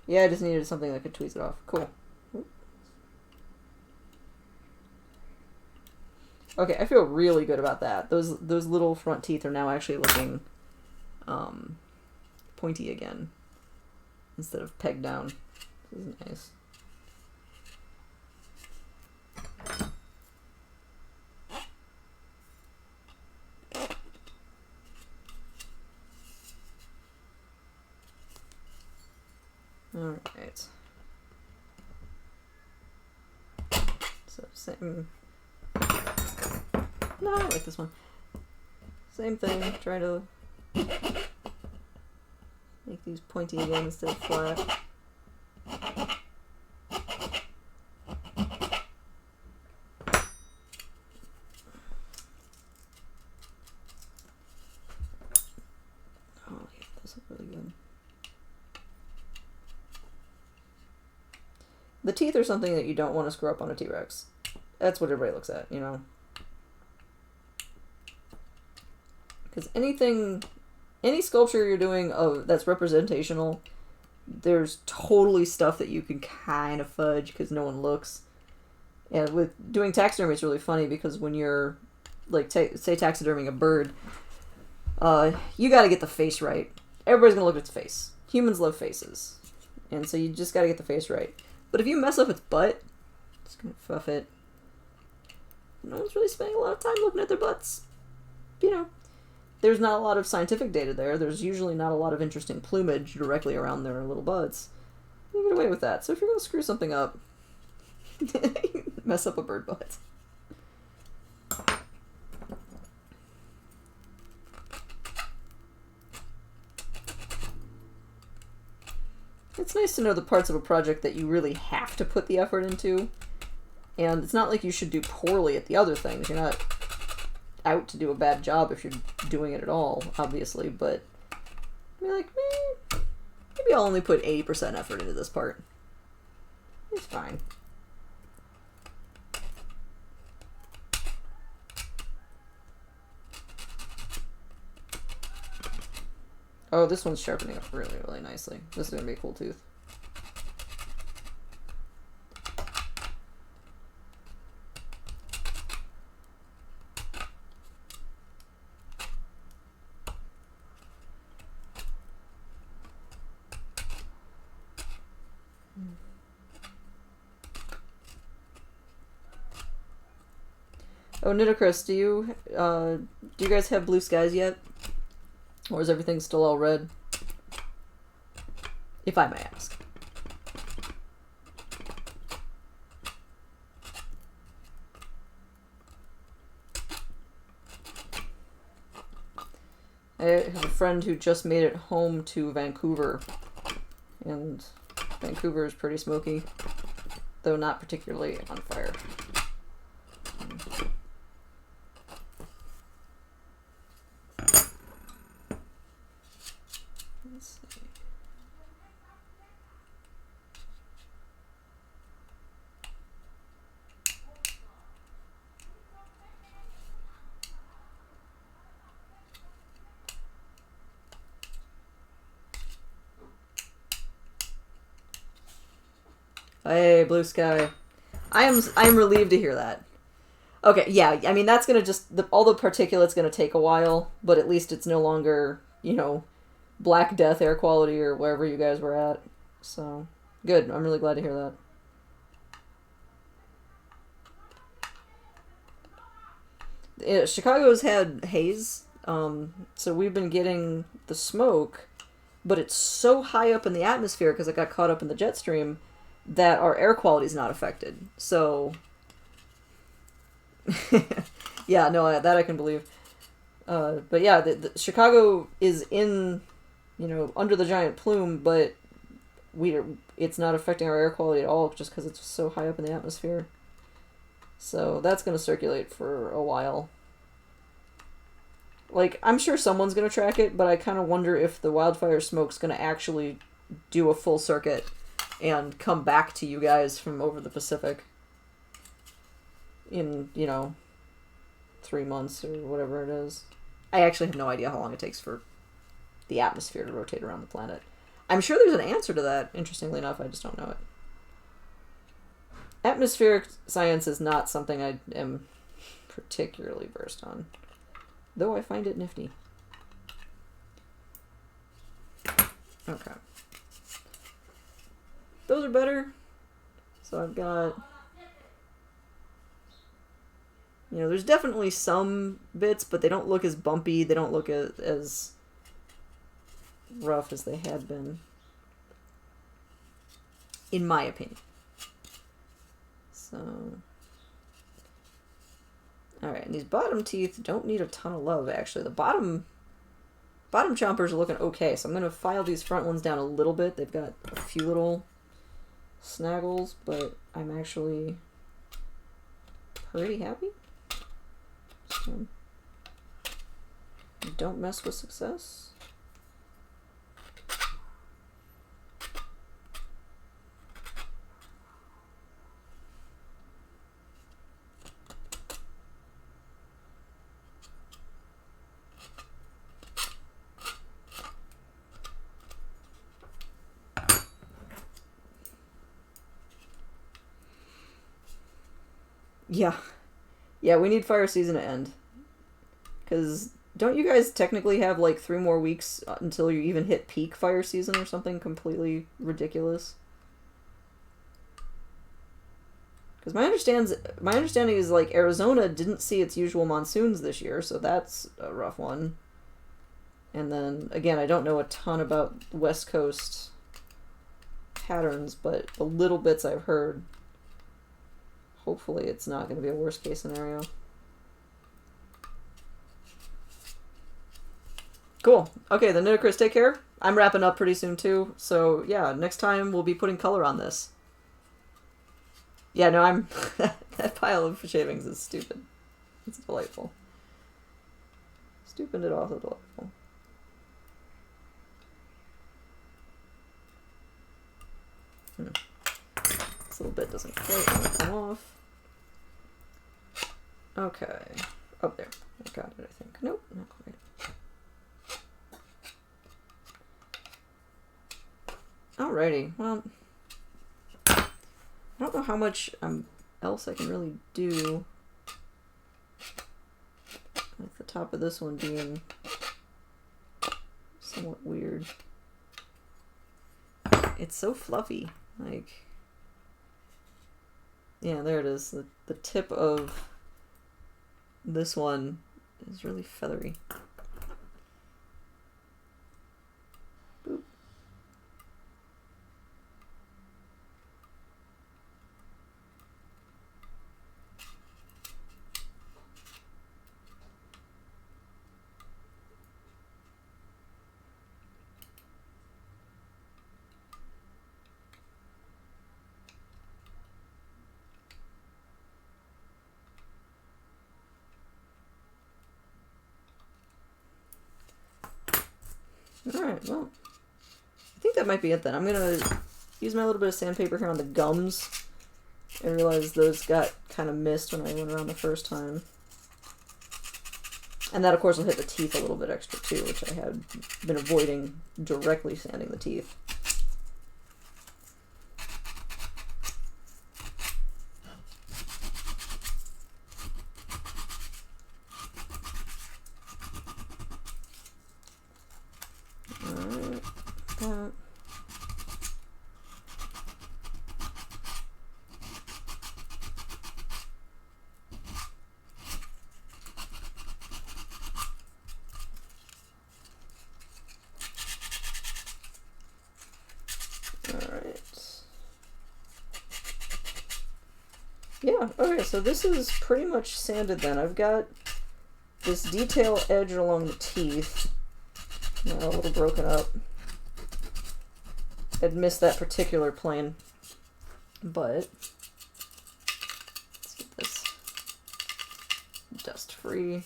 Yeah, I just needed something that could tweeze it off. Cool. Okay, I feel really good about that. Those little front teeth are now actually looking pointy again instead of pegged down. This is nice. Alright. So, same. No, I like this one. Same thing, try to make these pointy again instead of flat. Oh, yeah, those look really good. The teeth are something that you don't want to screw up on a T-Rex. That's what everybody looks at, you know? Because any sculpture you're doing that's representational, there's totally stuff that you can kind of fudge because no one looks. And with doing taxidermy, it's really funny because when you're, like, say taxiderming a bird, you gotta get the face right. Everybody's gonna look at its face. Humans love faces. And so you just gotta get the face right. But if you mess up its butt, it's gonna fuff it. No one's really spending a lot of time looking at their butts. You know, there's not a lot of scientific data there. There's usually not a lot of interesting plumage directly around their little butts. You get away with that. So if you're gonna screw something up, mess up a bird butt. It's nice to know the parts of a project that you really have to put the effort into. And it's not like you should do poorly at the other things. You're not out to do a bad job if you're doing it at all, obviously. But you're like, maybe I'll only put 80% effort into this part. It's fine. Oh, this one's sharpening up really, really nicely. This is going to be a cool tooth. Oh, Nitocris, do you guys have blue skies yet? Or is everything still all red? If I may ask. I have a friend who just made it home to Vancouver. And Vancouver is pretty smoky, though not particularly on fire. Hey, blue sky. I am relieved to hear that. Okay, yeah, I mean, that's gonna just... all the particulate's gonna take a while, but at least it's no longer, you know, Black Death air quality or wherever you guys were at. So, good. I'm really glad to hear that. Chicago's had haze, so we've been getting the smoke, but it's so high up in the atmosphere because it got caught up in the jet stream that our air quality is not affected. So, yeah, no, that I can believe. But yeah, the Chicago is in, you know, under the giant plume, but it's not affecting our air quality at all just because it's so high up in the atmosphere. So that's going to circulate for a while. Like, I'm sure someone's going to track it, but I kind of wonder if the wildfire smoke's going to actually do a full circuit and come back to you guys from over the Pacific in, you know, 3 months or whatever it is. I actually have no idea how long it takes for the atmosphere to rotate around the planet. I'm sure there's an answer to that, interestingly enough, I just don't know it. Atmospheric science is not something I am particularly versed on, though I find it nifty. Okay. Those are better. So I've got... You know, there's definitely some bits, but they don't look as bumpy. They don't look as rough as they had been. In my opinion. So... Alright, and these bottom teeth don't need a ton of love, actually. The bottom chompers are looking okay, so I'm going to file these front ones down a little bit. They've got a few little snaggles, but I'm actually pretty happy. So, don't mess with success. Yeah. Yeah, we need fire season to end. Because don't you guys technically have like 3 more weeks until you even hit peak fire season or something completely ridiculous? Because my understanding is like Arizona didn't see its usual monsoons this year, so that's a rough one. And then, again, I don't know a ton about West Coast patterns, but the little bits I've heard... Hopefully it's not going to be a worst case scenario. Cool. Okay, the Nitocris, take care. I'm wrapping up pretty soon too. So yeah, next time we'll be putting color on this. Yeah, no, I'm... that pile of shavings is stupid. It's delightful. Stupid and also delightful. This little bit doesn't quite want to come off. Okay. Oh, there. I got it, I think. Nope, not quite. Alrighty. Well, I don't know how much else I can really do with the top of this one being somewhat weird. It's so fluffy. Like, yeah, there it is. The tip of this one is really feathery. Boop. Alright, well, I think that might be it then. I'm going to use my little bit of sandpaper here on the gums. I realized those got kind of missed when I went around the first time. And that, of course, will hit the teeth a little bit extra, too, which I had been avoiding directly sanding the teeth. Yeah, okay, so this is pretty much sanded then. I've got this detail edge along the teeth. Now a little broken up. I'd missed that particular plane. But let's get this dust free.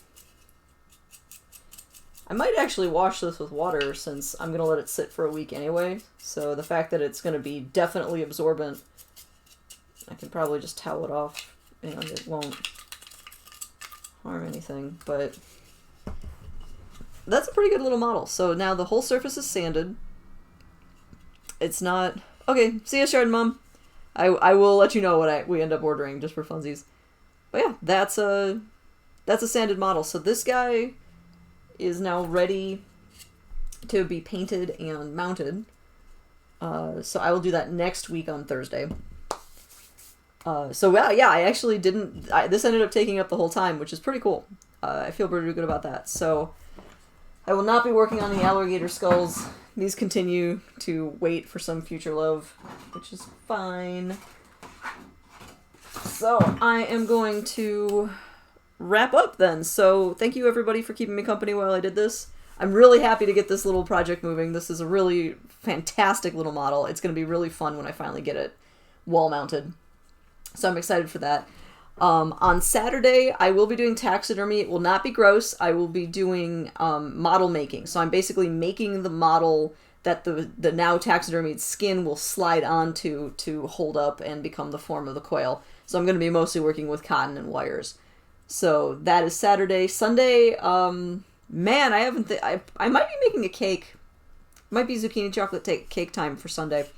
I might actually wash this with water since I'm going to let it sit for a week anyway. So the fact that it's going to be definitely absorbent, I can probably just towel it off and it won't harm anything. But that's a pretty good little model. So now the whole surface is sanded. it's not... Okay, see ya, Shard Mom. I will let you know what we end up ordering just for funsies. But yeah, that's a sanded model. So this guy is now ready to be painted and mounted. So I will do that next week on Thursday. So yeah, I actually didn't... this ended up taking up the whole time, which is pretty cool. I feel pretty good about that. So I will not be working on the alligator skulls. These continue to wait for some future love, which is fine. So I am going to wrap up then. So thank you everybody for keeping me company while I did this. I'm really happy to get this little project moving. This is a really fantastic little model. It's going to be really fun when I finally get it wall mounted. So I'm excited for that. On Saturday, I will be doing taxidermy. It will not be gross. I will be doing model making. So I'm basically making the model that the now taxidermied skin will slide onto to hold up and become the form of the quail. So I'm going to be mostly working with cotton and wires. So that is Saturday. Sunday, man, I might be making a cake. Might be zucchini chocolate cake time for Sunday.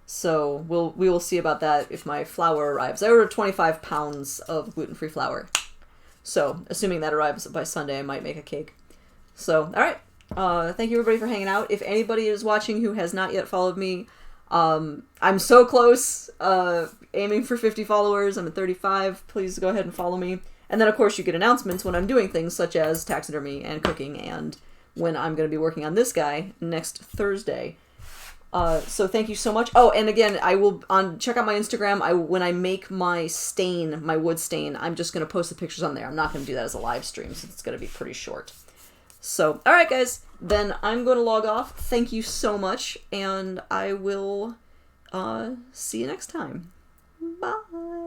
So we will see about that if my flour arrives. I ordered 25 pounds of gluten-free flour. So, assuming that arrives by Sunday, I might make a cake. So, alright. Thank you everybody for hanging out. If anybody is watching who has not yet followed me, I'm so close. Aiming for 50 followers. I'm at 35. Please go ahead and follow me. And then, of course, you get announcements when I'm doing things such as taxidermy and cooking and when I'm going to be working on this guy next Thursday. So thank you so much. Oh, and again, I will check out my Instagram. When I make my stain, my wood stain, I'm just going to post the pictures on there. I'm not going to do that as a live stream since it's going to be pretty short. So, all right, guys, then I'm going to log off. Thank you so much, and I will see you next time. Bye.